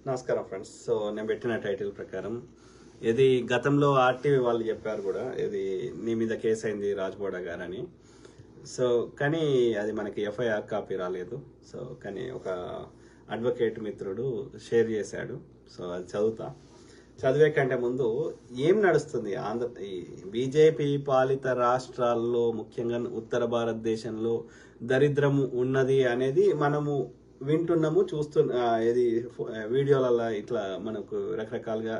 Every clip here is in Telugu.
నమస్కారం ఫ్రెండ్స్. సో నేను పెట్టిన టైటిల్ ప్రకారం ఇది గతంలో ఆర్టీవీ వాళ్ళు చెప్పారు కూడా, ఇది నీ మీద కేసు అయింది రాజ్బోడా గారని. సో కానీ అది మనకి ఎఫ్ఐఆర్ కాపీ రాలేదు. సో కానీ ఒక అడ్వకేట్ మిత్రుడు షేర్ చేశాడు. సో అది చదివే కంటే ముందు ఏం నడుస్తుంది ఈ బీజేపీ పాలిత రాష్ట్రాల్లో, ముఖ్యంగా ఉత్తర భారతదేశంలో దరిద్రము ఉన్నది అనేది మనము వింటున్నాము, ఇది వీడియోలలో ఇట్లా మనకు రకరకాలుగా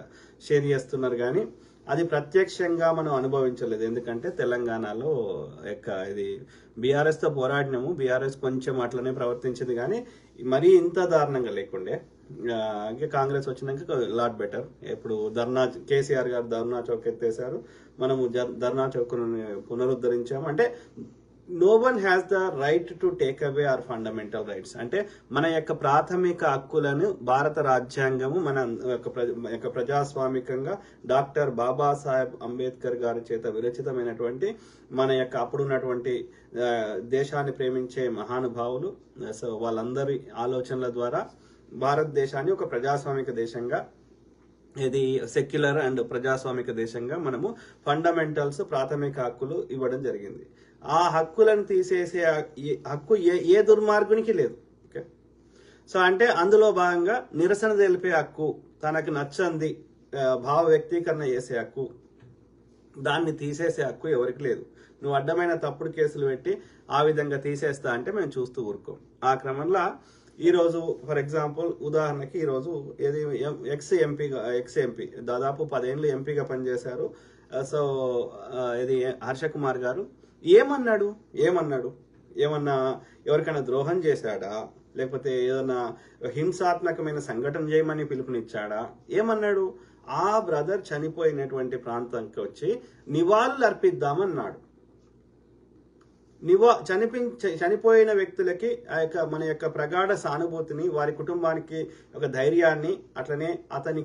షేర్ చేస్తున్నారు. కానీ అది ప్రత్యక్షంగా మనం అనుభవించలేదు. ఎందుకంటే తెలంగాణలో ఇది బీఆర్ఎస్ తో పోరాడినాము, బీఆర్ఎస్ కొంచెం అట్లనే ప్రవర్తించింది, కానీ మరీ ఇంత దారుణంగా లేకుండే. ఇంకా కాంగ్రెస్ వచ్చినాక లాట్ బెటర్. ఇప్పుడు కేసీఆర్ గారు ధర్నా చౌక్ ఎత్తేసారు, మనము ధర్నా చౌక్ పునరుద్ధరించాము. అంటే no one has the right to take away our fundamental rights. అంటే మన యొక్క ప్రాథమిక హక్కులను భారత రాజ్యాంగము మన యొక్క ప్రజాస్వామికంగా డాక్టర్ బాబాసాహెబ్ అంబేద్కర్ గారి చేత విరచితమైనటువంటి మన యొక్క అప్పుడున్నటువంటి దేశాన్ని ప్రేమించే మహానుభావులు, సో వాళ్ళందరి ఆలోచనల ద్వారా భారతదేశాన్ని ఒక ప్రజాస్వామిక దేశంగా, ఇది సెక్యులర్ అండ్ ప్రజాస్వామిక దేశంగా మనము ఫండమెంటల్స్ ప్రాథమిక హక్కులు ఇవ్వడం జరిగింది. ఆ హక్కులను తీసేసే హక్కు ఏ దుర్మార్గునికి లేదు. ఓకే, సో అంటే అందులో భాగంగా నిరసన తెలిపే హక్కు, తనకు నచ్చంది భావ వ్యక్తీకరణ చేసే హక్కు, దాన్ని తీసేసే హక్కు ఎవరికి లేదు. నువ్వు అడ్డమైన తప్పుడు కేసులు పెట్టి ఆ విధంగా తీసేస్తా అంటే మేము చూస్తూ ఊరుకోం. ఆ క్రమంలో ఈరోజు ఫర్ ఎగ్జాంపుల్ ఉదాహరణకి ఈరోజు ఏది ఎక్స్ ఎంపీ దాదాపు 10 ఏళ్ళు ఎంపీగా పనిచేశారు. సో ఇది హర్ష కుమార్ గారు ఏమన్నా ఎవరికైనా ద్రోహం చేశాడా, లేకపోతే ఏదన్నా హింసాత్మకమైన సంఘటన చేయమని పిలుపునిచ్చాడా? ఏమన్నాడు? ఆ బ్రదర్ చనిపోయినటువంటి ప్రాంతానికి వచ్చి నివాళులు అర్పిద్దామన్నాడు. చనిపోయిన వ్యక్తులకి మన యొక్క ప్రగాఢ సానుభూతిని, వారి కుటుంబానికి ఒక ధైర్యాన్ని, అట్లనే అతని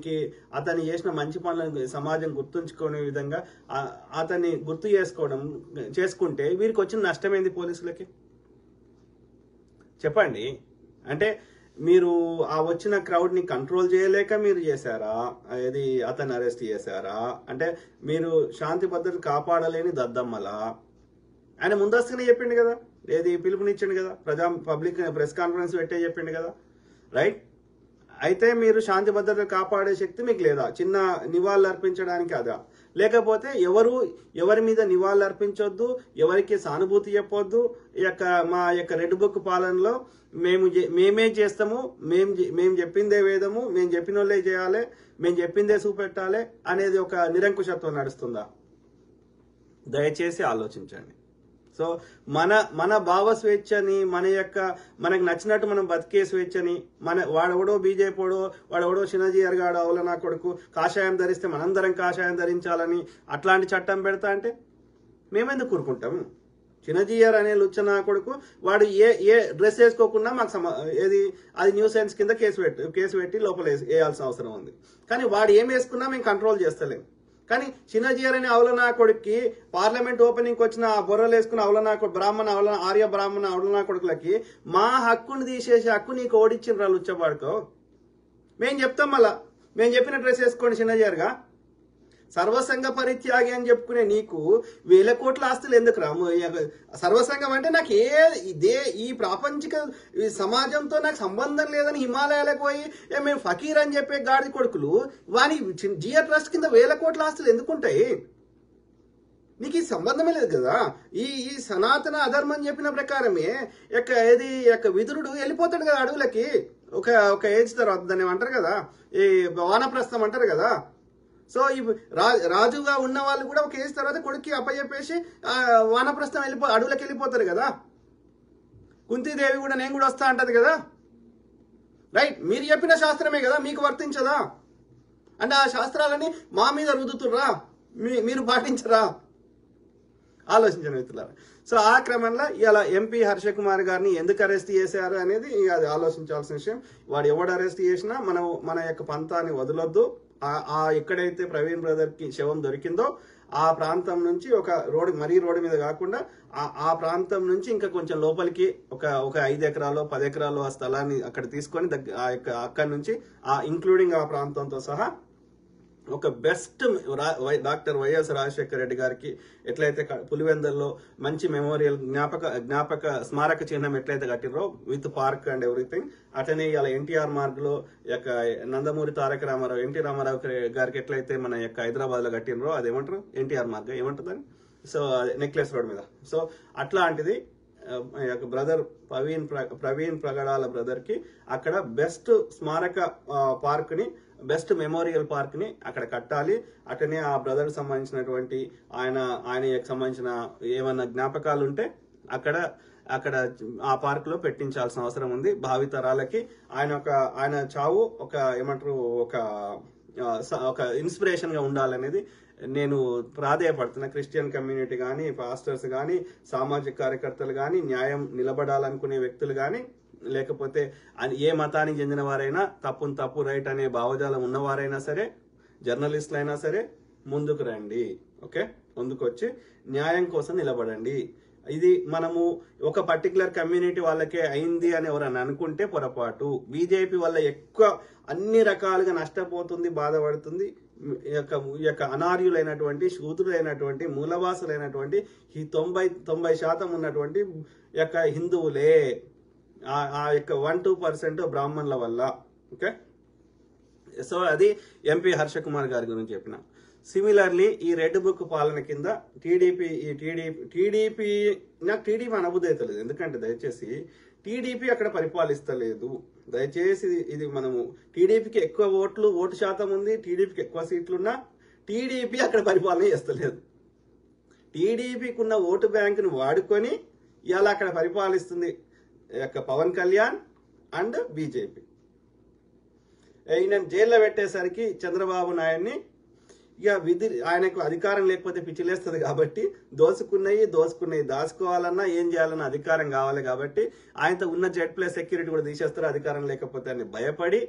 చేసిన మంచి పనులను సమాజం గుర్తుంచుకునే విధంగా అతన్ని గుర్తు చేసుకుంటే వీరికి వచ్చిన నష్టమైంది పోలీసులకి? చెప్పండి. అంటే మీరు ఆ వచ్చిన క్రౌడ్ ని కంట్రోల్ చేయలేక మీరు చేశారా? ఇది అతన్ని అరెస్ట్ చేశారా? అంటే మీరు శాంతి భద్రత కాపాడలేని దద్దమ్మలా? ఆయన ముందస్తుగానే చెప్పిండు కదా, ఏది పిలుపునిచ్చిండు కదా, పబ్లిక్ ప్రెస్ కాన్ఫరెన్స్ పెట్టే చెప్పిండు కదా, రైట్? అయితే మీరు శాంతి భద్రత కాపాడే శక్తి మీకు లేదా? చిన్న నివాళులు అర్పించడానికి అదా? లేకపోతే ఎవరి మీద నివాళులు అర్పించొద్దు, ఎవరికి సానుభూతి చెప్పొద్దు, మా యొక్క రెడ్ బుక్ పాలనలో మేమే చేస్తాము, మేము చెప్పిందే వేదము, మేము చెప్పిన వాళ్ళే చేయాలి, మేము చెప్పిందే చూపెట్టాలి అనేది ఒక నిరంకుశత్వం నడుస్తుందా? దయచేసి ఆలోచించండి. సో మన భావ స్వేచ్ఛని, మనకు నచ్చినట్టు మనం బతికే స్వేచ్ఛని, వాడెవడో బీజేపీడో, వాడెవడో చిన్నజీఆర్ గాడు అవుల నా కొడుకు కాషాయం ధరిస్తే మనందరం కాషాయం ధరించాలని అట్లాంటి చట్టం పెడతా అంటే మేమెందుకు కూరుకుంటాం? చిన్నజీఆర్ అనే లుచ్చనా కొడుకు వాడు ఏ డ్రెస్ వేసుకోకుండా మాకు అది న్యూసెన్స్ కింద కేసు పెట్టి లోపల వేయాల్సిన అవసరం ఉంది. కానీ వాడు ఏం వేసుకున్నా మేము కంట్రోల్ చేస్తలేం. కానీ చిన్నజీఆర్ అనే అవలనా కొడుక్కి పార్లమెంట్ ఓపెనింగ్ వచ్చిన బొర్రలు వేసుకున్న ఆర్య బ్రాహ్మణ అవలనా కొడుకులకి మా హక్కుని తీసేసే హక్కు నీకు ఓడిచ్చిన లుచ్చబాడుకో. మేము చెప్తాం, మళ్ళా మేము చెప్పిన డ్రెస్ వేసుకోండి చిన్నజీఆర్గా. సర్వసంగ పరిత్యాగి అని చెప్పుకునే నీకు 1000 కోట్ల ఆస్తులు ఎందుకు రా? సర్వసంగం అంటే నాకు ఈ ప్రాపంచిక సమాజంతో నాకు సంబంధం లేదని హిమాలయాలకు పోయి మేము ఫకీర్ అని చెప్పే గాడి కొడుకులు వాని జియో ట్రస్ట్ కింద 1000 కోట్ల ఆస్తులు ఎందుకుంటాయి? నీకు ఈ సంబంధమే లేదు కదా. ఈ సనాతన అధర్మం చెప్పిన ప్రకారమే విదురుడు వెళ్ళిపోతాడు కదా అడవులకి ఒక ఏజ్ తర్వాత. దాన్ని ఏమంటారు కదా, ఈ వానప్రస్థం అంటారు కదా. సో ఈ రాజుగా ఉన్న వాళ్ళు కూడా ఒక ఏజ్ తర్వాత కొడుక్కి అప్పచెప్పేసి వానప్రస్థం అడవులకు వెళ్ళిపోతారు కదా. కుంతీదేవి కూడా నేను కూడా వస్తా అంటది కదా, రైట్? మీరు చెప్పిన శాస్త్రమే కదా, మీకు వర్తించదా? అంటే ఆ శాస్త్రాలని మా మీద రుద్దుతుర్రా, మీరు పాటించరా? ఆలోచించండి మిత్రులారా. సో ఆ క్రమంలో ఇలా ఎంపీ హర్ష కుమార్ గారిని ఎందుకు అరెస్ట్ చేశారు అనేది అది ఆలోచించాల్సిన విషయం. వాడు ఎవడు అరెస్ట్ చేసినా మన యొక్క పంతాన్ని వదలొద్దు. ఎక్కడైతే ప్రవీణ్ బ్రదర్ కి శవం దొరికిందో ఆ ప్రాంతం నుంచి ఒక రోడ్డు, మరీ రోడ్డు మీద కాకుండా ఆ ప్రాంతం నుంచి ఇంకా కొంచెం లోపలికి ఒక 5 ఎకరాలు 10 ఎకరాలు ఆ స్థలాన్ని అక్కడ తీసుకొని అక్కడి నుంచి ఇంక్లూడింగ్ ఆ ప్రాంతంతో సహా ఒక బెస్ట్ డాక్టర్ వైఎస్ రాజశేఖర రెడ్డి గారికి ఎట్లయితే పులివెందల్లో మంచి మెమోరియల్ జ్ఞాపక స్మారక చిహ్నం ఎట్లయితే కట్టిరో విత్ పార్క్ అండ్ ఎవ్రీథింగ్, అట్లనే ఇలా ఎన్టీఆర్ మార్గ్ లో నందమూరి తారక రామారావు ఎన్టీ రామారావు గారికి ఎట్లయితే మన హైదరాబాద్ లో కట్టినరో అదేమంటారు ఎన్టీఆర్ మార్గ్ ఏమంటుందని, సో నెక్లెస్ రోడ్ మీద. సో అట్లాంటిది బ్రదర్ ప్రవీణ్ ప్రగడాల బ్రదర్ కి అక్కడ బెస్ట్ స్మారక పార్క్ ని, బెస్ట్ మెమోరియల్ పార్క్ ని అక్కడ కట్టాలి. అటనే ఆ బ్రదర్ సంబంధించినటువంటి ఆయనకి సంబంధించిన ఏమన్నా జ్ఞాపకాలు ఉంటే అక్కడ ఆ పార్క్ లో పెట్టించాల్సిన అవసరం ఉంది భావితరాలకి. ఆయన చావు ఏమంటారు ఒక ఇన్స్పిరేషన్ గా ఉండాలనేది నేను ప్రాధేయపడుతున్నా. క్రిస్టియన్ కమ్యూనిటీ కానీ, పాస్టర్స్ కానీ, సామాజిక కార్యకర్తలు కానీ, న్యాయం నిలబడాలనుకునే వ్యక్తులు కానీ, లేకపోతే ఏ మతానికి చెందిన వారైనా తప్పు రైట్ అనే భావజాలం ఉన్నవారైనా సరే, జర్నలిస్టులు అయినా సరే ముందుకు రండి. ఓకే, ముందుకు వచ్చి న్యాయం కోసం నిలబడండి. ఇది మనము ఒక పర్టికులర్ కమ్యూనిటీ వాళ్ళకే అయింది అని ఎవరన్నా అనుకుంటే పొరపాటు. బీజేపీ వల్ల ఎక్కువ అన్ని రకాలుగా నష్టపోతుంది, బాధపడుతుంది ఈ యొక్క అనార్యులైనటువంటి, శూద్రులైనటువంటి, మూలవాసులైనటువంటి ఈ 90% ఉన్నటువంటి హిందువులే. ఆ యొక్క 1-2% బ్రాహ్మణుల వల్ల. ఓకే, సో అది ఎంపీ హర్ష కుమార్ గారి గురించి చెప్పిన. సిమిలర్లీ ఈ రెడ్ బుక్ పాలన కింద టీడీపీ నాకు టీడీపీ అనబుద్ధి అవుతలేదు. ఎందుకంటే దయచేసి టీడీపీ అక్కడ పరిపాలిస్తలేదు. దయచేసి ఇది మనము టీడీపీకి ఎక్కువ ఓటు శాతం ఉంది, టీడీపీకి ఎక్కువ సీట్లున్నా టీడీపీ అక్కడ పరిపాలన చేస్తలేదు. టీడీపీకి ఉన్న ఓటు బ్యాంకును వాడుకొని ఇవాళ అక్కడ పరిపాలిస్తుంది పవన్ కళ్యాణ్ అండ్ బీజేపీ. ఈయన జైల్లో పెట్టేసరికి చంద్రబాబు నాయుడిని ఆయనకు అధికారం లేకపోతే పిచ్చిలేస్తుంది కాబట్టి దోసుకున్నవి దాచుకోవాలన్నా ఏం చేయాలన్నా అధికారం కావాలి కాబట్టి ఆయనతో ఉన్న జెడ్+ సెక్యూరిటీ కూడా తీసేస్తారు అధికారం లేకపోతే అని భయపడి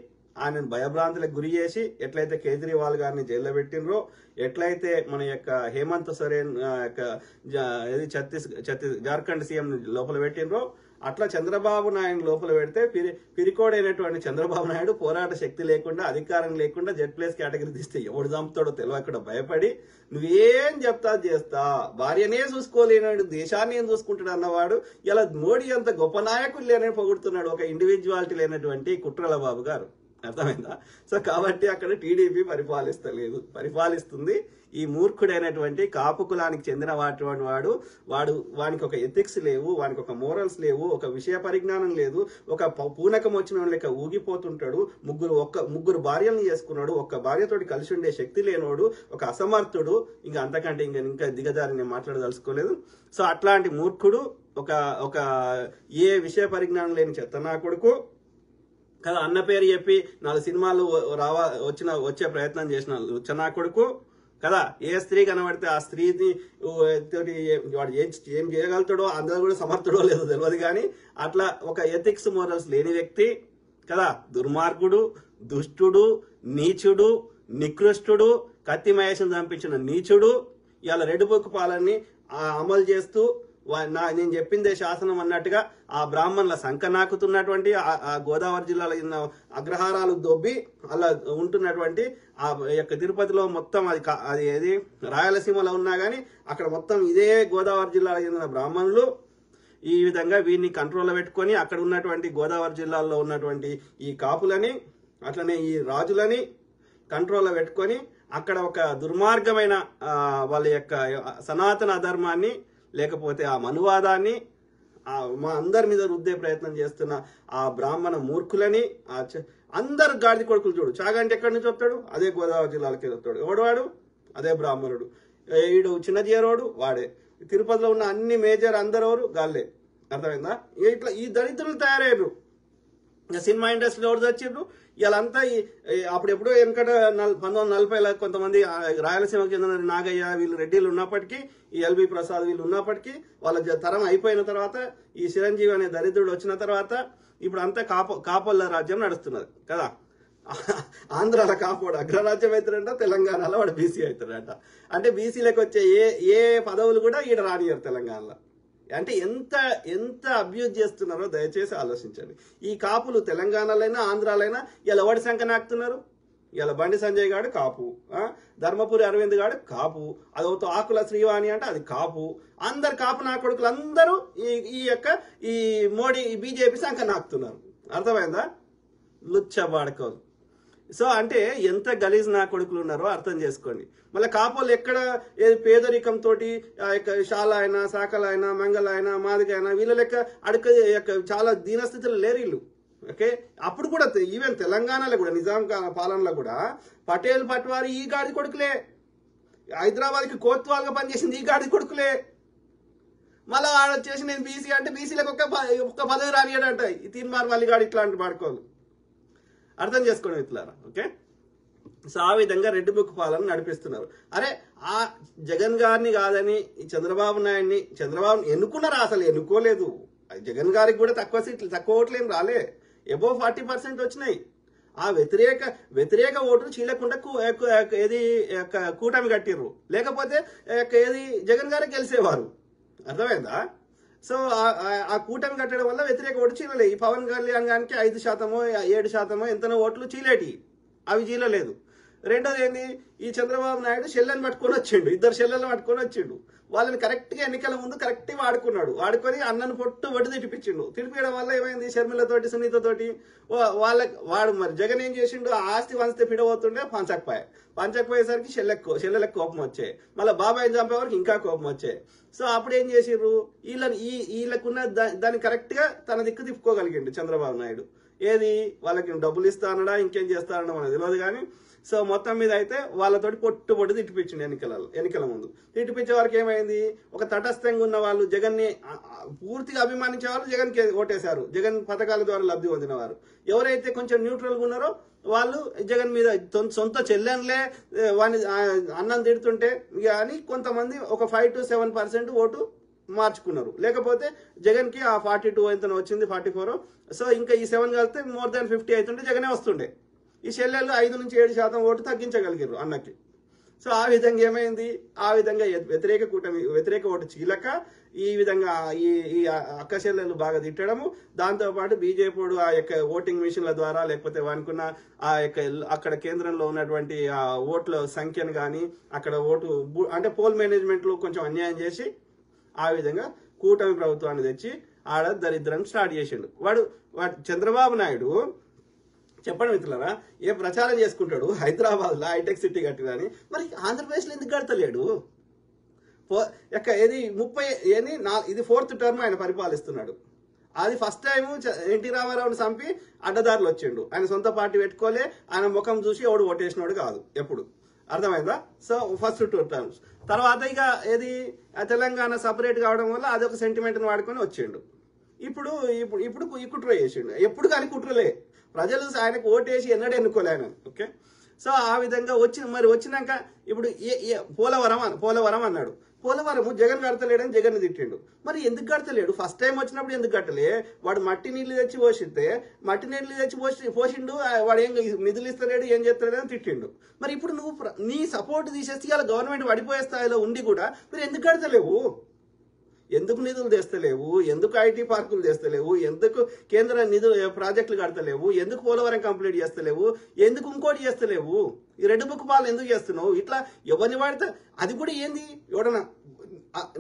ఆయనను భయభ్రాంతులకు గురి చేసి ఎట్లయితే కేజ్రీవాల్ గారిని జైల్లో పెట్టినరో, ఎట్లయితే మన హేమంత్ సోరెన్ జార్ఖండ్ సీఎం లోపల పెట్టినరో, అట్లా చంద్రబాబు నాయుడు లోపల పెడితే పిరికోడైనటువంటి చంద్రబాబు నాయుడు పోరాట శక్తి లేకుండా, అధికారం లేకుండా జెడ్+ కేటగిరీ తీస్తే ఎవడు చంపుతాడో తెలియకుండా భయపడి నువ్వేం చెప్తా చేస్తా, భార్యనే చూసుకోలేనాడు దేశాన్ని ఏం చూసుకుంటాడు అన్నవాడు ఇలా మోడీ అంత గొప్ప నాయకులు లేనని పొగుడుతున్నాడు ఒక ఇండివిజువాలిటీ లేనటువంటి కుట్రల బాబు గారు. అర్థమైందా? సో కాబట్టి అక్కడ టీడీపీ పరిపాలిస్తుంది ఈ మూర్ఖుడైనటువంటి కాపు కులానికి చెందిన వానికి ఒక ఎథిక్స్ లేవు, వానికి ఒక మోరల్స్ లేవు, ఒక విషయ పరిజ్ఞానం లేదు, ఒక పూనకం వచ్చిన లెక్క ఊగిపోతుంటాడు, ముగ్గురు భార్యలను చేసుకున్నాడు, ఒక్క భార్యతోటి కలిసి ఉండే శక్తి లేనోడు, ఒక అసమర్థుడు, ఇంకా అంతకంటే ఇంకా దిగజారి నేను మాట్లాడదలుచుకోలేదు. సో అట్లాంటి మూర్ఖుడు ఒక ఏ విషయ పరిజ్ఞానం లేని చెత్తనా కొడుకు కదా, అన్న పేరు చెప్పి 4 సినిమాలు వచ్చే ప్రయత్నం చేసిన లుచ్చనా కొడుకు కదా. ఏ స్త్రీ కనబడితే ఆ స్త్రీని తోటి వాడు ఏం చేయగలుగుతాడో అందరూ కూడా సమర్థుడో లేదో తెలియదు కానీ అట్లా ఒక ఎథిక్స్ మోరల్స్ లేని వ్యక్తి కదా, దుర్మార్గుడు, దుష్టుడు, నీచుడు, నికృష్టుడు, కత్తి మహేష్ను చంపించిన నీచుడు ఇవాళ రెడ్ బుక్ పాలనని అమలు చేస్తూ నేను చెప్పిందే శాసనం అన్నట్టుగా ఆ బ్రాహ్మణుల సంఖ నాకుతున్నటువంటి ఆ గోదావరి జిల్లాలో ఉన్న అగ్రహారాలు దొబ్బి అలా ఉంటున్నటువంటి ఆ యొక్క తిరుపతిలో మొత్తం అది ఏది రాయలసీమలో ఉన్నా గానీ అక్కడ మొత్తం ఇదే గోదావరి జిల్లాలో చెందిన బ్రాహ్మణులు ఈ విధంగా వీరిని కంట్రోల్లో పెట్టుకొని అక్కడ ఉన్నటువంటి గోదావరి జిల్లాలో ఉన్నటువంటి ఈ కాపులని అట్లనే ఈ రాజులని కంట్రోల్లో పెట్టుకొని అక్కడ ఒక దుర్మార్గమైన వాళ్ళ యొక్క సనాతన అధర్మాన్ని లేకపోతే ఆ మనువాదాన్ని మా అందరి మీద రుద్దే ప్రయత్నం చేస్తున్న ఆ బ్రాహ్మణ మూర్ఖులని అందరు గాడిద కొడుకులు చూడు. చాగంటి ఎక్కడి నుంచి వస్తాడు? అదే గోదావరి జిల్లాలకి వస్తాడు. ఎవడవాడు? అదే బ్రాహ్మణుడు. ఈడు చిన్నజీరోడు వాడే. తిరుపతిలో ఉన్న అన్ని మేజర్ అందరెవరు గాళ్ళే. అర్థమైందా? ఇట్లా ఈ దళితులు తయారయ్యారు. సినిమా ఇండస్ట్రీలో ఎవరు తెచ్చిండ్రు వీళ్ళంతా అప్పుడెప్పుడో వెనకట 1940లో కొంతమంది రాయలసీమకు చెందిన నాగయ్య వీళ్ళు రెడ్డిలు ఉన్నప్పటికీ, ఈ ఎల్బి ప్రసాద్ వీళ్ళు ఉన్నప్పటికీ వాళ్ళ తరం అయిపోయిన తర్వాత ఈ చిరంజీవి అనే దరిద్రుడు వచ్చిన తర్వాత ఇప్పుడు అంతా కాపల్ల రాజ్యం నడుస్తున్నది కదా. ఆంధ్రాలో కాపోడు అగ్రరాజ్యం అవుతాడంట, తెలంగాణలో వాడు బీసీ అవుతాడంట. అంటే బీసీలకు వచ్చే ఏ పదవులు కూడా ఈడ రానియరు తెలంగాణలో. అంటే ఎంత ఎంత అబ్యూజ్ చేస్తున్నారో దయచేసి ఆలోచించండి. ఈ కాపులు తెలంగాణలైనా ఆంధ్రాలైనా ఇలా ఎవడి సంఖ్య నాకుతున్నారు. ఇలా బండి సంజయ్ గాడు కాపు, ధర్మపురి అరవింద్ గాడు కాపు, అదవుతో ఆకుల శ్రీవాణి అంటే అది కాపు. అందరు కాపు నా కొడుకులు అందరూ ఈ మోడీ బీజేపీ సంఖ్య నాకుతున్నారు. అర్థమైందా? లుచ్చబాడుకోదు. సో అంటే ఎంత గలీజ్ నా కొడుకులు ఉన్నారో అర్థం చేసుకోండి. మళ్ళీ కాపోలు ఎక్కడ ఏది పేదరికంతో శాల అయినా శాఖల అయినా మంగళ అయినా మాదిగ అయినా వీళ్ళ లెక్క చాలా దీనస్థితులు లేరు వీళ్ళు. ఓకే, అప్పుడు కూడా ఈవెన్ తెలంగాణలో కూడా నిజాం పాలనలో కూడా పటేల్ పట్వారి ఈ గాడి కొడుకులే, హైదరాబాద్కి కోత్వాల్గా పనిచేసింది ఈ గాడి కొడుకులే. మళ్ళీ ఆడ వచ్చేసి నేను బీసీ అంటే బీసీలకు ఒక్క పదవి రానియడంట ఈ తీన్మార్ మల్లిగాడు ఇట్లాంటి పాడుకోవాలి. అర్థం చేసుకోండి మిత్రులారా. ఓకే, సో ఆ విధంగా రెడ్ బుక్ పాలన నడిపిస్తున్నారు. అరే ఆ జగన్ గారిని కాదని చంద్రబాబు నాయుడిని, చంద్రబాబు ఎన్నుకున్నారా? అసలు ఎన్నుకోలేదు. జగన్ గారికి కూడా తక్కువ ఓట్లు ఏం రాలే, అబోవ్ 40% వచ్చినాయి. ఆ వ్యతిరేక ఓట్లు చీలకుండా ఏది కూటమి కట్టిర్రు, లేకపోతే ఏది జగన్ గారే గెలిచేవారు. అర్థమైందా? సో ఆ కూటమి కట్టడం వల్ల వ్యతిరేక ఓటు చీలలే. ఈ పవన్ కళ్యాణ్ గారికి 5%, 7% ఎంతనో ఓట్లు చీలేటి, అవి చీలలేదు. రెండోది ఏంది, ఈ చంద్రబాబు నాయుడు షెల్లని పట్టుకొని వచ్చిండు, 2 షెల్లలను పట్టుకొని వచ్చిండు. వాళ్ళని కరెక్ట్గా ఎన్నికల ముందు కరెక్ట్గా వాడుకొని అన్నను పొట్టు తిడిపించిండు. తిడిపించడం వల్ల ఏమైంది, షర్మిలతోటి సునీతతోటి వాడు మరి జగన్ ఏం చేసిండు, ఆస్తి వంచితే పిడబోతుండే పంచకపోయేసరికి షెల్లెలకు కోపం వచ్చాయి. మళ్ళీ బాబాయిని చంపేవారికి ఇంకా కోపం వచ్చాయి. సో అప్పుడు ఏం చేసిర్రు, వీళ్ళకున్న దాన్ని కరెక్ట్గా తన దిక్కు తిప్పుకోగలిగిండు చంద్రబాబు నాయుడు. ఏది వాళ్ళకి డబ్బులు ఇస్తానడా ఇంకేం చేస్తానడా మనకు తెలియదు కానీ, సో మొత్తం మీద అయితే వాళ్ళతోటి పొట్టు తిట్టిపించిండు ఎన్నికల ముందు. తిట్టిపించే వారికి ఏమైంది, ఒక తటస్థంగా ఉన్న వాళ్ళు జగన్ని పూర్తిగా అభిమానించే వాళ్ళు జగన్కి ఓటేశారు. జగన్ పథకాల ద్వారా లబ్ధి పొందిన వారు ఎవరైతే కొంచెం న్యూట్రల్గా ఉన్నారో వాళ్ళు జగన్ మీద సొంత చెల్లెన్లే వాని అన్నం తిడుతుంటే కానీ కొంతమంది ఒక 5 to 7% ఓటు మార్చుకున్నారు. లేకపోతే జగన్కి ఆ 42 ఎంతనో వచ్చింది, 44. సో ఇంకా ఈ 7 కలిస్తే more than 50 అవుతుంటే జగనే వస్తుండే. ఈ చెల్లెళ్ళు 5 నుంచి 7% ఓటు తగ్గించగలిగారు అన్నకి. సో ఆ విధంగా ఏమైంది, ఆ విధంగా వ్యతిరేక ఓటు చీలక ఈ విధంగా ఈ అక్క చెల్లెలు బాగా తిట్టడము, దాంతోపాటు బీజేపీ ఆ యొక్క ఓటింగ్ మిషన్ల ద్వారా లేకపోతే వానుకున్న ఆ యొక్క అక్కడ కేంద్రంలో ఉన్నటువంటి ఆ ఓట్ల సంఖ్యను కానీ అక్కడ అంటే పోల్ మేనేజ్మెంట్లో కొంచెం అన్యాయం చేసి ఆ విధంగా కూటమి ప్రభుత్వాన్ని తెచ్చి ఆడ దరిద్రాన్ని స్టార్ట్ చేసిండు. వాడు చంద్రబాబు నాయుడు చెప్పండి మిత్రులారా, ఏ ప్రచారం చేసుకుంటాడు హైదరాబాద్లో హైటెక్ సిటీ కట్టినని, మరి ఆంధ్రప్రదేశ్లో ఎందుకు కడతలేడు? ఇది 4th టర్మ్ ఆయన పరిపాలిస్తున్నాడు. అది ఫస్ట్ టైం ఎన్టీ రామారావుని చంపి అడ్డదారులు వచ్చిండు. ఆయన సొంత పార్టీ పెట్టుకోలే, ఆయన ముఖం చూసి ఎవడు ఓటేసినోడు కాదు ఎప్పుడు. అర్థమైందా? సో ఫస్ట్ 2 టర్మ్స్ తర్వాత ఇక తెలంగాణ సపరేట్ కావడం వల్ల అదొక సెంటిమెంట్ని వాడుకొని వచ్చిండు. ఇప్పుడు ఈ కుట్ర చేసిండు. ఎప్పుడు కానీ కుట్రలే, ప్రజలు ఆయనకు ఓటేసి ఎన్నడూ ఎన్నుకోలే ఆయన. ఓకే, సో ఆ విధంగా వచ్చినాక ఇప్పుడు పోలవరం అన్నాడు. పోలవరం జగన్ కడతలేడని జగన్ తిట్టిండు. మరి ఎందుకు కడతలేడు? ఫస్ట్ టైం వచ్చినప్పుడు ఎందుకు కట్టలే? వాడు మట్టి నీళ్లు తెచ్చి పోసిండు, వాడు ఏం నిధులు ఇస్తలేడు, ఏం చేస్తలేడు అని తిట్టిండు. మరి ఇప్పుడు నువ్వు నీ సపోర్ట్ తీసేసి ఇవాళ గవర్నమెంట్ పడిపోయే స్థాయిలో ఉండి కూడా మీరు ఎందుకు కడతలేవు? ఎందుకు నిధులు తెస్తలేవు? ఎందుకు ఐటీ పార్కులు తెస్తలేవు? ఎందుకు కేంద్ర నిధులు ప్రాజెక్టులు కడతలేవు? ఎందుకు పోలవరం కంప్లీట్ చేస్తలేవు? ఎందుకు ఇంకోటి చేస్తలేవు? ఈ రెడ్ బుక్ పాలన ఎందుకు చేస్తున్నావు? ఇట్లా ఎవరిని వాడితే అది కూడా ఏంది, ఎవడన్నా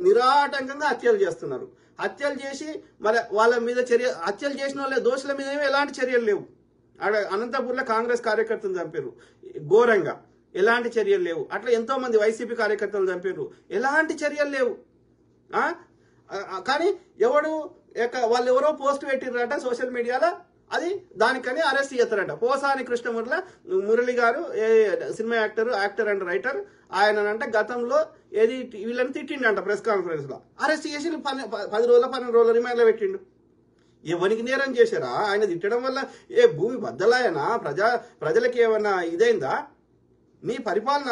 నిరాటంకంగా హత్యలు చేస్తున్నారు. హత్యలు చేసి మరి వాళ్ళ మీద హత్యలు చేసిన వాళ్ళ దోషుల మీద ఎలాంటి చర్యలు లేవు. అనంతపూర్లో కాంగ్రెస్ కార్యకర్తలు చంపారు ఘోరంగా, ఎలాంటి చర్యలు లేవు. అట్లా ఎంతో మంది వైసీపీ కార్యకర్తలు చంపారు, ఎలాంటి చర్యలు లేవు. కానీ వాళ్ళు ఎవరో పోస్ట్ పెట్టిర్రట సోషల్ మీడియాలో, అది దానికని అరెస్ట్ చేస్తారట. పోసాని మురళి గారు సినిమా యాక్టర్ అండ్ రైటర్, ఆయనంటే గతంలో వీళ్ళని తిట్టిండంట ప్రెస్ కాన్ఫరెన్స్ లో. అరెస్ట్ చేసి 10 రోజుల 12 రోజుల రిమాండ్లో పెట్టిండు. ఎవరికి నేరం చేశారా? ఆయన తిట్టడం వల్ల భూమి బద్దలాయనా? ప్రజలకి ఏమన్నా ఇదైందా? నీ పరిపాలన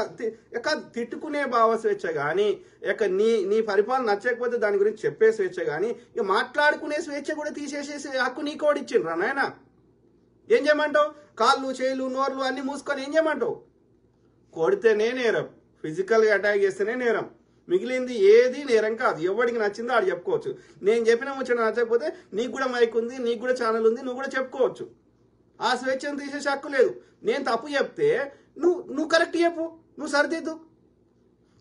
తిట్టుకునే భావ స్వేచ్ఛ కానీ నీ పరిపాలన నచ్చకపోతే దాని గురించి చెప్పే స్వేచ్ఛ కానీ ఇక మాట్లాడుకునే స్వేచ్ఛ కూడా తీసేసేసి హక్కు నీకోడిచ్చిండ్రా నాయన. ఏం చేయమంటావు? కాళ్ళు చేతులు నోర్లు అన్ని మూసుకొని ఏం చేయమంటావు? కొడితేనే నేరం, ఫిజికల్గా అటాక్ చేస్తేనే నేరం, మిగిలింది ఏది నేరం కాదు. ఎవరికి నచ్చిందో ఆడు చెప్పుకోవచ్చు. నేను చెప్పిన ముచ్చట నచ్చకపోతే నీకు కూడా మైక్ ఉంది, నీకు కూడా ఛానల్ ఉంది, నువ్వు కూడా చెప్పుకోవచ్చు. ఆ స్వేచ్ఛను తీసేసే హక్కు లేదు. నేను తప్పు చెప్తే నువ్వు కరెక్ట్ చెప్పు, నువ్వు సరిదిద్దు.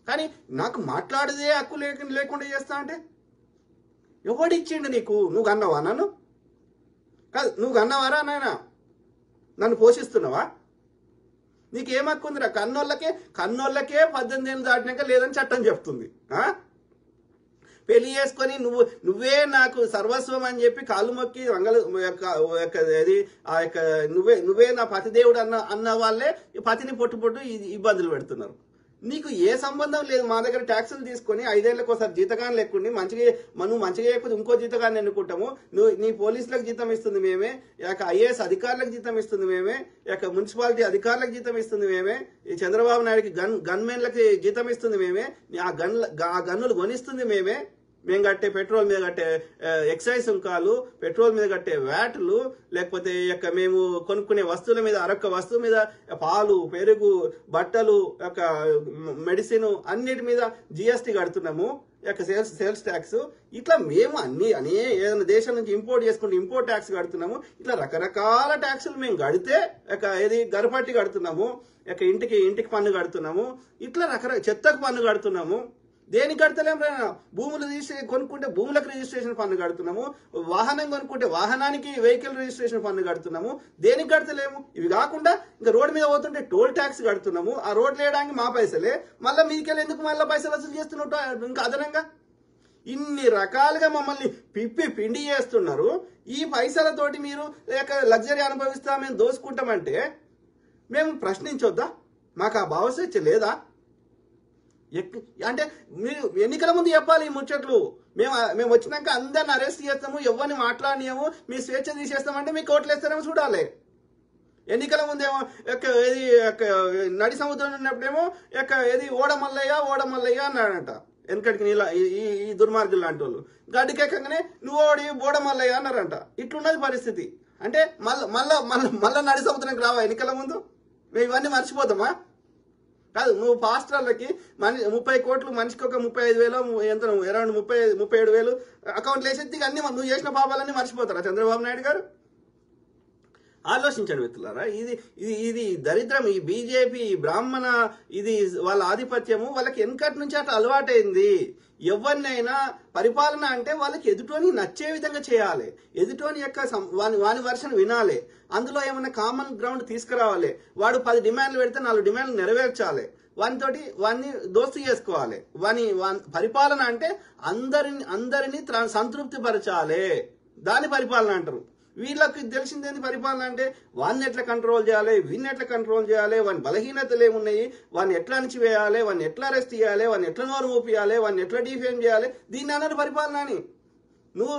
కానీ నాకు మాట్లాడదే హక్కు లేకుండా చేస్తా అంటే ఎవడిచ్చిండు నీకు? నువ్వు కన్నావా నన్ను? కాదు, నువ్వు కన్నావారా నాయన? నన్ను పోషిస్తున్నావా? నీకేం హక్కు ఉందిరా? కన్నోళ్ళకే 18 ఏళ్ళు దాటినాక లేదని చట్టం చెప్తుంది. పెళ్లి చేసుకొని నువ్వే నాకు సర్వస్వం అని చెప్పి కాళ్ళు మొక్కి నువ్వే నా పతిదేవుడు అన్న వాళ్ళే పతిని పొట్టు ఇబ్బందులు పెడుతున్నారు. నీకు ఏ సంబంధం లేదు. మా దగ్గర ట్యాక్సులు తీసుకొని 5 ఏళ్లకు ఒకసారి జీతగాన్ని లేకుండా నువ్వు మంచిగా చేయకపోతే ఇంకో జీతగాన్ని ఎన్నుకుంటాము. నీ పోలీసులకు జీతం ఇస్తుంది మేమే, ఐఏఎస్ అధికారులకు జీతం ఇస్తుంది మేమే, మున్సిపాలిటీ అధికారులకు జీతం ఇస్తుంది మేమే, ఈ చంద్రబాబు నాయుడికి గన్మెన్లకి జీతం ఇస్తుంది మేమే, ఆ గన్నులు కొనిస్తుంది మేమే, మేము కట్టే పెట్రోల్ మీద కట్టే ఎక్సైజ్ సుంకాలు, పెట్రోల్ మీద కట్టే వ్యాట్లు, లేకపోతే మేము కొనుక్కునే వస్తువుల మీద అరొక్క వస్తువు మీద పాలు, పెరుగు, బట్టలు, మెడిసిన్ అన్నిటి మీద జిఎస్టీ కడుతున్నాము, సేల్స్ ట్యాక్స్. ఇట్లా మేము ఏదైనా దేశం నుంచి ఇంపోర్ట్ చేసుకుంటే ఇంపోర్ట్ ట్యాక్స్ కడుతున్నాము. ఇట్లా రకరకాల ట్యాక్సులు మేము కడితే గరపట్టి కడుతున్నాము, ఇంటికి పన్ను కడుతున్నాము, ఇట్లా చెత్తకు పన్ను కడుతున్నాము. దేనికి కడతలేము? భూములు కొనుక్కుంటే భూములకు రిజిస్ట్రేషన్ పన్ను కడుతున్నాము, వాహనం కొనుక్కుంటే వాహనానికి వెహికల్ రిజిస్ట్రేషన్ పన్ను కడుతున్నాము. దేనికి కడతలేము? ఇవి కాకుండా ఇంకా రోడ్డు మీద పోతుంటే టోల్ ట్యాక్స్ కడుతున్నాము. ఆ రోడ్లు వేయడానికి మా పైసలే, మళ్ళీ మీకెళ్ళి ఎందుకు మళ్ళీ పైసలు వసూలు చేస్తున్నట్టు ఇంకా అదనంగా ఇన్ని రకాలుగా మమ్మల్ని పిండి చేస్తున్నారు. ఈ పైసలతోటి మీరు లగ్జరీ అనుభవిస్తా, మేము దోసుకుంటామంటే మేము ప్రశ్నించొద్దా? మాకు ఆ భావస్వేచ్ఛ లేదా? అంటే మీరు ఎన్నికల ముందు చెప్పాలి ఈ ముచ్చట్లు. మేము వచ్చినాక అందరిని అరెస్ట్ చేస్తాము, ఎవరిని మాట్లాడినాము, మీ స్వేచ్ఛ తీసేస్తామంటే మీకు ఓట్లు వేస్తారేమో చూడాలి. ఎన్నికల ముందేమో నడి సముద్రం ఉన్నప్పుడేమో ఓడమల్లయ్య అన్నాడంట. వెనకటికి ఈ దుర్మార్గులు లాంటి వాళ్ళు గడ్డికెక్కగానే నువ్వు ఓడమల్లయ్య అన్నారంట. ఇట్లున్నది పరిస్థితి. అంటే మళ్ళా నడి సముద్రానికి రావా ఎన్నికల ముందు? మేము ఇవన్నీ మర్చిపోతామా? కాదు, నువ్వు పాస్టర్లకి 30 కోట్లు మనిషికి ఒక 35,000 ఎంత అరౌండ్ 37,000 అకౌంట్లు వేసేది అన్ని నువ్వు చేసిన పాపాలన్నీ మర్చిపోతారా చంద్రబాబు నాయుడు గారు? ఆలోచించండి మిత్రులారా. ఇది దరిద్రం. ఈ బీజేపీ బ్రాహ్మణ ఇది వాళ్ళ ఆధిపత్యము వాళ్ళకి వెనకటి నుంచి అట్లా అలవాటైంది. ఎవరినైనా పరిపాలన అంటే వాళ్ళకి ఎదుటోని నచ్చే విధంగా చేయాలి, ఎదుటోని వాని వర్షన్ వినాలి, అందులో ఏమైనా కామన్ గ్రౌండ్ తీసుకురావాలి. వాడు 10 డిమాండ్లు పెడితే 4 డిమాండ్లు నెరవేర్చాలి, వాడిని దోస్తు చేసుకోవాలి. పరిపాలన అంటే అందరినీ సంతృప్తి పరచాలి, దాని పరిపాలన అంటారు. వీళ్ళకి తెలిసిందేంది పరిపాలన అంటే? వాడిని ఎట్లా కంట్రోల్ చేయాలి, వీడిని ఎట్లా కంట్రోల్ చేయాలి, వాని బలహీనతలు ఏమున్నాయి, వాడిని ఎట్లా అణిచివేయాలి, వాడిని ఎట్లా అరెస్ట్ చేయాలి, వాడిని ఎట్లా నోరు మూపియాలి, వాడిని ఎట్లా డిఫేమ్ చేయాలి, దీన్ని అన్నారు పరిపాలన అని. నువ్వు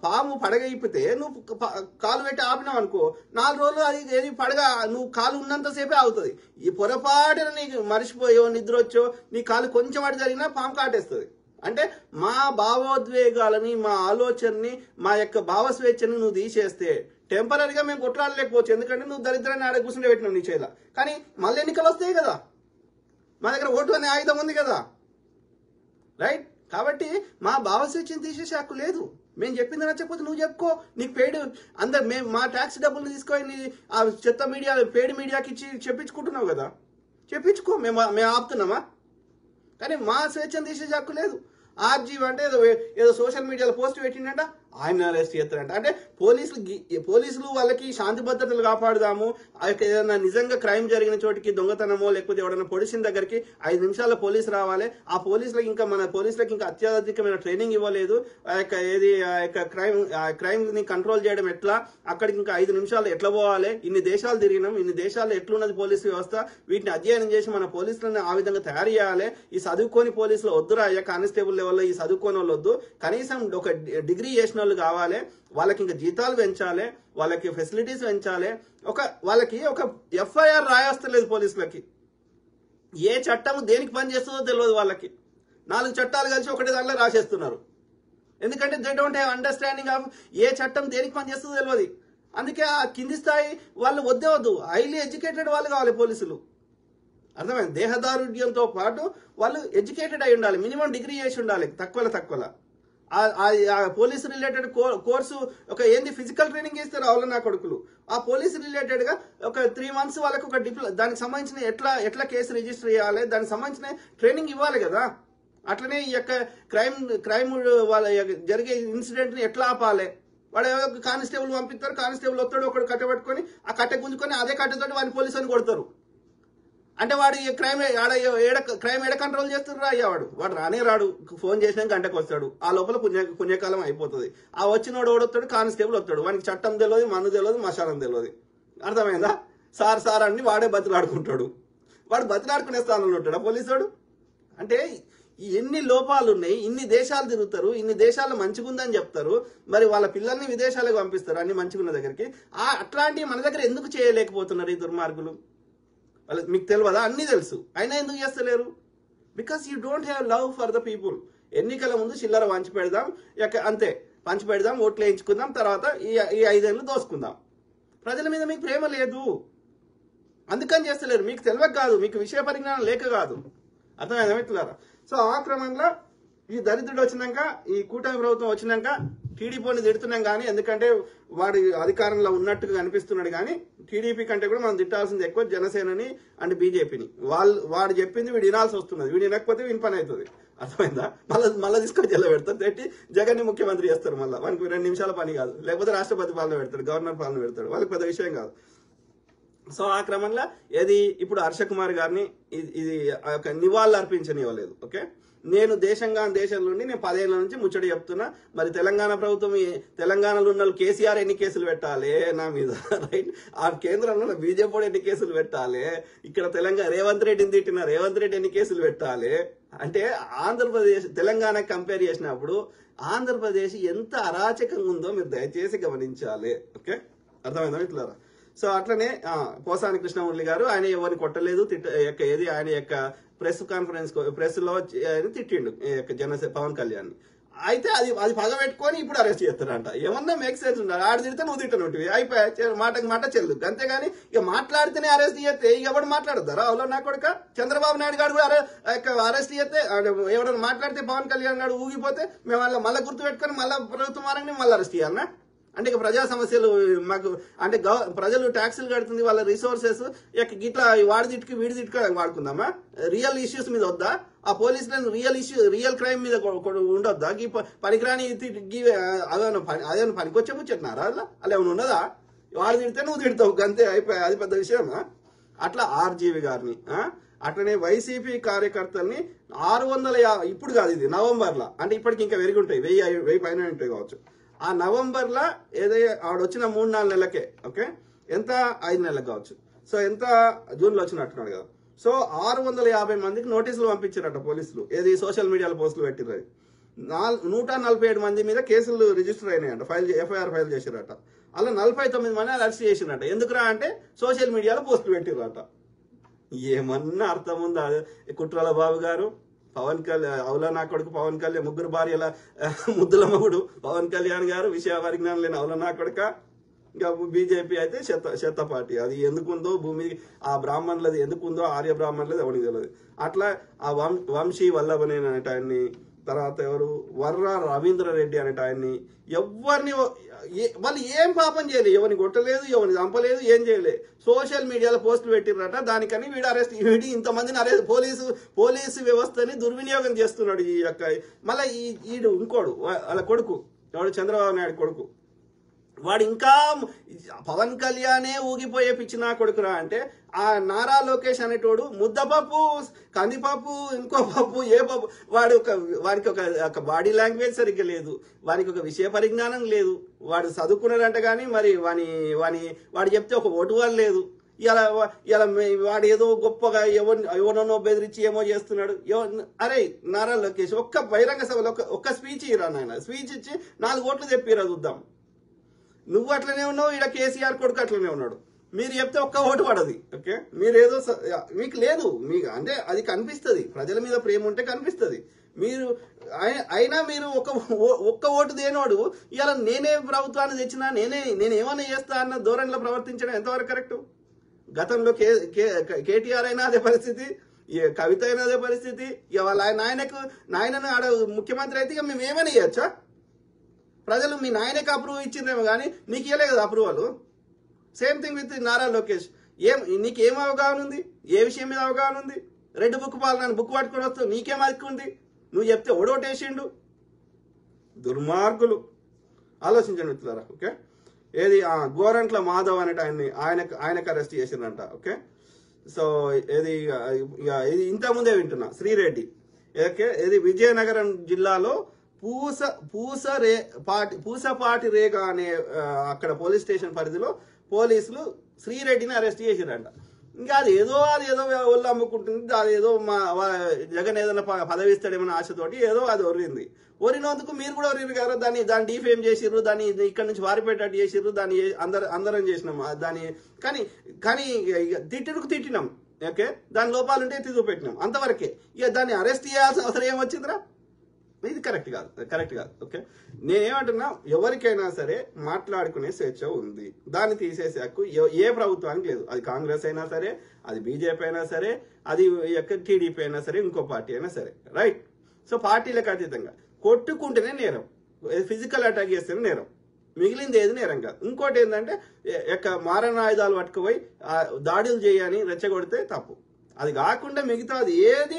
పాము పడగ ఇప్పితే నువ్వు కాలు పెట్టి ఆపినావు అనుకో, 4 రోజులు అది పడగ నువ్వు కాలు ఉన్నంతసేపే అవుతుంది. ఈ పొరపాటున నీకు మర్చిపోయో నిద్ర వచ్చో నీ కాలు కొంచెం అటు జరిగినా పాము కాటేస్తుంది. అంటే మా భావోద్వేగాలని, మా ఆలోచనని, మా భావస్వేచ్ఛని నువ్వు తీసేస్తే టెంపరీగా మేము కొట్లాడలేకపోవచ్చు. ఎందుకంటే నువ్వు దరిద్రాన్ని ఆడ కూర్చుంటే పెట్టినావు నీ చేయాల. కానీ మళ్ళీ ఎన్నికలు వస్తాయి కదా, మా దగ్గర ఓటు అనే ఆయుధం ఉంది కదా, రైట్? కాబట్టి మా భావస్వేచ్ఛని తీసేసే హక్కు లేదు. మేము చెప్పింది నచ్చకపోతే నువ్వు చెప్పుకో. నీకు పెయిడ్ మా ట్యాక్స్ డబ్బులు తీసుకొని ఆ చెత్త మీడియా పెయిడ్ మీడియాకి ఇచ్చి చెప్పించుకుంటున్నావు కదా, చెప్పించుకో. మేము ఆపుతున్నామా? కానీ మా స్వేచ్ఛను తీసేసే హక్కు లేదు. ఆర్జీవి అంటే ఏదో సోషల్ మీడియాలో పోస్ట్ పెట్టిండంట, ఆయన అరెస్ట్ చేస్తారంట. అంటే పోలీసులు వాళ్ళకి శాంతి భద్రతలు కాపాడుదాము, ఏదైనా నిజంగా క్రైమ్ జరిగిన చోటికి దొంగతనమో లేకపోతే ఎవరైనా పొడిచిన దగ్గరికి 5 నిమిషాల్లో పోలీసు రావాలి. ఆ పోలీసులకు ఇంకా అత్యాధునికమైన ట్రైనింగ్ ఇవ్వలేదు. క్రైమ్ ని కంట్రోల్ చేయడం ఎట్లా, అక్కడికి ఇంకా 5 నిమిషాలు ఎట్లా పోవాలి, ఇన్ని దేశాలు తిరిగినాం, ఇన్ని దేశాల్లో ఎట్లున్నది పోలీసు వ్యవస్థ, వీటిని అధ్యయనం చేసి మన పోలీసులను ఆ విధంగా తయారు చేయాలి. ఈ చదువుకోని పోలీసులు వద్దురా అయ్యా, కానిస్టేబుల్ లెవెల్లో ఈ చదువుకోని వాళ్ళు వద్దు, కనీసం ఒక డిగ్రీ చేసిన వాళ్ళు కావాలి. వాళ్ళకి ఇంకా జీతాలు పెంచాలి, వాళ్ళకి ఫెసిలిటీస్ పెంచాలి. వాళ్ళకి ఒక ఎఫ్ఐఆర్ రాయస్తలేదు పోలీసులకి. ఏ చట్టం దేనికి పని చేస్తుందో తెలియదు వాళ్ళకి. 4 చట్టాలు కలిసి ఒకటి దాంట్లో రాసేస్తున్నారు. ఎందుకంటే they don't have understanding of ఏ చట్టం దేనికి పని చేస్తుందో తెలియదు. అందుకే ఆ కింది స్థాయి వాళ్ళు వద్దు హైలీ ఎడ్యుకేటెడ్ వాళ్ళు కావాలి పోలీసులు. అర్థమైంది? దేహదారుఢ్యంతో పాటు వాళ్ళు ఎడ్యుకేటెడ్ అయి ఉండాలి, మినిమం డిగ్రీ చేసి ఉండాలి తక్కువలో. ఆ పోలీసు రిలేటెడ్ కోర్సు ఒక ఏంది ఫిజికల్ ట్రైనింగ్ ఇస్తారు అవుల నా కొడుకులు. ఆ పోలీసు రిలేటెడ్ గా ఒక 3 months వాళ్ళకి ఒక దానికి సంబంధించిన ఎట్లా కేసు రిజిస్టర్ చేయాలి, దానికి సంబంధించిన ట్రైనింగ్ ఇవ్వాలి కదా. అట్లనే ఈ యొక్క క్రైమ్ వాళ్ళ జరిగే ఇన్సిడెంట్ ని ఎట్లా ఆపాలి. వాడు కానిస్టేబుల్ పంపిస్తారు, కానిస్టేబుల్ వస్తాడు, ఒకడు కట్టె పట్టుకొని ఆ కట్టె గుంజుకొని అదే కట్టెతోటి వాడిని పోలీసు అని కొడతారు. అంటే వాడు ఈ క్రైమ్ ఏడ కంట్రోల్ చేస్తున్నారు అయ్యా. వాడు రానే రాడు, ఫోన్ చేసినా గంటకు వస్తాడు, ఆ లోపల పుణ్యకాలం అయిపోతుంది. ఆ వచ్చినోడు ఓడొస్తాడు, కానిస్టేబుల్ వస్తాడు, వానికి చట్టం తెలియదు, మన్ను తెలియదు, మశానం తెలియదు. అర్థమైందా? సార్ అని వాడే బతిలాడుకుంటాడు. వాడు బతిలాడుకునే స్థానంలో ఉంటాడు పోలీసుడు. అంటే ఎన్ని లోపాలు ఉన్నాయి, ఇన్ని దేశాలు తిరుగుతారు, ఇన్ని దేశాలు మంచిగుందని చెప్తారు, మరి వాళ్ళ పిల్లల్ని విదేశాలకు పంపిస్తారు అన్ని మంచిగున్న దగ్గరికి. అట్లాంటివి మన దగ్గర ఎందుకు చేయలేకపోతున్నారు ఈ దుర్మార్గులు? మీకు తెలియదా? అన్ని తెలుసు, అయినా ఎందుకు చేస్తలేరు? Because you don't have love for the people. ఎన్నికల ముందు చిల్లర పంచి పెడదాం, అంతే పంచి పెడదాం, ఓట్లు వేయించుకుందాం, తర్వాత ఈ 5 ఏళ్ళు దోసుకుందాం. ప్రజల మీద మీకు ప్రేమ లేదు, అందుకని చేస్తలేరు. మీకు తెలియక కాదు, మీకు విషయ పరిజ్ఞానం లేక కాదు. అర్థమైందా మిత్రులారా? సో ఆ క్రమంలో ఈ దరిద్రుడు వచ్చినాక, ఈ కూటమి ప్రభుత్వం వచ్చినాక టీడీపీని తిడుతున్నాం కానీ, ఎందుకంటే వాడు అధికారంలో ఉన్నట్టుగా కనిపిస్తున్నాడు. కానీ టీడీపీ కంటే కూడా మనం తిట్టాల్సింది ఎక్కువ జనసేనని అండ్ బీజేపీని. వాడు చెప్పింది వీడు వినాల్సి వస్తున్నది, వీడు వినకపోతే వీని పని అవుతుంది. అర్థమైందా? మళ్ళీ తీసుకొని జల్ల పెడతారు, పెట్టి జగన్ని ముఖ్యమంత్రి చేస్తారు. మళ్ళీ వానికి 2 నిమిషాల పని కాదు, లేకపోతే రాష్ట్రపతి పాలన పెడతాడు, గవర్నర్ పాలన పెడతాడు, వాళ్ళకి పెద్ద విషయం కాదు. సో ఆ క్రమంలో ఇప్పుడు హర్ష కుమార్ గారిని ఇది నివాళులు అర్పించనివ్వలేదు. ఓకే, నేను దేశంలో ఉండి నేను 10 ఏళ్ల నుంచి ముచ్చట చెప్తున్నా. మరి తెలంగాణ ప్రభుత్వం, తెలంగాణలో ఉన్న కేసీఆర్ ఎన్ని కేసులు పెట్టాలి నా మీద, రైట్? ఆ కేంద్రంలో బీజేపీ ఎన్ని కేసులు పెట్టాలి, ఇక్కడ రేవంత్ రెడ్డిని తిట్టిన రేవంత్ రెడ్డి ఎన్ని కేసులు పెట్టాలి అంటే, ఆంధ్రప్రదేశ్ తెలంగాణ కంపేర్ చేసినప్పుడు ఆంధ్రప్రదేశ్ ఎంత అరాచకంగా ఉందో మీరు దయచేసి గమనించాలి. ఓకే, అర్థమైందా ఇట్లారా? సో అట్లనే పోసాని కృష్ణమురళి గారు, ఆయన ఎవరిని కొట్టలేదు, ఆయన యొక్క ప్రెస్ లో తిట్టిండు పవన్ కళ్యాణ్. అయితే అది పగబెట్టుకొని ఇప్పుడు అరెస్ట్ చేస్తారంట. ఏమన్నా మేక్ సెన్స్ ఉండాలి. ఆడు తిడితే నువ్వు తిట్టనుంటివి, అయిపోయా, మాట చెల్లు. అంతేగాని ఇక మాట్లాడితేనే అరెస్ట్ చేస్తే ఎవరు మాట్లాడతారా? అవులో నా కొడుక చంద్రబాబు నాయుడు గారు కూడా అరెస్ట్ చేస్తే, ఎవరైనా మాట్లాడితే పవన్ కళ్యాణ్ గారు ఊగిపోతే మేము మళ్ళీ గుర్తు పెట్టుకొని మళ్ళీ ప్రభుత్వం వారంగా మళ్ళీ అరెస్ట్ చేయాలన్నా? అంటే ఇక ప్రజా సమస్యలు మాకు అంటే ప్రజలు ట్యాక్సులు కడుతుంది, వాళ్ళ రిసోర్సెస్ ఇట్లా వాడి తిట్టుకు వీడి తిట్టుకు వాడుకుందామా? రియల్ ఇష్యూస్ మీద వద్దా? ఆ పోలీసులను రియల్ క్రైమ్ మీద ఉండొద్దా? పనికిరాని అదేమన్నా పనికొచ్చే ముచ్చట్నారా? అలా ఏమైనా ఉన్నదా? వాడు తిడితే నువ్వు తిడతావు, అంతే, అయిపోయా. అది పెద్ద విషయమా? అట్లా ఆర్జీవి గారిని, అట్లనే వైసీపీ కార్యకర్తల్ని 650, ఇప్పుడు కాదు, ఇది నవంబర్లో, అంటే ఇప్పటికి ఇంకా పెరిగి ఉంటాయి, 1000 పైన ఉంటాయి కావచ్చు. ఆ నవంబర్లో ఏదైతే ఆడొచ్చిన 3-4 నెలలకే, ఓకే, ఎంత 5 నెలలకు కావచ్చు. సో ఎంత జూన్లో వచ్చినట్టున్నాడు కదా. సో 650 మందికి నోటీసులు పంపించారట పోలీసులు. సోషల్ మీడియాలో పోస్టులు పెట్టిర్రు. 147 మంది మీద కేసులు రిజిస్టర్ అయినాయంట, ఎఫ్ఐఆర్ ఫైల్ చేసిరట. అలా 49 మంది అరెస్ట్ చేసిరట. ఎందుకురా అంటే సోషల్ మీడియాలో పోస్టులు పెట్టిరట. ఏమన్నా అర్థం ఉందా? కుట్రాల బాబు గారు, పవన్ కళ్యాణ్, అవులా నా కొడుకు పవన్ కళ్యాణ్, 3 భార్యల ముద్దుల మగుడు పవన్ కళ్యాణ్ గారు, విషయ పరిజ్ఞానం లేని అవులా నా కొడుక. ఇంకా బీజేపీ అయితే చెత్త పార్టీ. అది ఎందుకుందో భూమి, ఆ బ్రాహ్మణులది ఎందుకుందో, ఆర్య బ్రాహ్మణులది ఎవరికి తెలియదు. అట్లా ఆ వంశీ వల్లభనేని అనేట ఆయన్ని, తర్వాత ఎవరు వర్ర రవీంద్రరెడ్డి అనేట ఆయన్ని, ఎవరిని వాళ్ళు ఏం పాపం చేయలేదు, ఎవరిని కొట్టలేదు, ఎవరిని చంపలేదు, ఏం చేయలేదు. సోషల్ మీడియాలో పోస్టులు పెట్టిరట. దానికని వీడు ఇంతమందిని పోలీసు వ్యవస్థని దుర్వినియోగం చేస్తున్నాడు ఈ యొక్క. మళ్ళీ ఈడు ఇంకోడు వాళ్ళ కొడుకు, ఎవడు చంద్రబాబు నాయుడు కొడుకు, వాడు ఇంకా పవన్ కళ్యాణే ఊగిపోయే పిచ్చినా కొడుకురా అంటే, ఆ నారా లోకేష్ అనేటోడు ముద్దపప్పు, కందిపప్పు, ఇంకో పప్పు, ఏ పప్పు, వాడికి ఒక బాడీ లాంగ్వేజ్ సరిగ్గా లేదు, వానికి ఒక విషయ పరిజ్ఞానం లేదు, వాడు చదువుకున్నాడంట కానీ మరి వాడు చెప్తే ఒక ఓటు వాళ్ళు లేదు. ఇలా వాడు ఏదో గొప్పగా ఎవరినో బెదిరించి ఏమో చేస్తున్నాడు. అరే నారా లోకేష్, ఒక్క బహిరంగ సభలో ఒక్క స్పీచ్ ఇరా నాయన, స్పీచ్ ఇచ్చి 4 ఓట్లు తెప్పిరా చూద్దాం. నువ్వు అట్లనే ఉన్నావు, ఇక్కడ కేసీఆర్ కొడుకు అట్లనే ఉన్నాడు. మీరు చెప్తే ఒక్క ఓటు పడది. ఓకే, మీరేదో మీకు లేదు, మీకు అంటే అది కనిపిస్తుంది, ప్రజల మీద ప్రేమ ఉంటే కనిపిస్తుంది. మీరు అయినా మీరు ఒక్క ఓటు దేనోడు ఇవాళ నేనే ప్రభుత్వాన్ని తెచ్చినా నేనేమన్నా చేస్తా అన్న ధోరణిలో ప్రవర్తించడం ఎంతవరకు కరెక్ట్? గతంలో కేటీఆర్ అయినా అదే పరిస్థితి, కవిత అయినా అదే పరిస్థితి. ఇక వాళ్ళ నాయనను ఆడ ముఖ్యమంత్రి అయితే ఇక మేము ఏమని చేయొచ్చా? ప్రజలు మీ నాయనకి అప్రూవ్ ఇచ్చిందేమో కానీ నీకు ఇవ్వలే కదా approval. Same thing with Nara Lokesh. నీకేం అవగాహన ఉంది? ఏ విషయం మీద అవగాహన ఉంది? రెడ్ బుక్ పాలన బుక్ పట్టుకొని వస్తావు, నీకేం అదుకుంది? నువ్వు చెప్తే ఓడోటేసిండు. దుర్మార్గులు. ఆలోచించండి మిత్రులారా. ఓకే, ఏది గోరంట్ల మాధవ్ అనేట ఆయనకు అరెస్ట్ చేసిందంట. ఓకే, సో ఇది ఇంతకుముందే వింటున్నా. శ్రీరెడ్డి ఏది విజయనగరం జిల్లాలో పూసపాటి రేగ అనే అక్కడ పోలీస్ స్టేషన్ పరిధిలో పోలీసులు శ్రీరెడ్డిని అరెస్ట్ చేసిరంట. ఇంకా అదేదో ఒళ్ళు అమ్ముకుంటుంది, అదేదో జగన్ ఏదైనా పదవి ఇస్తాడేమన్న ఆశతోటి ఏదో అది ఒరిగింది. ఒరినందుకు మీరు కూడా ఒరిరు కదా, దాన్ని డిఫేమ్ చేసిర్రు, దాన్ని ఇక్కడ నుంచి వారిపెట్టట్టు చేసిర్రు, దాన్ని అందరం చేసినాం దాన్ని. కానీ తిట్టినాం. ఓకే, దాని లోపాలు ఉంటే ఎత్తి చూపెట్టినాం, అంతవరకే. ఇక దాన్ని అరెస్ట్ చేయాల్సిన అవసరం ఏమొచ్చిందిరా? ఇది కరెక్ట్ కాదు. ఓకే, నేనేమంటున్నా, ఎవరికైనా సరే మాట్లాడుకునే స్వేచ్ఛ ఉంది. దాన్ని తీసేసే హక్కు ఏ ప్రభుత్వానికి లేదు. అది కాంగ్రెస్ అయినా సరే, అది బీజేపీ అయినా సరే, అది టీడీపీ అయినా సరే, ఇంకో పార్టీ అయినా సరే, రైట్? సో పార్టీలకు అతీతంగా కొట్టుకుంటేనే నేరం, ఫిజికల్ అటాక్ చేస్తేనే నేరం, మిగిలింది ఏది నేరం కాదు. ఇంకోటి ఏంటంటే మారణాయుధాలు పట్టుకుపోయి దాడులు చేయని రెచ్చగొడితే తప్పు. అది కాకుండా మిగతాది ఏది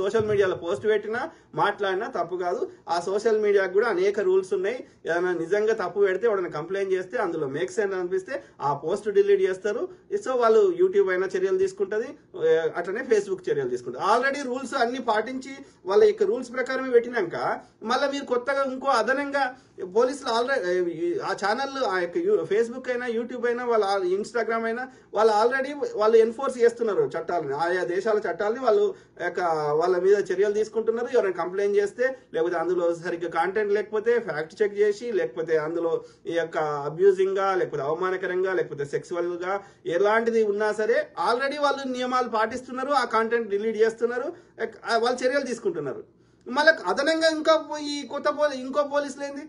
సోషల్ మీడియాలో పోస్ట్ పెట్టినా మాట్లాడినా తప్పు కాదు. ఆ సోషల్ మీడియాకు కూడా అనేక రూల్స్ ఉన్నాయి. ఏదైనా నిజంగా తప్పు పెడితే వాడిని కంప్లైంట్ చేస్తే అందులో మేక్ సెన్స్ అనిపిస్తే ఆ పోస్ట్ డిలీట్ చేస్తారు. సో వాళ్ళు యూట్యూబ్ అయినా చర్యలు తీసుకుంటుంది, అట్లనే ఫేస్బుక్ చర్యలు తీసుకుంటారు. ఆల్రెడీ రూల్స్ అన్ని పాటించి వాళ్ళ యొక్క రూల్స్ ప్రకారమే పెట్టినాక మళ్ళీ మీరు కొత్తగా ఇంకో అదనంగా పోలీసులు ఆల్రెడీ ఆ ఛానల్ ఆ యొక్క ఫేస్బుక్ అయినా యూట్యూబ్ అయినా వాళ్ళ ఇన్స్టాగ్రామ్ అయినా వాళ్ళు ఎన్ఫోర్స్ చేస్తున్నారు చట్టాలని, ఆయా దేశాల చట్టాలని వాళ్ళ మీద చర్యలు తీసుకుంటున్నారు. ఎవరైనా కంప్లైంట్ చేస్తే, లేకపోతే అందులో సరిగ్గా కాంటెంట్ లేకపోతే ఫ్యాక్ట్ చెక్ చేసి, లేకపోతే అందులో ఈ యొక్క అబ్యూజింగ్ గా, లేకపోతే అవమానకరంగా, లేకపోతే సెక్సువల్ గా ఎలాంటిది ఉన్నా సరే ఆల్రెడీ వాళ్ళు నియమాలు పాటిస్తున్నారు, ఆ కాంటెంట్ డిలీట్ చేస్తున్నారు, వాళ్ళు చర్యలు తీసుకుంటున్నారు. మళ్ళీ అదనంగా ఇంకో పోలీసులు ఏంది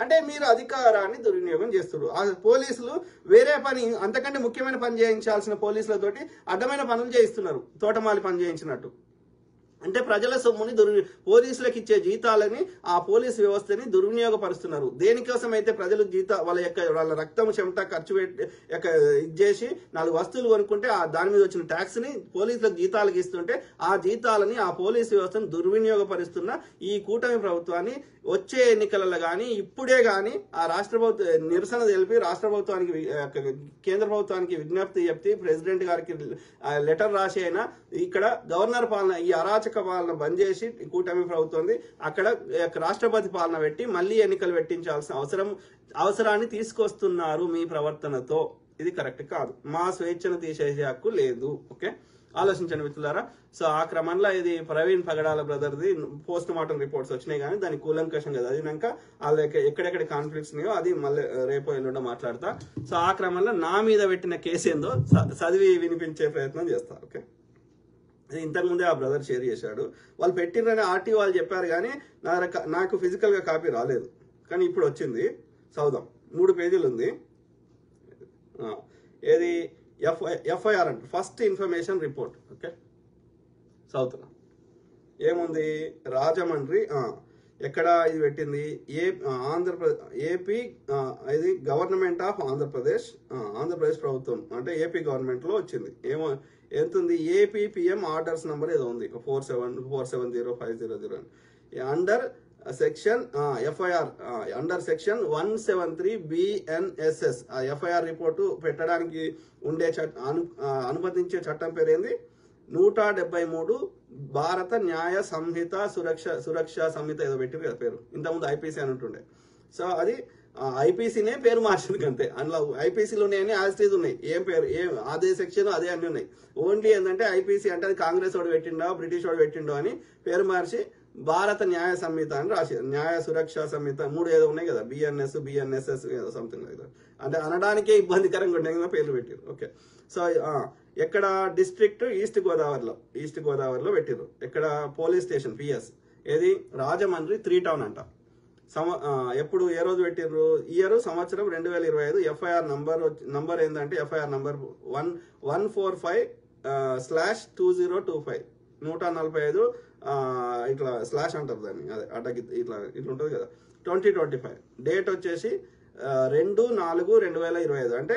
అంటే మీరు అధికారాన్ని దుర్వినియోగం చేస్తున్నారు. ఆ పోలీసులు వేరే పని, అంతకంటే ముఖ్యమైన పని చేయించాల్సిన పోలీసులతోటి అడ్డమైన పనులు చేయిస్తున్నారు, తోటమాలి పని చేయించినట్టు. అంటే ప్రజల సొమ్ముని పోలీసులకు ఇచ్చే జీతాలని ఆ పోలీసు వ్యవస్థని దుర్వినియోగపరుస్తున్నారు. దేనికోసం అయితే ప్రజలు వాళ్ళ రక్తం చెమట ఖర్చు పెట్టి ఇచ్చేసి 4 వస్తువులు కొనుక్కుంటే దాని మీద వచ్చిన ట్యాక్స్ ని పోలీసులకు జీతాలకు ఇస్తుంటే ఆ జీతాలని ఆ పోలీసు వ్యవస్థను దుర్వినియోగపరుస్తున్న ఈ కూటమి ప్రభుత్వాన్ని వచ్చే ఎన్నికలలో కానీ ఇప్పుడే కానీ ఆ రాష్ట్ర ప్రభుత్వం నిరసన తెలిపి రాష్ట్ర ప్రభుత్వానికి కేంద్ర ప్రభుత్వానికి విజ్ఞప్తి చెప్తే ప్రెసిడెంట్ గారికి లెటర్ రాసి అయినా ఇక్కడ గవర్నర్ పాలన, ఈ అరాచక పాలన బంద్ చేసి కూటమి ప్రభుత్వం అక్కడ రాష్ట్రపతి పాలన పెట్టి మళ్ళీ ఎన్నికలు పెట్టించాల్సిన అవసరాన్ని తీసుకొస్తున్నారు మీ ప్రవర్తనతో. ఇది కరెక్ట్ కాదు. మా స్వేచ్ఛను తీసేసే హక్కు లేదు. ఓకే, ఆలోచించండి మిత్రులారా. సో ఆ క్రమంలో ఇది ప్రవీణ్ పగడాల బ్రదర్ది పోస్ట్ మార్టం రిపోర్ట్స్ వచ్చినాయి, కానీ దాని కూలంకషంగా చదివినాక వాళ్ళకి ఎక్కడెక్కడ కాన్ఫ్లిక్ట్స్ ఉన్నాయో అది మళ్ళీ రేపు ఎల్లుండో మాట్లాడతా. సో ఆ క్రమంలో నా మీద పెట్టిన కేసు ఏందో చదివి వినిపించే ప్రయత్నం చేస్తా. ఓకే, ఇంతకుముందే ఆ బ్రదర్ షేర్ చేశాడు. వాళ్ళు పెట్టినని ఆర్టీ వాళ్ళు చెప్పారు, కానీ నాకు ఫిజికల్ గా కాపీ రాలేదు, కానీ ఇప్పుడు వచ్చింది. చదుదాం. 3 పేజీలు ఉంది. ఏది ఎఫ్ఐఆర్ అంటే ఫస్ట్ ఇన్ఫర్మేషన్ రిపోర్ట్. ఓకే, చదువుతున్నా. ఏముంది? రాజమండ్రి ఎక్కడ ఇది పెట్టింది? ఏపీ ఇది గవర్నమెంట్ ఆఫ్ ఆంధ్రప్రదేశ్ ప్రభుత్వం అంటే ఏపీ గవర్నమెంట్ లో వచ్చింది. ఎంతుంది? ఏపీపీఎం ఆర్డర్స్ నంబర్ ఏదో ఉంది 470500 under section FIR under section 173 BNSS. ఆ ఎఫ్ఐఆర్ రిపోర్టు పెట్టడానికి ఉండే అనుమతించే చట్టం పేరు ఏంది? 173 భారత న్యాయ సంహిత సురక్ష సంహిత ఏదో పెట్టిరు కదా పేరు. ఇంతకుముందు ఐపీసీ అని ఉంటుండే. సో అది ఐపీసీనే పేరు మార్చింది అంతే. అందులో ఐపీసీలు ఉన్నాయని యాజిటీస్ ఉన్నాయి. అదే సెక్షన్ అదే అన్ని ఉన్నాయి. ఓన్లీ ఏంటంటే ఐపీసీ అంటే అది కాంగ్రెస్ వాడు పెట్టిండో బ్రిటిష్ వాడు పెట్టిండో అని పేరు మార్చి భారత న్యాయ సంహిత అని రాశారు. న్యాయ సురక్షా సంహిత 3 ఏదో ఉన్నాయి కదా, బిఎన్ఎస్ఎస్ ఏదో సంథింగ్ లైక్ దట్. అంటే అనడానికే ఇబ్బందికరంగా ఉంటాయి కదా పేర్లు పెట్టారు. ఓకే, సో ఎక్కడ డిస్ట్రిక్ట్ ఈస్ట్ గోదావరిలో పెట్టారు. ఎక్కడ పోలీస్ స్టేషన్ పిఎస్ ఏది రాజమండ్రి 3 టౌన్ అంట. ఎప్పుడు ఏ రోజు పెట్టిర్రు? ఇయర్ సంవత్సరం 2025. ఎఫ్ఐఆర్ నంబర్ ఏంటంటే ఎఫ్ఐఆర్ నంబర్ 145/2025 145 ఇట్లా స్లాష్ అంటారు దాన్ని, అదే అడ్డకి ఇట్లా ఉంటుంది కదా. 2025 డేట్ వచ్చేసి 2/4/2025. అంటే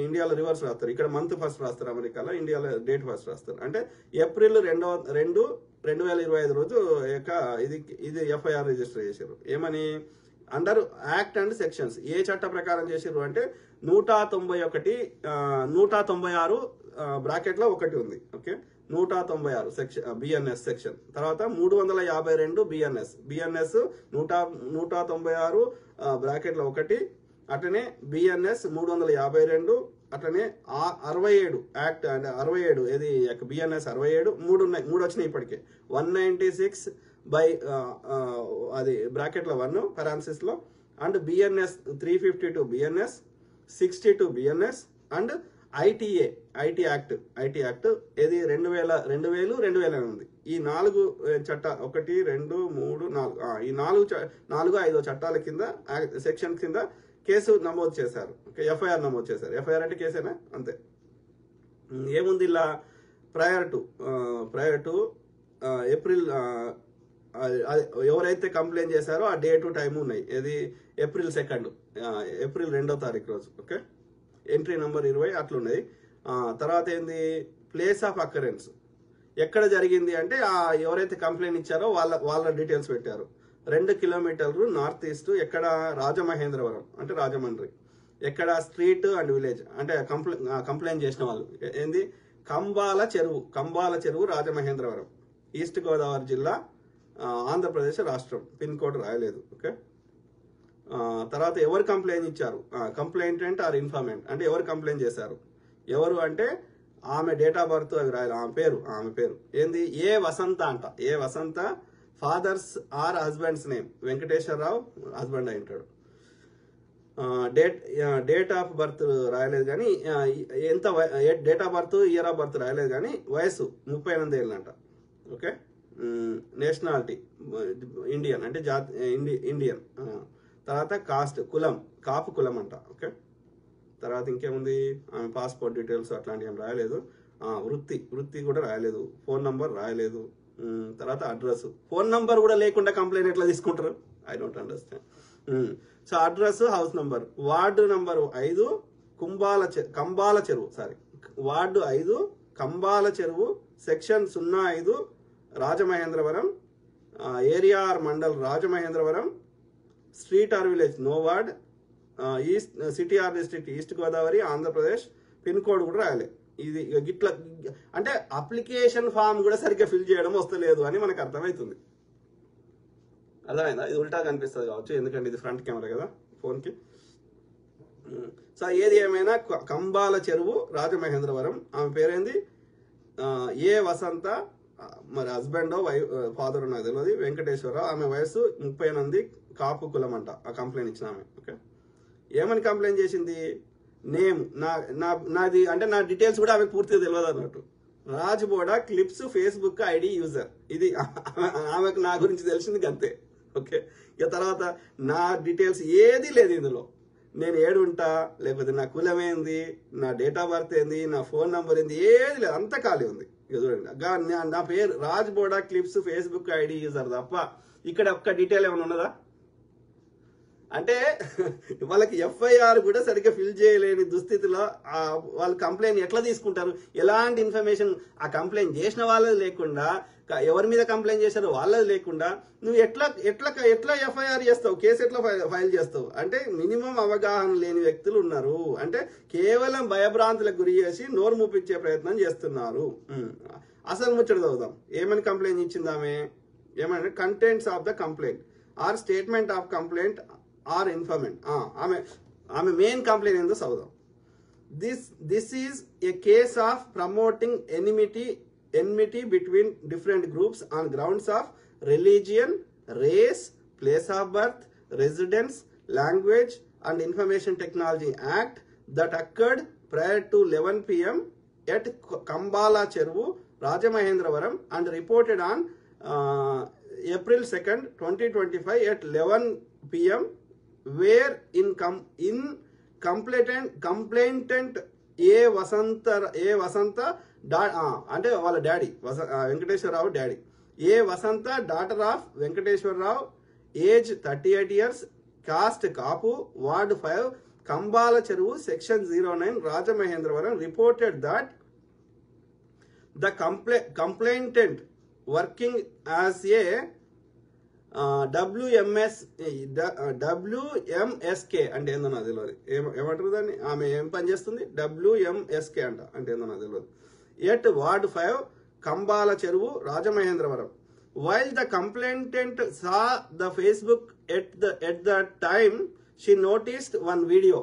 ఇండియాలో రివర్స్ రాస్తారు, ఇక్కడ మంత్ ఫస్ట్ రాస్తారు, అమెరికాలో ఇండియాలో డేట్ ఫస్ట్ రాస్తారు. అంటే ఏప్రిల్ 2, 2025 రోజు ఇది ఎఫ్ఐఆర్ రిజిస్టర్ చేశారు. ఏమని? Under act and sections. ఏ చట్ట ప్రకారం చేశారు అంటే 196 బ్రాకెట్లో ఒకటి ఉంది. Okay, 196 section BNS section. తర్వాత 352 బిఎన్ఎస్ 196 బ్రాకెట్లో ఒకటి. అట్లనే బిఎన్ఎస్ 352. అట్లనే 67 యాక్ట్ అంటే 67 ఏది బిఎన్ఎస్ 67 3 వచ్చినాయి ఇప్పటికే. 196 అది బ్రాకెట్లో 1 పెరాన్సిస్ లో. And BNS 352 BNS 62 BNS and IT act ఏది 2000 ఉంది. ఈ 4 చట్ట 1, 2, 3, 4 ఈ 4, 5 చట్టాల కింద సెక్షన్ కింద కేసు నమోదు చేశారు. ఎఫ్ఐఆర్ నమోదు చేశారు. ఎఫ్ఐఆర్ అంటే కేసేనా, అంతే. ఏముంది ఇలా ప్రయర్ టు ఏప్రిల్ ఎవరైతే కంప్లైంట్ చేశారో ఆ డేటు టైం ఉన్నాయి. ఏది ఏప్రిల్ 2 రోజు. Okay, entry number 20 అట్లున్నది. తర్వాత ఏంది ప్లేస్ ఆఫ్ అకరెన్స్, ఎక్కడ జరిగింది అంటే ఎవరైతే కంప్లైంట్ ఇచ్చారో వాళ్ళ డీటెయిల్స్ పెట్టారు. 2 కిలోమీటర్లు నార్త్ ఈస్ట్. ఎక్కడ? రాజమహేంద్రవరం అంటే రాజమండ్రి. ఎక్కడ? స్ట్రీట్ అండ్ విలేజ్ అంటే కంప్లైంట్ చేసిన వాళ్ళు ఏంది? కంబాల చెరువు రాజమహేంద్రవరం, ఈస్ట్ గోదావరి జిల్లా, ఆంధ్రప్రదేశ్ రాష్ట్రం. పిన్ కోడ్ రాయలేదు. ఓకే, తర్వాత ఎవరు కంప్లైంట్ ఇచ్చారు? కంప్లైంటెంట్ ఆర్ ఇన్ఫార్మెంట్ అంటే ఎవరు కంప్లైంట్ చేశారు, ఎవరు అంటే ఆమె డేట్ ఆఫ్ బర్త్ అవి రాయాలి. ఆమె పేరు ఏంది? ఏ వసంత అంట. A Vasanta. Father's or husband's name Venkateswararao husband అయి ఉంటాడు. డేట్ ఆఫ్ బర్త్ రాయలేదు కానీ date of birth year of birth రాయలేదు కానీ వయసు 38 ఏళ్ళు అంట. ఓకే, నేషనాలిటీ ఇండియన్ అంటే ఇండియన్. తర్వాత కాస్ట్ కులం కాపు కులం అంట. ఓకే, తర్వాత ఇంకేముంది? ఆమె పాస్పోర్ట్ డీటెయిల్స్ అట్లాంటివి ఏం రాయలేదు. వృత్తి కూడా రాయలేదు. ఫోన్ నంబర్ రాయలేదు. తర్వాత అడ్రస్. ఫోన్ నంబర్ కూడా లేకుండా కంప్లైంట్ ఎట్లా తీసుకుంటారు? I don't understand. So address, house number. Ward number 5 Kambala Cheruvu. Ward 5 Kambala Cheruvu, section 05 Rajamahendravaram, area or mandal Rajamahendravaram, street or village no ward, east city or district east Godavari Andhra Pradesh. Pin code కూడా రాయాలి. ఇది గిట్లా అంటే అప్లికేషన్ ఫామ్ కూడా సరిగ్గా ఫిల్ చేయడం వస్తలేదు అని మనకు అర్థమవుతుంది. అర్థమైందా? ఇది ఉల్టా కనిపిస్తుంది కావచ్చు, ఎందుకంటే ఇది ఫ్రంట్ కెమెరా కదా ఫోన్కి. సో ఏది ఏమైనా కంబాల చెరువు రాజమహేంద్రవరం. ఆమె పేరేంది? ఏ వసంత. మరి హస్బెండ్ ఫాదర్ నాకు తెలియదు. వెంకటేశ్వరరావు. ఆమె వయసు 38, కాపు కులం అంట. ఆ కంప్లైంట్ ఇచ్చిన ఆమె. ఓకే, ఏమని కంప్లైంట్ చేసింది? నేమ్ నాది అంటే నా డీటెయిల్స్ కూడా ఆమెకు పూర్తిగా తెలియదు అన్నట్టు. రాజ్బోడా క్లిప్స్ ఫేస్బుక్ ఐడి యూజర్. ఇది ఆమెకు నా గురించి తెలిసింది అంతే. ఓకే, ఇక తర్వాత నా డీటెయిల్స్ ఏది లేదు ఇందులో. నేను ఏడుంటా, లేకపోతే నా కులం ఏంది, నా డేట్ ఆఫ్ బర్త్ ఏంది, నా ఫోన్ నంబర్ ఏంది, ఏది లేదు, అంతా ఖాళీ ఉంది. ఇక చూడండి, నా పేరు రాజ్బోడా క్లిప్స్ ఫేస్బుక్ ఐడి యూజర్ తప్ప ఇక్కడ ఒక్క డీటెయిల్ ఏమైనా ఉన్నదా? అంటే వాళ్ళకి ఎఫ్ఐఆర్ కూడా సరిగ్గా ఫిల్ చేయలేని దుస్థితిలో వాళ్ళు కంప్లైంట్ ఎట్లా తీసుకుంటారు? ఎలాంటి ఇన్ఫర్మేషన్ ఆ కంప్లైంట్ చేసిన వాళ్ళది లేకుండా, ఎవరి మీద కంప్లైంట్ చేశారో వాళ్ళది లేకుండా నువ్వు ఎట్లా ఎఫ్ఐఆర్ చేస్తావు, కేసు ఎట్లా ఫైల్ చేస్తావు? అంటే మినిమం అవగాహన లేని వ్యక్తులు ఉన్నారు. అంటే కేవలం భయభ్రాంతులకు గురి చేసి నోరు మూపించే ప్రయత్నం చేస్తున్నారు. అసలు ముచ్చట చదువుదాం. ఏమని కంప్లైంట్ ఇచ్చిందామె? ఏమంటే contents of the complaint or statement of complaint or informant. ఆమె మెయిన్ కంప్లైంట్ ఏందో చదువుదాం. This is a case of promoting enmity between different groups on grounds of religion, race, place of birth, residence, language and information technology act that accord prior to 11 p.m. at Kambala Cheruvu, Rajamahendravaram and reported on April 2nd, 2025 at 11 p.m. where in complainant A. Vasanta అంటే వాళ్ళ daddy Venkateswararao daddy A Vasanta daughter of Venkateswararao, age 38 years, caste Kapu, ward 5, Kambala Cheruvu, section 09, Rajamahendravaram, reported that the complainant working as a WMSK అంటే ఏందో నాకు తెలియదు, ఏమంటారు దాన్ని, ఆమె ఏం పని చేస్తుంది, WMSK అంటే ఏందో నాకు తెలియదు, ఎట్ వార్డ్ 5, కంబాల చెరువు, Rajamahendravaram. While the complainant saw the Facebook at the time, she noticed one video.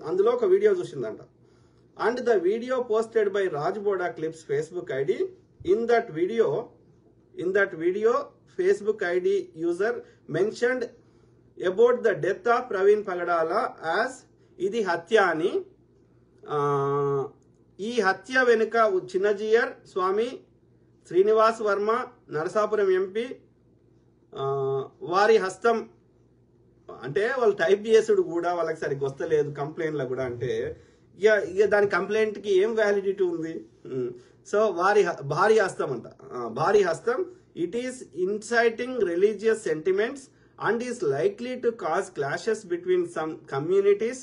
అందులో ఒక video చూసిందంట. And the video posted by Rajboda Clips Facebook ID. In that video, Facebook ID user mentioned about the death of Praveen Pagadala as ఇది హత్య అని. ఈ హత్య వెనుక చిన్నజీయర్ స్వామి, శ్రీనివాస్ వర్మ, నరసాపురం ఎంపీ వారి హస్తం అంటే వాళ్ళు టైప్ చేసుడు కూడా వాళ్ళకి సరిగ్గా వస్తలేదు కంప్లైంట్లో కూడా. అంటే ఇక దాని కంప్లైంట్కి ఏం వ్యాలిడిటీ ఉంది? సో భారీ హస్తం అంట, భారీ హస్తం. It is inciting religious sentiments and is likely to cause clashes between some communities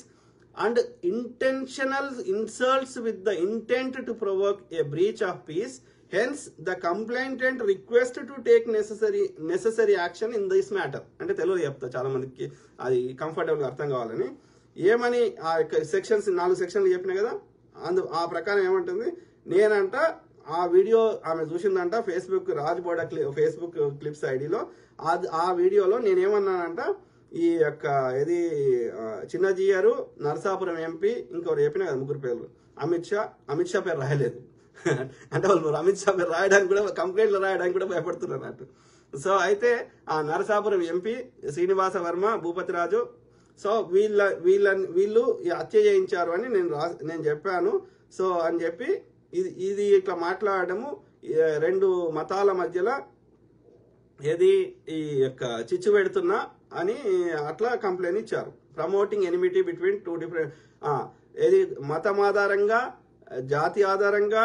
and intentional insults with the intent to provoke a breach of peace. Hence, the complainant request to take necessary action in this matter. అంటే తెలుగు చెప్తా చాలా మందికి అది కంఫర్టబుల్గా అర్థం కావాలని. ఏమని ఆ సెక్షన్స్ 4 సెక్షన్లు చెప్పినా కదా, ఆ ప్రకారం ఏమంటుంది, నేనంట ఆ వీడియో ఆమె చూసిందంట ఫేస్బుక్ రాజ్బోడా ఫేస్బుక్ క్లిప్స్ ఐడిలో. ఆ వీడియోలో నేనేమన్నానంట, ఈ యొక్క ఇది చిన్నజీయరు, నరసాపురం ఎంపీ, ఇంకొకరు చెప్పినా కదా 3 పేర్లు, అమిత్ షా పేరు రాయలేదు. అంటే వాళ్ళు అమిత్ షా పేరు రాయడానికి కూడా, కంప్లైంట్లు రాయడానికి కూడా భయపడుతున్నారు అన్నట్టు. సో అయితే ఆ నరసాపురం ఎంపీ, శ్రీనివాస వర్మ, భూపతిరాజు, సో వీళ్ళు హత్య చేయించారు అని నేను చెప్పాను. సో అని చెప్పి ఇది ఇట్లా మాట్లాడము 2 మతాల మధ్యలో ఏది ఈ యొక్క చిచ్చు పెడుతున్నా అని అట్లా కంప్లైంట్ ఇచ్చారు. ప్రమోటింగ్ ఎనిమిటీ బిట్వీన్ 2 డిఫరెంట్ ఏది మతం ఆధారంగా, జాతి ఆధారంగా,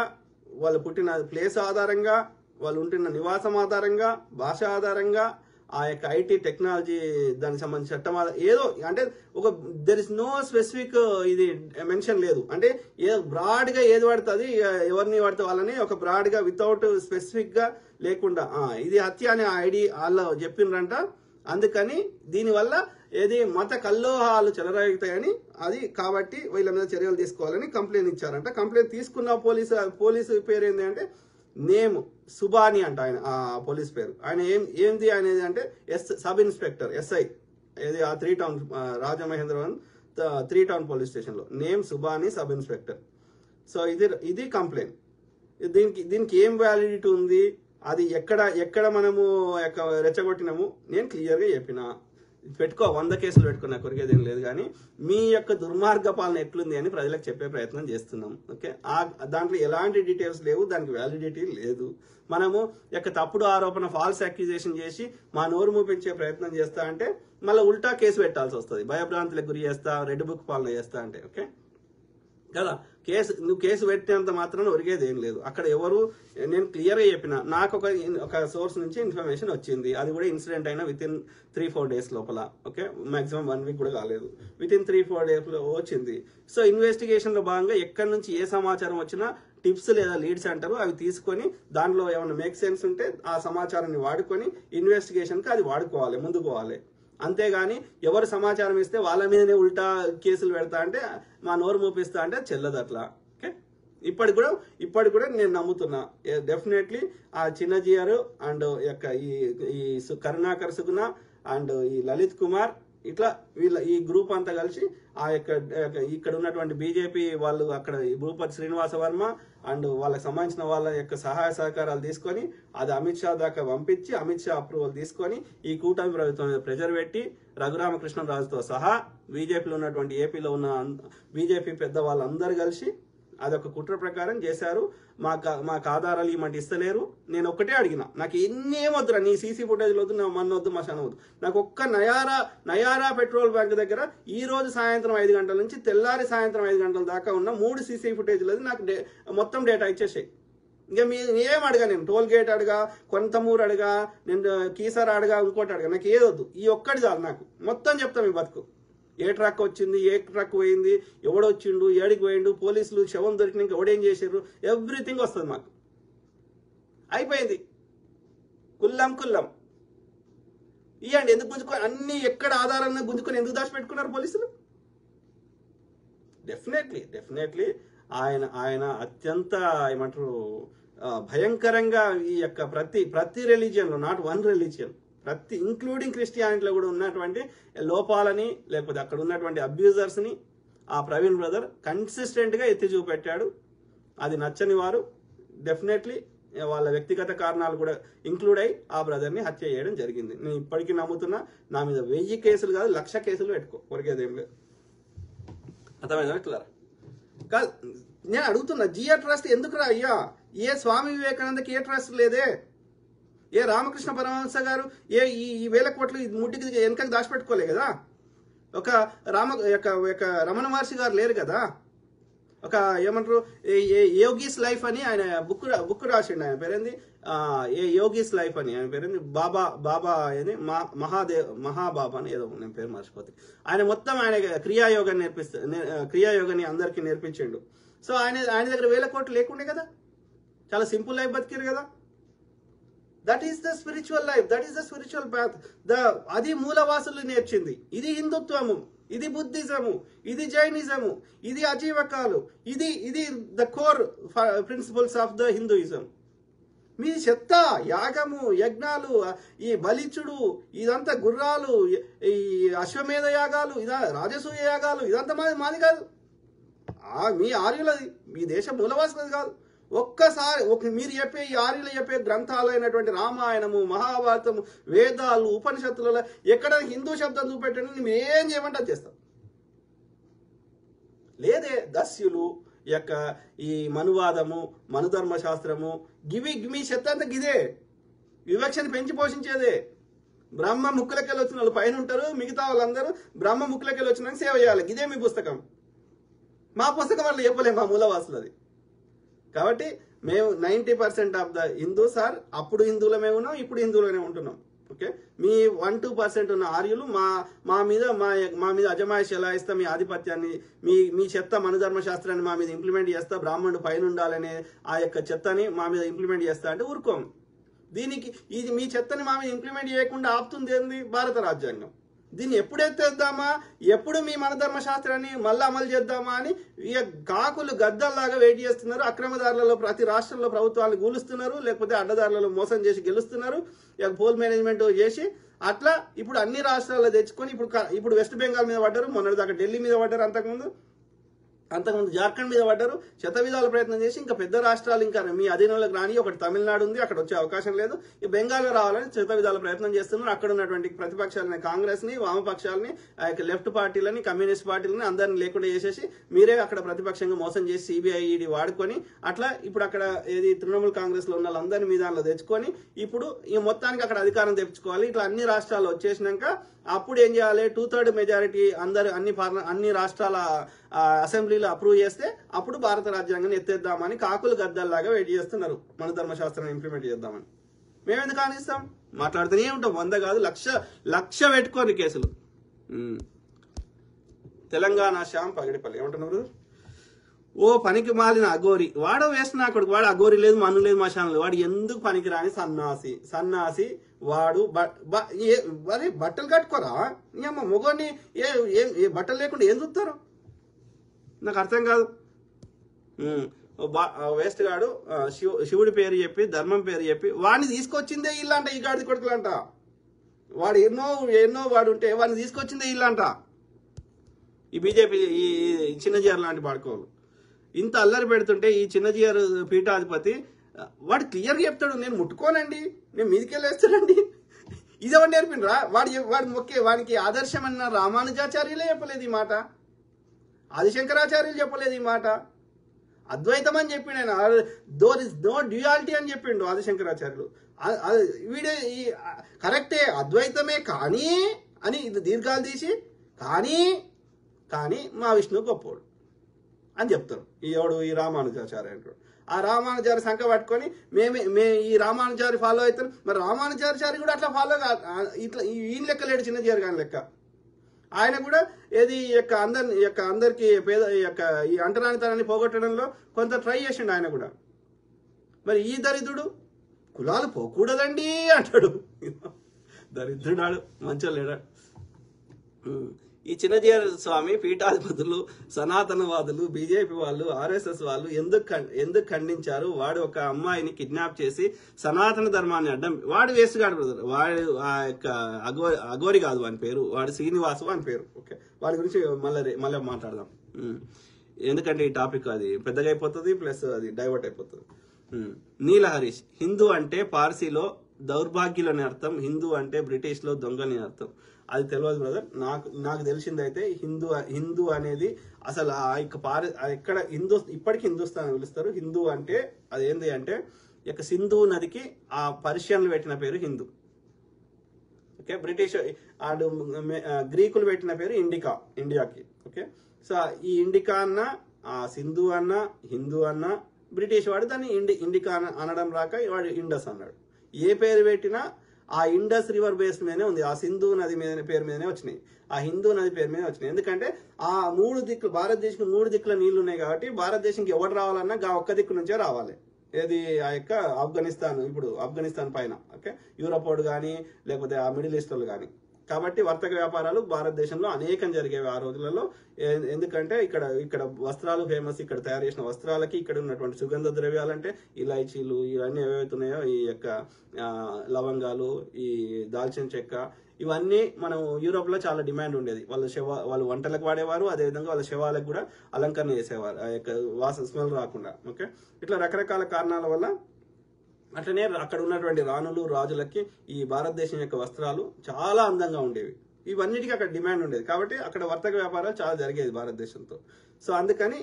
వాళ్ళు పుట్టిన ప్లేస్ ఆధారంగా, వాళ్ళు ఉంటున్న నివాసం ఆధారంగా, భాష ఆధారంగా, ఆ యొక్క ఐటీ టెక్నాలజీ దానికి సంబంధించిన చట్టం ఏదో అంటే ఒక దెర్ ఇస్ నో స్పెసిఫిక్ ఇది మెన్షన్ లేదు. అంటే ఏదో బ్రాడ్గా ఏది పడుతుంది, ఎవరిని పడితే వాళ్ళని ఒక బ్రాడ్గా వితౌట్ స్పెసిఫిక్గా లేకుండా ఇది హత్య అనే ఐడి వాళ్ళు చెప్పిండ్రంట. అందుకని దీనివల్ల ఏది మత కల్లోహాలు చెలరేగుతాయని అది కాబట్టి వీళ్ళ మీద చర్యలు తీసుకోవాలని కంప్లైంట్ ఇచ్చారంట. కంప్లైంట్ తీసుకున్న పోలీసు పేరు ఏంటి అంటే నేమ్ సుబాని అంట, ఆయన ఆ పోలీస్ పేరు. ఆయన ఏంది అనేది అంటే సబ్ ఇన్స్పెక్టర్ SI ఏది ఆ 3 టౌన్ రాజమహేంద్రవరం 3 టౌన్ పోలీస్ స్టేషన్లో name Subani, sub inspector. So ఇది కంప్లైంట్. దీనికి ఏం వ్యాలిడిటీ ఉంది, అది ఎక్కడ మనము రెచ్చగొట్టినాము నేను క్లియర్గా చెప్పిన. పెట్టుకో 100 కేసులు పెట్టుకున్నా కొరికేదేం లేదు, కానీ మీ యొక్క దుర్మార్గ పాలన ఎట్లుంది అని ప్రజలకు చెప్పే ప్రయత్నం చేస్తున్నాం. ఓకే, దాంట్లో ఎలాంటి డీటెయిల్స్ లేవు, దానికి వ్యాలిడిటీ లేదు. మనము యొక్క తప్పుడు ఆరోపణ, ఫాల్స్ అక్యూజేషన్ చేసి మా నోరు మూపించే ప్రయత్నం చేస్తా అంటే మళ్ళీ ఉల్టా కేసు పెట్టాల్సి వస్తుంది, భయభ్రాంతులకు గురి చేస్తా, రెడ్ బుక్ పాలన చేస్తా అంటే. ఓకే కదా, నువ్వు కేసు పెట్టినంత మాత్రం ఒరిగేది ఏం లేదు. అక్కడ ఎవరు, నేను క్లియర్గా చెప్పిన, నాకు ఒక సోర్స్ నుంచి ఇన్ఫర్మేషన్ వచ్చింది, అది కూడా ఇన్సిడెంట్ అయినా వితిన్ 3-4 డేస్ లోపల. ఓకే, మాక్సిమం 1 వీక్ కూడా కాలేదు, వితిన్ 3-4 డేస్ లో వచ్చింది. సో ఇన్వెస్టిగేషన్ లో భాగంగా ఎక్కడి నుంచి ఏ సమాచారం వచ్చినా టిప్స్ లేదా లీడ్స్ అంటారు, అవి తీసుకొని దాంట్లో ఏమైనా మేక్ సెన్స్ ఉంటే ఆ సమాచారాన్ని వాడుకొని ఇన్వెస్టిగేషన్కి అది వాడుకోవాలి, ముందుకు పోవాలి. అంతేగాని ఎవరు సమాచారం ఇస్తే వాళ్ళ మీదనే ఉల్టా కేసులు పెడతా అంటే, మా నోరు మూపిస్తా అంటే చెల్లదు అట్లా. ఓకే, ఇప్పటికి కూడా నేను నమ్ముతున్నా డెఫినెట్లీ ఆ చిన్నజీఆర్ అండ్ యొక్క ఈ కరుణాకర్ సుగుణ అండ్ ఈ లలిత్ కుమార్ ఇట్లా ఈ గ్రూప్ అంతా కలిసి ఆ యొక్క ఇక్కడ ఉన్నటువంటి బీజేపీ వాళ్ళు అక్కడ భూపతి శ్రీనివాస వర్మ అండ్ వాళ్ళకి సంబంధించిన వాళ్ళ యొక్క సహాయ సహకారాలు తీసుకొని అది అమిత్ షా దాకా పంపించి అమిత్ షా అప్రూవల్ తీసుకొని ఈ కూటమి ప్రభుత్వం మీద ప్రెజర్ పెట్టి రఘురామకృష్ణరాజుతో సహా బీజేపీలో ఉన్నటువంటి ఏపీలో ఉన్న బీజేపీ పెద్ద వాళ్ళందరూ కలిసి అదొక కుట్ర ప్రకారం చేశారు. మాకు ఆధారాలు ఇవ్వమంటే ఇస్తలేరు. నేను ఒక్కటే అడిగిన, నాకు ఎన్నేమొద్దురా, నీ సీసీ ఫుటేజ్లు వద్దు, నా మన్నొద్దు, మా శన వద్దు, నాకు ఒక్క నయారా పెట్రోల్ బ్యాంక్ దగ్గర ఈ రోజు సాయంత్రం 5 గంటల నుంచి తెల్లారి సాయంత్రం 5 గంటల దాకా ఉన్న 3 సీసీ ఫుటేజ్లు నాకు మొత్తం డేటా ఇచ్చేసాయి. ఇంకా ఏం అడగా, నేను టోల్ గేట్ అడగా, కొంతమూరు అడగా, నేను కీసర్ అడగా, ఇంకోటి అడగా, నాకు ఏదొద్దు, ఈ ఒక్కటి చాలు, నాకు మొత్తం చెప్తాం ఈ బతుకు. ఏ ట్రక్ వచ్చింది, ఏ ట్రక్ పోయింది, ఎవడొచ్చిండు, ఏడికి పోయిండు, పోలీసులు శవం దొరికినాక ఎవడేం చేశారు, ఎవ్రీథింగ్ వస్తుంది మాకు. అయిపోయింది, కుల్లం ఇవ్వండి. ఎందుకు గుంజుకొని అన్ని ఎక్కడ ఆధారంగా గుంజుకొని ఎందుకు దాచిపెట్టుకున్నారు పోలీసులు? డెఫినెట్లీ ఆయన అత్యంత ఏమంటారు భయంకరంగా ఈ యొక్క ప్రతి రిలీజియన్లో, నాట్ వన్ రిలీజియన్, ఇంక్లూడింగ్ క్రిస్టియానిటీలో కూడా ఉన్నటువంటి లోపాలని లేకపోతే అక్కడ ఉన్నటువంటి అబ్యూజర్స్ని ఆ ప్రవీణ్ బ్రదర్ కన్సిస్టెంట్గా ఎత్తి చూపెట్టాడు. అది నచ్చని వారు డెఫినెట్లీ వాళ్ళ వ్యక్తిగత కారణాలు కూడా ఇంక్లూడ్ అయ్యి ఆ బ్రదర్ని హత్య చేయడం జరిగింది. నేను ఇప్పటికీ నమ్ముతున్నా, నా మీద 1000 కేసులు కాదు 1,00,000 కేసులు పెట్టుకో, కొరికేదేం లేదు. అర్థమైందా ఇట్లా కాదు. నేను అడుగుతున్నా, జియా ట్రస్ట్ ఎందుకురా అయ్యా? ఏ స్వామి వివేకానందకి ఏ ట్రస్ట్ లేదే? ఏ రామకృష్ణ పరమహంస గారు ఈ 1000 కోట్లు ముట్టికి వెనకకి దాచిపెట్టుకోలే కదా? ఒక రమణ మహర్షి గారు లేరు కదా? ఒక ఏమంటారు యోగీస్ లైఫ్ అని ఆయన బుక్ రాసిండు. ఆయన పేరేంది, ఏ యోగీస్ లైఫ్ అని ఆయన పేరేంది, బాబా ఏది మహాబాబా అని ఏదో, నేను పేరు మర్చిపోతే. ఆయన మొత్తం ఆయన క్రియాయోగాన్ని అందరికీ నేర్పించిండు. సో ఆయన దగ్గర 1000 కోట్లు లేకుండే కదా, చాలా సింపుల్ లైఫ్ బతికారు కదా. That is the spiritual life, that is the spiritual path. అది మూలవాసులు నేర్చింది. ఇది హిందుత్వము, ఇది బుద్ధిజము, ఇది జైనిజము, ఇది అజీవకాలు, ఇది the core principles of the Hinduism. మీ చెత్త యాగము, యజ్ఞాలు, ఈ బలిచుడు, ఇదంతా గుర్రాలు, ఈ అశ్వమేధ యాగాలు, రాజసూయ యాగాలు, ఇదంతా మాది కాదు. మీ ఆర్యులది, మీ దేశం మూలవాసులది కాదు. ఒక్కసారి మీరు చెప్పే ఈ ఆర్యులు చెప్పే గ్రంథాలు అయినటువంటి రామాయణము, మహాభారతము, వేదాలు, ఉపనిషత్తులలో ఎక్కడ హిందూ శబ్దం చూపెట్టండి, మేము ఏం చేయమంటే అది చేస్తాం. లేదే దస్యులు యొక్క ఈ మనువాదము, మనుధర్మ శాస్త్రము, మీ చెత్త అంతా గిదే, వివక్షని పెంచి పోషించేదే. బ్రహ్మ ముక్కులకెళ్ళి వచ్చిన వాళ్ళు పైన ఉంటారు, మిగతా వాళ్ళందరూ బ్రహ్మ ముక్కులకెళ్ళి వచ్చినాక సేవ చేయాలి. ఇదే మీ పుస్తకం. మా పుస్తకం వాళ్ళు చెప్పలేము, మా మూలవాసులది. కాబట్టి మేము 90% ఆఫ్ ద హిందూస్ ఆర్, అప్పుడు హిందువులమే ఉన్నాం, ఇప్పుడు హిందువులనే ఉంటున్నాం. ఓకే, మీ 1-2% ఉన్న ఆర్యులు మా మీద అజమాయిషి ఎలా ఇస్తా, మీ ఆధిపత్యాన్ని, మీ చెత్త మనుధర్మ శాస్త్రాన్ని మా మీద ఇంప్లిమెంట్ చేస్తా, బ్రాహ్మణుడు పైన ఉండాలనే ఆ యొక్క చెత్తని మా మీద ఇంప్లిమెంట్ చేస్తా అంటే ఊరుకోం. దీనికి ఇది మీ చెత్తని మా మీద ఇంప్లిమెంట్ చేయకుండా ఆపుతుంది ఏంది? భారత రాజ్యాంగం. దీన్ని ఎప్పుడు ఎత్తేద్దామా, ఎప్పుడు మీ మనధర్మ శాస్త్రాన్ని మళ్ళీ అమలు చేద్దామా అని ఇక కాకులు గద్దల్లాగా వెయిట్ చేస్తున్నారు. అక్రమదారులలో ప్రతి రాష్ట్రంలో ప్రభుత్వాలను గూలుస్తున్నారు, లేకపోతే అడ్డదారులలో మోసం చేసి గెలుస్తున్నారు, ఇక పోల్ మేనేజ్మెంట్ చేసి అట్లా ఇప్పుడు అన్ని రాష్ట్రాల్లో తెచ్చుకొని ఇప్పుడు వెస్ట్ బెంగాల్ మీద పడ్డారు, మొన్నటిదాకా ఢిల్లీ మీద పడ్డారు, అంతకుముందు జార్ఖండ్ మీద పడ్డారు. శతవిధాల ప్రయత్నం చేసి ఇంకా పెద్ద రాష్ట్రాలు ఇంకా మీ అధీనంలోకి రాని, ఒకటి తమిళనాడు ఉంది, అక్కడ వచ్చే అవకాశం లేదు, ఈ బెంగాల్లో రావాలని శతవిధాల ప్రయత్నం చేస్తున్నారు. అక్కడ ఉన్నటువంటి ప్రతిపక్షాలని, కాంగ్రెస్ ని, వామపక్షాలని, లెఫ్ట్ పార్టీలని, కమ్యూనిస్ట్ పార్టీలని అందరిని లేకుండా చేసేసి మీరే అక్కడ ప్రతిపక్షంగా మోసం చేసి సిబిఐ ఈడీ వాడుకొని అట్లా ఇప్పుడు అక్కడ ఏది తృణమూల్ కాంగ్రెస్ లో ఉన్న వాళ్ళందరినీ మీ దానిలో తెచ్చుకొని ఇప్పుడు ఈ మొత్తానికి అక్కడ అధికారం తెచ్చుకోవాలి. ఇట్లా అన్ని రాష్ట్రాల్లో వచ్చేసినాక అప్పుడు ఏం చేయాలి? 2/3 మెజారిటీ అన్ని రాష్ట్రాల అసెంబ్లీలో అప్రూవ్ చేస్తే అప్పుడు భారత రాజ్యాంగాన్ని ఎత్తేద్దామని కాకులు గద్దల్లాగా వెయిట్ చేస్తున్నారు, మన ధర్మశాస్త్రాన్ని ఇంప్లిమెంట్ చేద్దామని. మేము ఎందుకు ఆనిస్తాం? మాట్లాడుతూనే ఉంటాం, 100 కాదు 1,00,000 పెట్టుకోండి కేసులు. తెలంగాణ శ్యామ్ పగడిపల్లి ఏమంటున్నారు? ఓ పనికి మాలిన అఘోరి, వాడో వేస్తున్నా కొడుకు, వాడు అఘోరి లేదు, మన్ను లేదు, మశానం, వాడు ఎందుకు పనికి రాని సన్నాసి వాడు. అరే బట్టలు కట్టుకోరా, అమ్మ మొగోని ఏ బట్టలు లేకుండా ఏం చూస్తారు? నాకు అర్థం కాదు. వేస్ట్ గాడు శివుడి పేరు చెప్పి, ధర్మం పేరు చెప్పి వాడిని తీసుకొచ్చిందే ఇల్లంట, ఈ గాడిది కొడుకులంట. వాడు ఎన్నో ఎన్నో వాడు ఉంటే వాడిని తీసుకొచ్చిందే ఇల్లంట ఈ బీజేపీ ఈ చిన్నజీఆర్ లాంటి పాడుకోవాలి. ఇంత అల్లరి పెడుతుంటే ఈ చిన్నజీఆర్ పీఠాధిపతి వాడు క్లియర్గా చెప్తాడు, నేను ముట్టుకోనండి, నేను మీదికెళ్ళేస్తానండి. ఇదేమని నేర్పినరా? వాడు వానికి ఆదర్శం అన్న రామానుజాచార్యులే చెప్పలేదు ఈ మాట, ఆదిశంకరాచార్యులు చెప్పలేదు ఈ మాట, అద్వైతం అని చెప్పిండు ఆయన. దోర్ ఇస్ నో డ్యూయాలిటీ అని చెప్పిండు ఆదిశంకరాచార్యులు. వీడే ఈ కరెక్టే అద్వైతమే కానీ అని ఇది దీర్ఘాలు తీసి కానీ మా విష్ణు గొప్పోడు అని చెప్తారు. ఎవడు ఈ రామానుజాచార్య అంటాడు. ఆ రామానుజారి సంఖ్య పట్టుకొని మే ఈ రామానుజారి ఫాలో అవుతారు. మరి రామానుజాచారి కూడా అట్లా ఫాలో ఇట్లా ఈయన లెక్క లేడు, చిన్నజీఆర్ గారి లెక్క. ఆయన కూడా ఏది అందరికి పేద ఈ అంటరానితనాన్ని పోగొట్టడంలో కొంత ట్రై చేసిండు ఆయన కూడా. మరి ఈ దరిద్రుడు కులాలు పోకూడదండి అంటాడు. దరిద్రుడాడు, మంచిగా లేడాడు. ఈ చిన్నజీఆర్ స్వామి పీఠాధిపతులు, సనాతనవాదులు, బీజేపీ వాళ్ళు, ఆర్ఎస్ఎస్ వాళ్ళు ఎందుకు ఖండించారు? వాడు ఒక అమ్మాయిని కిడ్నాప్ చేసి సనాతన ధర్మాన్ని అడ్డం, వాడు వేసుగాడు బ్రదర్, వాడు ఆ యొక్క అఘోరి కాదు వాని పేరు, వాడు శ్రీనివాసు అని పేరు. ఓకే, వాడి గురించి మళ్ళీ మాట్లాడదాం, ఎందుకంటే ఈ టాపిక్ అది పెద్దగా అయిపోతుంది, ప్లస్ అది డైవర్ట్ అయిపోతుంది. నీల హరీష్, హిందూ అంటే పార్సీలో దౌర్భాగ్యులని అర్థం, హిందూ అంటే బ్రిటిష్ లో దొంగని అర్థం. అది తెలియదు బ్రదర్. నాకు తెలిసిందైతే హిందూ అనేది అసలు ఎక్కడ ఇప్పటికీ హిందుస్థాన్ పిలుస్తారు. హిందూ అంటే అదేంది అంటే ఇక సింధు నదికి ఆ పర్షియన్లు పెట్టిన పేరు హిందూ. ఓకే, బ్రిటిష్ గ్రీకులు పెట్టిన పేరు ఇండియాకి. ఓకే, సో ఈ ఇండికా అన్న, ఆ సింధు అన్న, హిందూ అన్న, బ్రిటిష్ వాడు దాన్ని ఇండికా అనడం రాక వాడు ఇండస్ అన్నాడు. ఏ పేరు పెట్టినా ఆ ఇండస్ రివర్ బేస్ మీదనే ఉంది, ఆ సింధు నది మీద పేరు మీదనే వచ్చినాయి, ఆ హిందూ నది పేరు మీద వచ్చినాయి. ఎందుకంటే ఆ భారతదేశం 3 దిక్కుల నీళ్లు ఉన్నాయి కాబట్టి భారతదేశంకి ఎవరు రావాలన్నా ఒక్క దిక్కు నుంచే రావాలి. ఏది ఆ యొక్క ఆఫ్ఘనిస్తాన్ పైన. ఓకే, యూరోప్ కానీ లేకపోతే ఆ మిడిల్ ఈస్ట్ వాళ్ళు కానీ. కాబట్టి వర్తక వ్యాపారాలు భారతదేశంలో అనేకం జరిగేవి ఆ రోజులలో. ఎందుకంటే ఇక్కడ వస్త్రాలు ఫేమస్, ఇక్కడ తయారు చేసిన వస్త్రాలకి ఇక్కడ ఉన్నటువంటి సుగంధ ద్రవ్యాలంటే ఇలాచీలు ఇవన్నీ ఏవైతున్నాయో, ఈ యొక్క లవంగాలు, ఈ దాల్చిన చెక్క, ఇవన్నీ మనం యూరోప్ లో చాలా డిమాండ్ ఉండేది. వాళ్ళు వంటలకు వాడేవారు, అదేవిధంగా వాళ్ళ శవాలకు కూడా అలంకరణ చేసేవారు, ఆ యొక్క స్మెల్ రాకుండా. ఓకే, ఇట్లా రకరకాల కారణాల వల్ల అట్లనే అక్కడ ఉన్నటువంటి రాణులు, రాజులకి ఈ భారతదేశం యొక్క వస్త్రాలు చాలా అందంగా ఉండేవి. ఇవన్నిటికీ అక్కడ డిమాండ్ ఉండేది కాబట్టి అక్కడ వర్తక వ్యాపారాలు చాలా జరిగేది భారతదేశంతో. సో అందుకని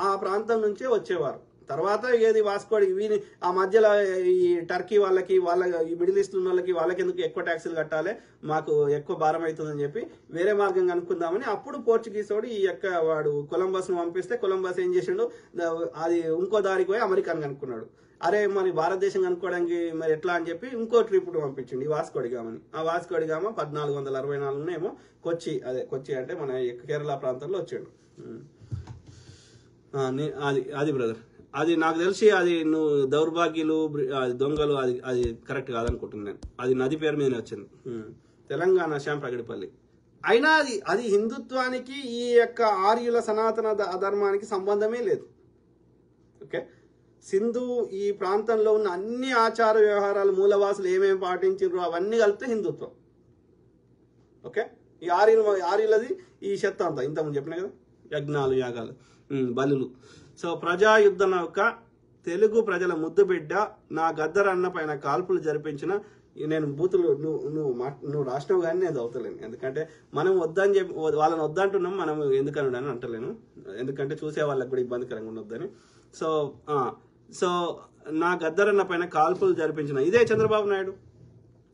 ఆ ప్రాంతం నుంచే వచ్చేవారు. తర్వాత ఏది వాస్కోడి వీని ఆ మధ్యలో ఈ టర్కీ వాళ్ళకి ఈ మిడిల్ ఈస్ట్ ఉన్న వాళ్ళకి ఎందుకు ఎక్కువ ట్యాక్సులు కట్టాలి, మాకు ఎక్కువ భారం అవుతుందని చెప్పి వేరే మార్గం కనుక్కుందామని అప్పుడు పోర్చుగీస్ వాడు ఈ యొక్క వాడు కొలంబస్ ను పంపిస్తే కొలంబస్ ఏం చేసిండు, అది ఇంకో దారికి పోయి అమెరికాను కనుక్కున్నాడు. అరే మరి భారతదేశం కనుక్కోవడానికి మరి ఎట్లా అని చెప్పి ఇంకో ట్రిప్ పంపించింది వాస్కోడిగామని. ఆ వాస్కోడిగామ 1464 కొచ్చి అంటే మన కేరళ ప్రాంతంలో వచ్చాడు. అది బ్రదర్, అది నాకు తెలిసి అది నువ్వు దౌర్భాగ్యులు దొంగలు అది కరెక్ట్ కాదనుకుంటున్నాను. అది నది పేరు మీదనే వచ్చింది, తెలంగాణ శ్యాంప్రగడిపల్లి. అయినా అది హిందుత్వానికి ఈ యొక్క ఆర్యుల సనాతన ధర్మానికి సంబంధమే లేదు. ఓకే, సింధు ఈ ప్రాంతంలో ఉన్న అన్ని ఆచార వ్యవహారాలు, మూలవాసులు ఏమేమి పాటించారో అవన్నీ కలిపితే హిందుత్వం. ఓకే, ఈ ఆర్యులది ఈ శక్తి అంతా ఇంతకుముందు చెప్పినా కదా, యజ్ఞాలు, యాగాలు, బలులు. సో ప్రజాయుద్ధ నౌక, తెలుగు ప్రజల ముద్దు బిడ్డ, నా గద్దరన్న పైన కాల్పులు జరిపించిన, నేను బూతులు నువ్వు రాసినావు కానీ నేను చదువుతలేను. ఎందుకంటే మనం వద్దని చెప్పి వాళ్ళని వద్దంటున్నాం, మనం ఎందుకని అని అంటలేను, ఎందుకంటే చూసే వాళ్ళకి కూడా ఇబ్బందికరంగా ఉండొద్దని. సో నా గద్దరన్న పైన కాల్పులు జరిపించిన ఇదే చంద్రబాబు నాయుడు.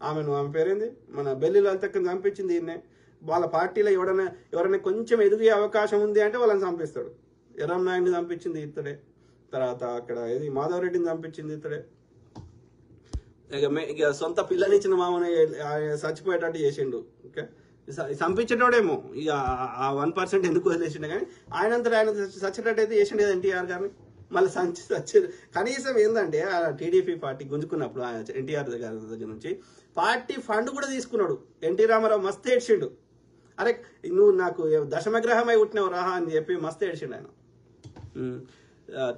ఆమె పేరేంది, మన బెల్లి లలితక్కని చంపించింది ఈయనే. వాళ్ళ పార్టీలో ఎవరైనా కొంచెం ఎదిగే అవకాశం ఉంది అంటే వాళ్ళని చంపిస్తాడు. ఎర్రం నాయుడిని చంపించింది ఇతడే, తర్వాత అక్కడ ఏది మాధవరెడ్డిని చంపించింది ఇతడే, ఇక సొంత పిల్లనిచ్చిన మామని చచ్చిపోయేటట్టు చేసిండు. ఓకే, చంపించేటోడేమో ఇక ఆ 1% ఎందుకు వదిలేసిండే కానీ ఆయనంతా ఆయన చచ్చేటట్టు అయితే చేసిండు కదా ఎన్టీఆర్ గారిని. మళ్ళీ కనీసం ఏంటంటే టీడీపీ పార్టీ గుంజుకున్నప్పుడు ఎన్టీఆర్ దగ్గర నుంచి పార్టీ ఫండ్ కూడా తీసుకున్నాడు. ఎన్టీ రామారావు మస్తు ఏడ్చిండు, అరే నువ్వు నాకు దశమగ్రహమై పుట్టినావు రాహా అని చెప్పి మస్తు ఏడ్చిండు ఆయన.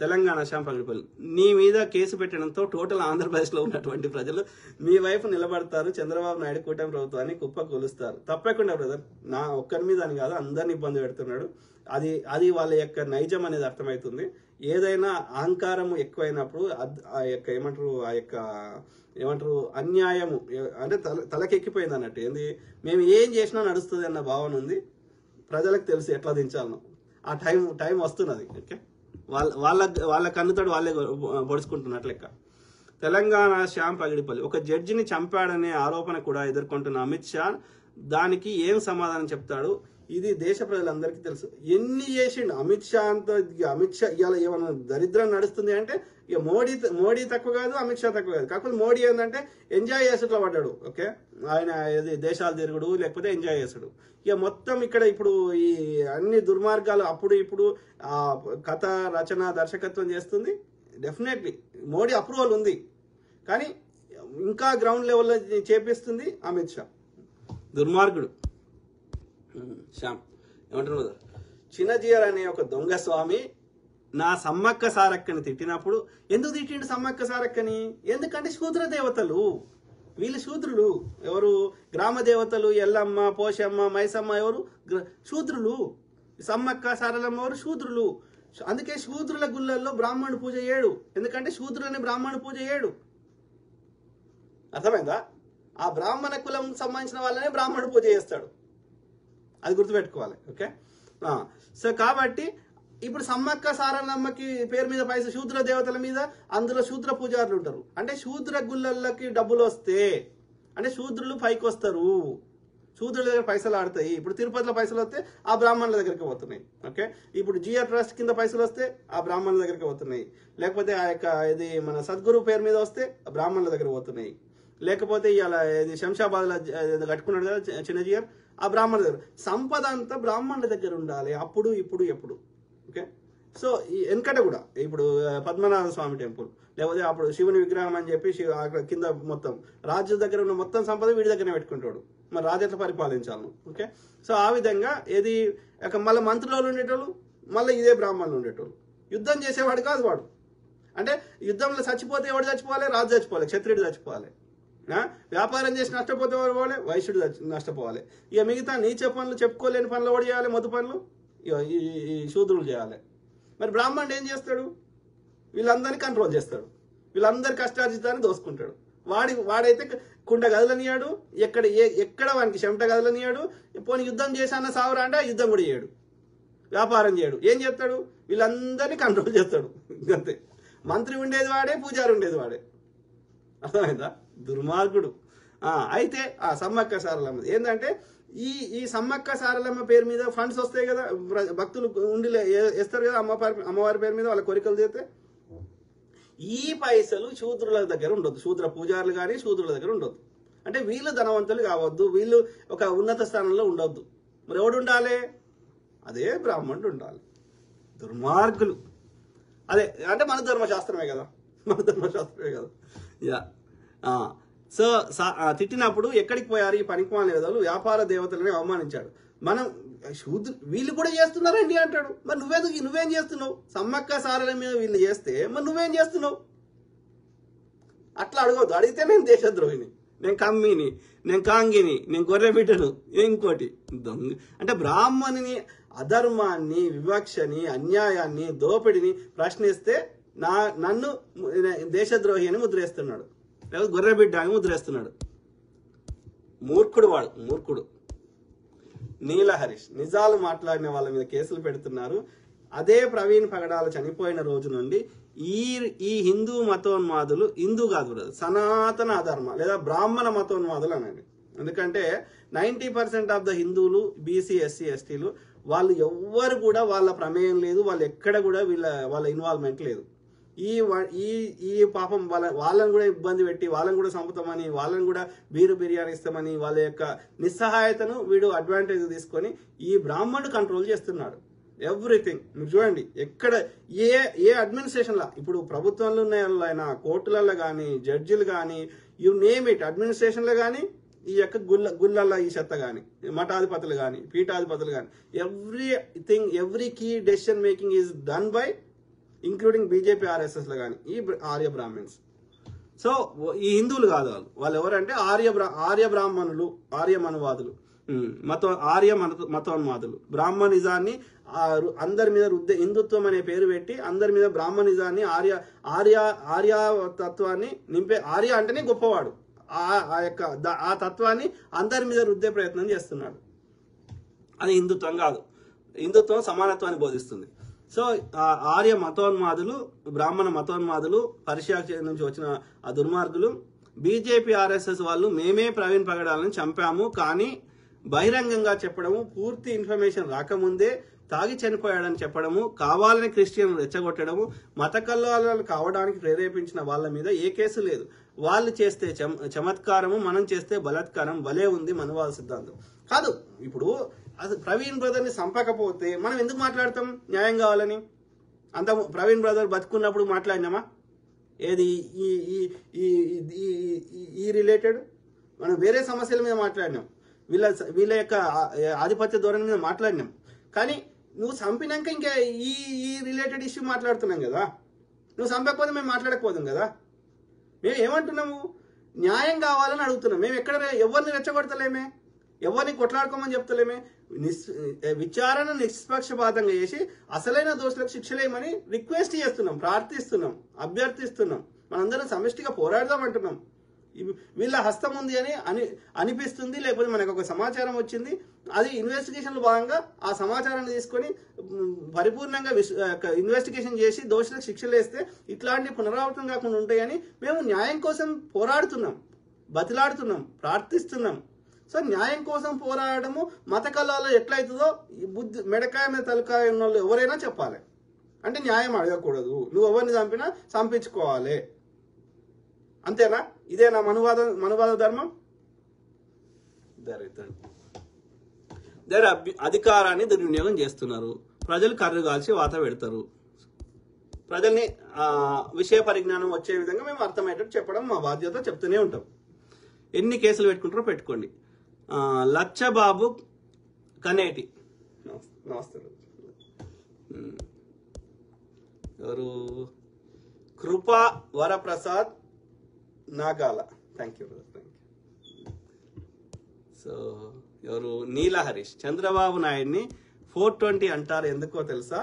తెలంగాణ శ్యామ్ పగిడిపల్లి, నీ మీద కేసు పెట్టడంతో టోటల్ ఆంధ్రప్రదేశ్లో ఉన్నటువంటి ప్రజలు మీ వైపు నిలబడతారు, చంద్రబాబు నాయుడు కూటమి ప్రభుత్వాన్ని కుప్ప కొలుస్తారు. తప్పకుండా బ్రదర్, నా ఒక్కరి మీద అని కాదు, అందరిని ఇబ్బంది పెడుతున్నాడు. అది వాళ్ళ యొక్క నైజం అనేది అర్థమవుతుంది. ఏదైనా అహంకారము ఎక్కువైనప్పుడు ఆ యొక్క ఏమంటారు అన్యాయము అంటే తలకెక్కిపోయింది అన్నట్టు. ఏంది, మేము ఏం చేసినా నడుస్తుంది అన్న భావన ఉంది. ప్రజలకు తెలుసు ఎట్లా దించాలను. ఆ టైం వస్తున్నది. ఓకే, వాళ్ళ కన్నుతోడు వాళ్ళే పొడుచుకుంటున్నట్లు లెక్క. తెలంగాణ శ్యామ్ పగిడిపల్లి ఒక జడ్జిని చంపాడనే ఆరోపణ కూడా ఎదుర్కొంటున్న అమిత్ షా దానికి ఏం సమాధానం చెప్తాడు? ఇది దేశ ప్రజలందరికీ తెలుసు. ఎన్ని చేసిండు అమిత్ షా అంతా. అమిత్ షా ఇవాళ ఏమన్నా దరిద్రం నడుస్తుంది అంటే ఇక మోడీ తక్కువ కాదు, అమిత్ షా తక్కువ కాదు. కాకపోతే మోడీ ఏంటంటే ఎంజాయ్ చేసేట్లా పడ్డాడు. ఓకే, ఆయన దేశాలు తిరుగుడు లేకపోతే ఎంజాయ్ చేసాడు. ఇక మొత్తం ఇక్కడ ఇప్పుడు ఈ అన్ని దుర్మార్గాలు అప్పుడు ఇప్పుడు కథ రచన దర్శకత్వం చేస్తుంది. డెఫినెట్లీ మోడీ అప్రూవల్ ఉంది, కానీ ఇంకా గ్రౌండ్ లెవెల్లో చేపిస్తుంది అమిత్ షా. దుర్మార్గుడు శ్యామ్. ఏమంటారు, చిన్నజీయర్ అనే ఒక దొంగ స్వామి నా సమ్మక్క సారక్కని తిట్టినప్పుడు, ఎందుకు తిట్టిండు సమ్మక్క సారక్కని? ఎందుకంటే శూద్ర దేవతలు, వీళ్ళు శూద్రులు. ఎవరు? గ్రామ దేవతలు ఎల్లమ్మ, పోషమ్మ, మైసమ్మ ఎవరు? శూద్రులు. సమ్మక్క సారలమ్మ ఎవరు? శూద్రులు. అందుకే శూద్రుల గుళ్ళల్లో బ్రాహ్మణు పూజ చేయడు. ఎందుకంటే శూద్రులని బ్రాహ్మణు పూజ చేయడు. అర్థమైందా? ఆ బ్రాహ్మణ కులం సంబంధించిన వాళ్ళనే బ్రాహ్మణు పూజ చేస్తాడు. అది గుర్తుపెట్టుకోవాలి. ఓకే, సో కాబట్టి ఇప్పుడు సమ్మక్క సారలమ్మకి పేరు మీద పైసలు శూద్ర దేవతల మీద, అందులో శూద్ర పూజారులు ఉంటారు. అంటే శూద్ర గుళ్ళకి డబ్బులు వస్తే అంటే శూద్రులు పైకి వస్తారు, శూద్రుల దగ్గర పైసలు ఆడతాయి. ఇప్పుడు తిరుపతిలో పైసలు వస్తే ఆ బ్రాహ్మణుల దగ్గరికి పోతున్నాయి. ఓకే, ఇప్పుడు జిఆర్ ట్రస్ట్ కింద పైసలు వస్తే ఆ బ్రాహ్మణుల దగ్గరికి పోతున్నాయి. లేకపోతే ఆ యొక్క ఇది మన సద్గురు పేరు మీద వస్తే ఆ బ్రాహ్మణుల దగ్గర పోతున్నాయి. లేకపోతే ఇలా ఇది శంషాబాద్లో కట్టుకున్నాడు కదా చిన్నజీఆర్, ఆ బ్రాహ్మణుల దగ్గర. సంపద అంతా బ్రాహ్మణుల దగ్గర ఉండాలి, అప్పుడు ఇప్పుడు ఎప్పుడు. ఓకే, సో వెనకట కూడా ఇప్పుడు పద్మనాభ స్వామి టెంపుల్, లేకపోతే అప్పుడు శివుని విగ్రహం అని చెప్పి అక్కడ కింద మొత్తం రాజు దగ్గర ఉన్న మొత్తం సంపద వీడి దగ్గరనే పెట్టుకుంటాడు. మరి రాజు ఎట్లా పరిపాలించాలను? ఓకే, సో ఆ విధంగా ఏది మళ్ళీ మంత్రులు ఉండేటోళ్ళు, మళ్ళీ ఇదే బ్రాహ్మణులు ఉండేటోళ్ళు. యుద్ధం చేసేవాడు కాదు వాడు. అంటే యుద్ధంలో చచ్చిపోతే ఎవడు చచ్చిపోవాలి? రాజు చచ్చిపోవాలి, క్షత్రియుడు చచ్చిపోవాలి. వ్యాపారం చేసి నష్టపోతే ఎవరు పోవాలి? వైశ్యుడు నష్టపోవాలి. ఇక మిగతా నీచ పనులు, చెప్పుకోలేని పనులు ఎవడు చేయాలి? మధు పనులు ఈ శూద్రులు చేయాలి. మరి బ్రాహ్మణుడు ఏం చేస్తాడు? వీళ్ళందరినీ కంట్రోల్ చేస్తాడు, వీళ్ళందరి కష్టార్జితాన్ని దోసుకుంటాడు. వాడైతే కుండ గదలనియాడు, ఎక్కడ వానికి చెమట గదలనియాడు. పోనీ యుద్ధం చేశాన్న సావురా అంటే యుద్ధం కూడా చేయడు, వ్యాపారం చేయడు. ఏం చేస్తాడు? వీళ్ళందరినీ కంట్రోల్ చేస్తాడు. అంతే. మంత్రి ఉండేది వాడే, పూజారి ఉండేది వాడే. అర్థమైందా? దుర్మార్గుడు. అయితే ఆ సమ్మక్క సారలమ్మ ఏంటంటే ఈ సమ్మక్క సారలమ్మ పేరు మీద ఫండ్స్ వస్తాయి కదా, భక్తులు ఉండి వేస్తారు కదా అమ్మవారి పేరు మీద వాళ్ళ కోరికలు చేస్తే. ఈ పైసలు శూద్రుల దగ్గర ఉండొద్దు, శూద్ర పూజారులు కానీ శూద్రుల దగ్గర ఉండొద్దు. అంటే వీళ్ళు ధనవంతులు కావద్దు, వీళ్ళు ఒక ఉన్నత స్థానంలో ఉండొద్దు. మరి ఎవడు ఉండాలి? అదే బ్రాహ్మణుడు ఉండాలి. దుర్మార్గులు. అదే అంటే మన ధర్మశాస్త్రమే కదా, యా. సో తిట్టినప్పుడు ఎక్కడికి పోయారు ఈ పనికిమాలిన విధాలు? వ్యాపార దేవతలని అవమానించాడు. మనం వీళ్ళు కూడా చేస్తున్నారండి అంటాడు. మరి నువ్వేం చేస్తున్నావు? సమ్మక్క సారల మీద వీళ్ళు చేస్తే మరి నువ్వేం చేస్తున్నావు? అట్లా అడగవద్దు. అడిగితే నేను దేశద్రోహిని, నేను కమ్మిని, నేను కాంగిని, నేను గొర్రె బిడ్డను, ఇంకోటి దొంగ. అంటే బ్రాహ్మణుని అధర్మాన్ని, వివక్షని, అన్యాయాన్ని, దోపిడిని ప్రశ్నిస్తే నన్ను దేశద్రోహి అని ముద్రేస్తున్నాడు, లేకపోతే గొర్రె బిడ్డ అని ముద్రేస్తున్నాడు. మూర్ఖుడు వాడు, మూర్ఖుడు. నీల హరీష్ నిజాలు మాట్లాడిన వాళ్ళ మీద కేసులు పెడుతున్నారు. అదే ప్రవీణ్ పగడాల చనిపోయిన రోజు నుండి ఈ హిందూ మతోన్మాదులు, హిందూ కాదు సనాతన అధర్మ లేదా బ్రాహ్మణ మతోన్మాదులు అనండి. ఎందుకంటే 90% ఆఫ్ ద హిందువులు, బీసీ, ఎస్సీ, ఎస్టీలు వాళ్ళు ఎవ్వరు కూడా వాళ్ళ ప్రమేయం లేదు, వాళ్ళు ఎక్కడ కూడా వాళ్ళ ఇన్వాల్వ్మెంట్ లేదు. ఈ పాపం వాళ్ళని కూడా ఇబ్బంది పెట్టి, వాళ్ళని కూడా చంపుతామని, వాళ్ళని కూడా బిర్యానీ ఇస్తామని, వాళ్ళ యొక్క నిస్సహాయతను వీడు అడ్వాంటేజ్ తీసుకొని ఈ బ్రాహ్మణుడు కంట్రోల్ చేస్తున్నాడు ఎవ్రీథింగ్. మీరు చూడండి, ఎక్కడ ఏ అడ్మినిస్ట్రేషన్లో, ఇప్పుడు ప్రభుత్వంలో ఉన్న కోర్టులలో కానీ, జడ్జిలు కానీ, యు నేమ్ ఇట్, అడ్మినిస్ట్రేషన్లో కానీ, ఈ యొక్క గుళ్ళల్లో ఈ చెత్త కానీ, మఠాధిపతులు కానీ, పీఠాధిపతులు కానీ, every key decision making is done by including BJP ఆర్ఎస్ఎస్లో కానీ ఈ ఆర్య బ్రాహ్మణ్స్. సో ఈ హిందువులు కాదు వాళ్ళు ఎవరంటే ఆర్య బ్రాహ్మణులు, ఆర్య మనువాదులు, మతోన్మాదులు. బ్రాహ్మణిజాన్ని అందరి మీద హిందుత్వం అనే పేరు పెట్టి అందరి మీద బ్రాహ్మణిజాన్ని ఆర్యతత్వాన్ని నింపే, ఆర్య అంటేనే గొప్పవాడు, ఆ తత్వాన్ని అందరి మీద రుద్దే ప్రయత్నం చేస్తున్నాడు. అది హిందుత్వం కాదు. హిందుత్వం సమానత్వాన్ని బోధిస్తుంది. సో ఆర్య మతోన్మాదులు, బ్రాహ్మణ మతోన్మాదులు, పర్షియా నుంచి వచ్చిన ఆ దుర్మార్గులు, బీజేపీ ఆర్ఎస్ఎస్ వాళ్ళు మేమే ప్రవీణ్ పగడాలను చంపాము కానీ బహిరంగంగా చెప్పడము, పూర్తి ఇన్ఫర్మేషన్ రాకముందే తాగి చనిపోయాడని చెప్పడము, కావాలని క్రిస్టియన్ రెచ్చగొట్టడము, మత కల్లోలాలు కావడానికి ప్రేరేపించిన వాళ్ళ మీద ఏ కేసు లేదు. వాళ్ళు చేస్తే చమత్కారము, మనం చేస్తే బలాత్కారం. భలే ఉంది మనువాద సిద్ధాంతం. కాదు, ఇప్పుడు అసలు ప్రవీణ్ బ్రదర్ని చంపకపోతే మనం ఎందుకు మాట్లాడతాం న్యాయం కావాలని? అంత ప్రవీణ్ బ్రదర్ బతుకున్నప్పుడు మాట్లాడినామా? ఏది ఈ రిలేటెడ్ మనం వేరే సమస్యల మీద మాట్లాడినాం, వీళ్ళ యొక్క ఆధిపత్య ధోరణి మీద మాట్లాడినాం. కానీ నువ్వు చంపినాక ఇంకా ఈ రిలేటెడ్ ఇష్యూ మాట్లాడుతున్నాం కదా. నువ్వు చంపకపోతే మేము మాట్లాడకపోదాం కదా. మేము ఏమంటున్నాము? న్యాయం కావాలని అడుగుతున్నాం. మేము ఎక్కడ ఎవరిని రెచ్చగొడతలేమే, ఎవరిని కొట్లాడుకోమని చెప్తలేమే. విచారణ నిష్పక్షపాతంగా చేసి అసలైన దోషులకు శిక్షలేమని రిక్వెస్ట్ చేస్తున్నాం, ప్రార్థిస్తున్నాం, అభ్యర్థిస్తున్నాం. మనందరం సమిష్టిగా పోరాడదామంటున్నాం. వీళ్ళ హస్తం ఉంది అని అనిపిస్తుంది, లేకపోతే మనకు ఒక సమాచారం వచ్చింది, అది ఇన్వెస్టిగేషన్లో భాగంగా ఆ సమాచారాన్ని తీసుకొని పరిపూర్ణంగా ఇన్వెస్టిగేషన్ చేసి దోషులకు శిక్షలు వేస్తే ఇట్లాంటి పునరావృతం కాకుండా ఉంటాయని మేము న్యాయం కోసం పోరాడుతున్నాం, బతిలాడుతున్నాం, ప్రార్థిస్తున్నాం. సో న్యాయం కోసం పోరాడము మత కళలో ఎట్లయితుందో బుద్ధి మెడకాయ మీద తలకాయ ఉన్న వాళ్ళు ఎవరైనా చెప్పాలి. అంటే న్యాయం అడగకూడదు, నువ్వు ఎవరిని చంపినా చంపించుకోవాలి, అంతేనా? ఇదేనా మనువాద ధర్మం? అధికారాన్ని దుర్వినియోగం చేస్తున్నారు. ప్రజలు కర్రు కాల్చి వాత పెడతారు. ప్రజల్ని విషయ పరిజ్ఞానం వచ్చే విధంగా మేము అర్థమయ్యేటట్టు చెప్పడం మా బాధ్యత, చెప్తూనే ఉంటాం. ఎన్ని కేసులు పెట్టుకుంటారో పెట్టుకోండి. లచ్చబాబు కనేటి, నమస్తే. ఎవరు? కృపా వరప్రసాద్ నాగాల, థ్యాంక్ యూ. సో ఎవరు? నీల హరీష్, చంద్రబాబు నాయుడిని 420 అంటారు ఎందుకో తెలుసా?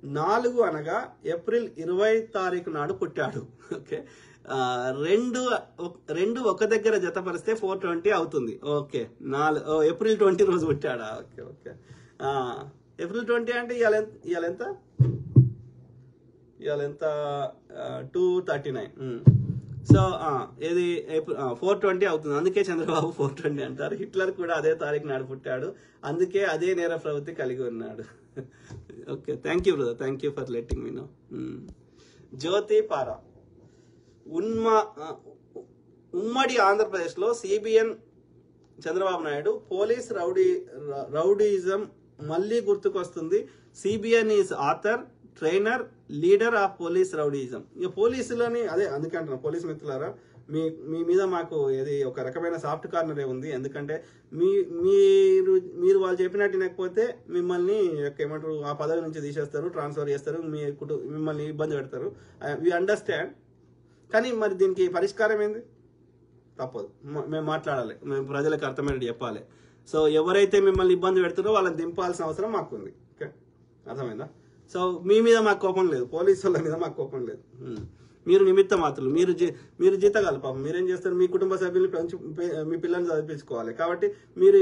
4 అనగా ఏప్రిల్ 20 తారీఖు నాడు పుట్టాడు. ఓకే, రెండు ఒక దగ్గర జతపరిస్తే 420 అవుతుంది. ఓకే, ఏప్రిల్ 20 రోజు పుట్టాడా? ఓకే ఓకే, ఏప్రిల్ 20 అంటే ఇవాళ ఎంత 239. సో ఏది 420 అవుతుంది. అందుకే చంద్రబాబు 420 అంటారు. హిట్లర్ కూడా అదే తారీఖు నాడు పుట్టాడు, అందుకే అదే నేర ప్రవృత్తి కలిగి ఉన్నాడు. Okay, thank you brother, thank you for letting me know. Jyothi Para, ఉమ్మడి ఆంధ్రప్రదేశ్లో సిబిఎన్ చంద్రబాబు నాయుడు పోలీస్ రౌడీయిజం మళ్ళీ గుర్తుకొస్తుంది. CBN is author, trainer, leader of police rowdyism. ఇక పోలీసులని అదే అందుకే అంటున్నాం, పోలీసు మిత్రులారా, మీ మీద మాకు ఏది ఒక రకమైన సాఫ్ట్ కార్నరే ఉంది. ఎందుకంటే మీరు వాళ్ళు చెప్పినట్టు వినకపోతే మిమ్మల్ని ఏమంటారు, ఆ పదవి నుంచి తీసేస్తారు, ట్రాన్స్ఫర్ చేస్తారు, మిమ్మల్ని ఇబ్బంది పెడతారు. We understand. కానీ మరి దీనికి పరిష్కారం ఏంది? తప్పదు, మేము మాట్లాడాలి, మేము ప్రజలకు అర్థమయ్యేది చెప్పాలి. సో ఎవరైతే మిమ్మల్ని ఇబ్బంది పెడుతారో వాళ్ళని దింపాల్సిన అవసరం మాకుంది. ఓకే, అర్థమైందా? సో మీ మీద మాకు కోపం లేదు, పోలీసు వాళ్ళ మీద మాకు కోపం లేదు. మీరు నిమిత్త మాత్రులు, మీరు జీతగాలు. పాపం మీరేం చేస్తారు? మీ కుటుంబ సభ్యులు మీ పిల్లల్ని చదివించుకోవాలి. కాబట్టి మీరు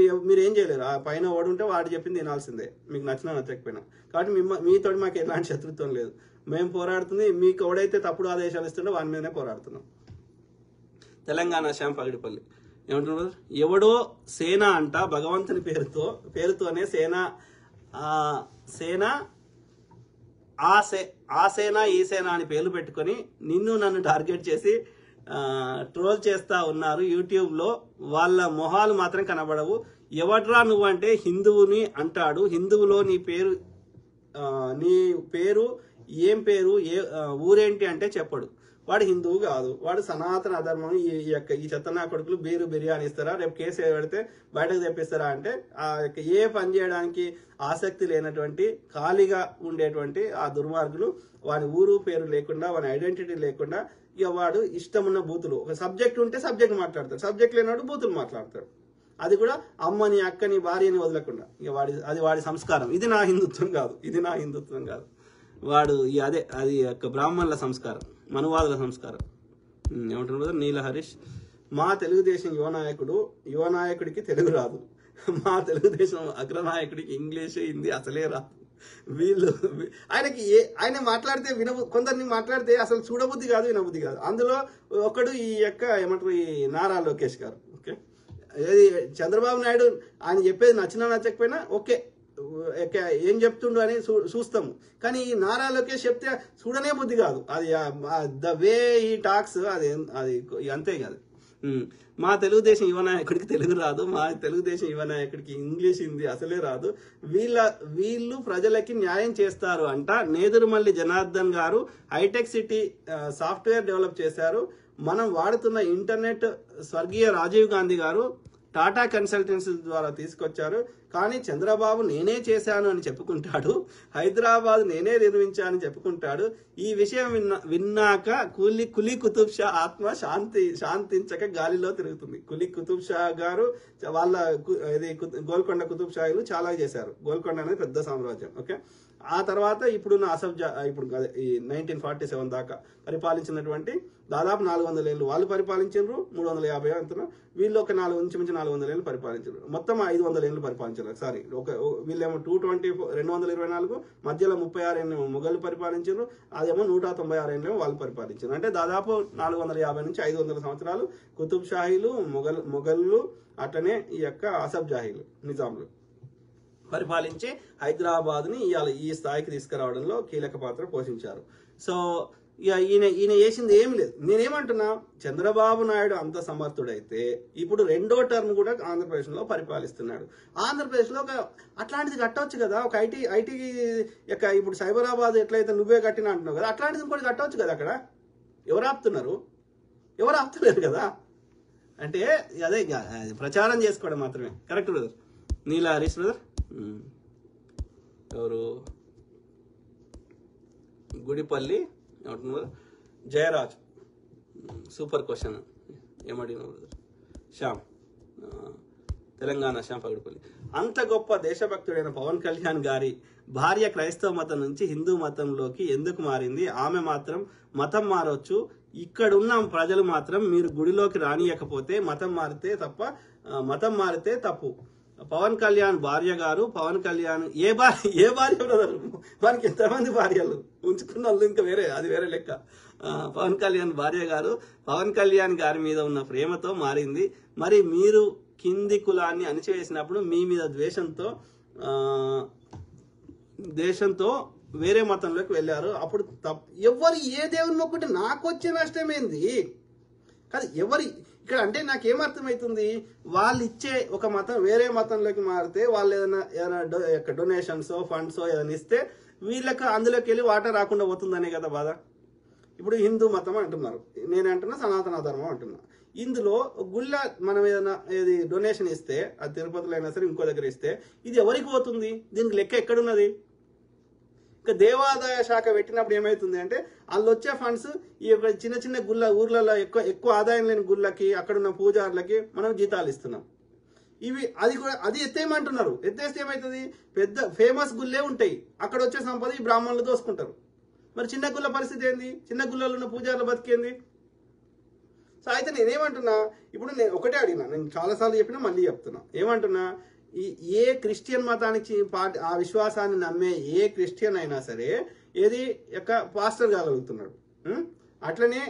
ఏం చేయలేరు. ఆ పైన ఓడి ఉంటే వాడు చెప్పింది వినాల్సిందే, మీకు నచ్చినా నచ్చకపోయినా. కాబట్టి మీతో మాకు ఎలాంటి శత్రుత్వం లేదు. మేము పోరాడుతుంది మీకు ఎవడైతే తప్పుడు ఆదేశాలు ఇస్తుండో వాని మీదనే పోరాడుతున్నాం. తెలంగాణ శ్యామ్ పగిడిపల్లి ఏమంటున్నారు? ఎవడో సేన అంట, భగవంతుని పేరుతోనే సేన ఆ సేన ఈ సేన అని పేర్లు పెట్టుకొని నన్ను టార్గెట్ చేసి ట్రోల్ చేస్తా ఉన్నారు యూట్యూబ్లో. వాళ్ళ మొహాలు మాత్రం కనబడవు. ఎవడ్రా నువ్వంటే హిందువుని అంటాడు. హిందువులో నీ పేరు ఏం పేరు, ఊరేంటి అంటే చెప్పడు. వాడు హిందువు కాదు, వాడు సనాతన అధర్మం. ఈ చెత్తనా కొడుకులు బీరు బిర్యానీ ఇస్తారా, రేపు కేసు పెడితే బయటకు తెప్పిస్తారా అంటే ఆ యొక్క ఏ పని చేయడానికి ఆసక్తి లేనటువంటి ఖాళీగా ఉండేటువంటి ఆ దుర్మార్గులు, వాని ఊరు పేరు లేకుండా, వాని ఐడెంటిటీ లేకుండా, ఇక వాడు ఇష్టమున్న బూతులు, ఒక సబ్జెక్ట్ ఉంటే సబ్జెక్ట్ మాట్లాడతాడు, సబ్జెక్ట్ లేనాడు బూతులు మాట్లాడతాడు. అది కూడా అమ్మని, అక్కని, భార్యని వదలకుండా. ఇక అది వాడి సంస్కారం. ఇది నా హిందుత్వం కాదు, ఇది నా హిందుత్వం కాదు. వాడు అది యొక్క బ్రాహ్మణుల సంస్కారం, మనువాదుల సంస్కారం. ఏమంటున్నారు నీల హరీష్, మా తెలుగుదేశం యువ నాయకుడికి తెలుగు రాదు, మా తెలుగుదేశం అగ్రనాయకుడికి ఇంగ్లీష్, హిందీ అసలే రాదు. ఆయన మాట్లాడితే కొందరిని మాట్లాడితే అసలు చూడబుద్ధి కాదు, వినబుద్ధి కాదు. అందులో ఒకడు ఈ యొక్క ఏమంటారు, ఈ నారా లోకేష్ గారు. ఓకే, ఏది చంద్రబాబు నాయుడు ఆయన చెప్పేది నచ్చినా నచ్చకపోయినా ఓకే, ఏం చెప్తుండు అని చూస్తాము. కానీ ఈ నారా లోకేష్ చెప్తే చూడనే బుద్ధి కాదు. అది ద వే ఈ టాక్స్, అది అంతే కాదు. మా తెలుగుదేశం యువ నాయకుడికి తెలుగు రాదు, మా తెలుగుదేశం యువ నాయకుడికి ఇంగ్లీష్, హిందీ అసలే రాదు. వీళ్ళు ప్రజలకి న్యాయం చేస్తారు అంట. నేదురుమల్లి జనార్దన్ గారు హైటెక్ సిటీ సాఫ్ట్వేర్ డెవలప్ చేశారు. మనం వాడుతున్న ఇంటర్నెట్ స్వర్గీయ రాజీవ్ గాంధీ గారు టాటా కన్సల్టెన్సీ ద్వారా తీసుకొచ్చారు. కానీ చంద్రబాబు నేనే చేశాను అని చెప్పుకుంటాడు, హైదరాబాద్ నేనే నిర్మించానని చెప్పుకుంటాడు. ఈ విషయం విన్నాక కులీ కుతుబ్ షా ఆత్మ శాంతించక గాలిలో తిరుగుతుంది. కులీ కుతుబ్ షా గారు వాళ్ళ గోల్కొండ కుతుబ్ షాయిలు చాలా చేశారు. గోల్కొండ అనేది పెద్ద సామ్రాజ్యం. ఓకే, ఆ తర్వాత ఇప్పుడున్న ఇప్పుడు ఈ 1947 దాకా పరిపాలించినటువంటి దాదాపు 400 ఏళ్ళు వాళ్ళు పరిపాలించారు. 350 అంటున్నా, వీళ్ళు ఒక 400 ఏళ్ళు పరిపాలించారు. మొత్తం 500 ఏళ్ళు పరిపాలించారు. సారీ, వీళ్ళేమో 224 మధ్యలో 36 ఏళ్ళు మొఘలు పరిపాలించారు. అదేమో 196 ఏళ్ళు వాళ్ళు పరిపాలించారు. అంటే దాదాపు 450 నుంచి 500 సంవత్సరాలు కుతుబ్ షాహీలు, మొఘళ్ళు, అట్లనే ఈ యొక్క అసఫ్ జాహీలు, నిజాంలు పరిపాలించి హైదరాబాద్ని ఇవాళ ఈ స్థాయికి తీసుకురావడంలో కీలక పాత్ర పోషించారు. సో ఈయన చేసింది ఏమి లేదు. నేనేమంటున్నా, చంద్రబాబు నాయుడు అంత సమర్థుడైతే ఇప్పుడు 2వ టర్మ్ కూడా ఆంధ్రప్రదేశ్లో పరిపాలిస్తున్నాడు. ఆంధ్రప్రదేశ్లో ఒక అట్లాంటిది కట్టవచ్చు కదా, ఒక ఐటీ యొక్క ఇప్పుడు సైబరాబాద్ ఎట్లయితే నువ్వే కట్టినా అంటున్నావు కదా, అట్లాంటిది ఇంకోటి కట్టవచ్చు కదా. అక్కడ ఎవరు ఆపుతున్నారు? ఎవరు ఆపుతలేరు కదా. అంటే అదే ప్రచారం చేసుకోవడం మాత్రమే. Correct brother. Neela Harish brother. ఎవరు? గుడిపల్లి ఏమంటున్నారు? జయరాజ్. సూపర్ క్వశ్చన్ ఏమడిగిన బ్రదర్? శ్యామ్, తెలంగాణ శ్యామ్ పగడిపల్లి. అంత గొప్ప దేశభక్తుడైన పవన్ కళ్యాణ్ గారి భార్య క్రైస్తవ మతం నుంచి హిందూ మతంలోకి ఎందుకు మారింది? ఆమె మాత్రం మతం మారవచ్చు, ఇక్కడున్న ప్రజలు మాత్రం మీరు గుడిలోకి రానియకపోతే మతం మారితే తప్పు. పవన్ కళ్యాణ్ భార్య గారు, పవన్ కళ్యాణ్ ఏ భార్య బ్రదర్? మనకి ఎంతమంది భార్యలు ఉంచుకున్న వాళ్ళు ఇంకా అది వేరే లెక్క. పవన్ కళ్యాణ్ భార్య గారు పవన్ కళ్యాణ్ గారి మీద ఉన్న ప్రేమతో మారింది. మరి మీరు కింది కులాన్ని అణిచివేసినప్పుడు మీ మీద ద్వేషంతో వేరే మతంలోకి వెళ్ళారు. అప్పుడు ఎవరు ఏ దేవుని మొక్కుంటే నాకు వచ్చే నష్టమేంది కాదు. ఇక్కడ అంటే నాకేమర్థమవుతుంది, వాళ్ళు ఇచ్చే ఒక మతం వేరే మతంలోకి మారితే వాళ్ళు ఏదైనా డొనేషన్స్, ఫండ్స్ ఏదైనా ఇస్తే వీళ్ళకి అందులోకి వెళ్ళి వాటర్ రాకుండా పోతుందనే కదా బాధ. ఇప్పుడు హిందూ మతం అంటున్నారు, నేనంటున్నా సనాతన ధర్మం అంటున్నా. ఇందులో గుళ్ళ మనం ఏదైనా డొనేషన్ ఇస్తే, అది తిరుపతిలో అయినా సరే ఇంకో దగ్గర ఇస్తే, ఇది ఎవరికి పోతుంది? దీనికి లెక్క ఎక్కడున్నది? ఇంకా దేవాదాయ శాఖ పెట్టినప్పుడు ఏమవుతుంది అంటే వాళ్ళు వచ్చే ఫండ్స్ ఈ యొక్క చిన్న చిన్న ఊర్లలో ఎక్కువ ఆదాయం లేని గుళ్ళకి, అక్కడున్న పూజారులకి మనం జీతాలు ఇస్తున్నాం. అది ఎత్తేయమంటున్నారు. ఎత్తేస్తే ఏమవుతుంది? పెద్ద ఫేమస్ గుళ్ళే ఉంటాయి, అక్కడ వచ్చే సంపద ఈ బ్రాహ్మణులు దోసుకుంటారు. మరి చిన్న గుళ్ళ పరిస్థితి ఏంది? చిన్న గుళ్ళలో ఉన్న పూజారుల బతికేంది? సో అయితే నేనేమంటున్నా, ఇప్పుడు నేను ఒకటే అడిగినా, నేను చాలాసార్లు చెప్పినా మళ్ళీ చెప్తున్నా, ఏమంటున్నా, ఏ క్రిస్టియన్ మతానికి ఆ విశ్వాసాన్ని నమ్మే ఏ క్రిస్టియన్ అయినా సరే పాస్టర్ కాగలుగుతున్నాడు, అట్లనే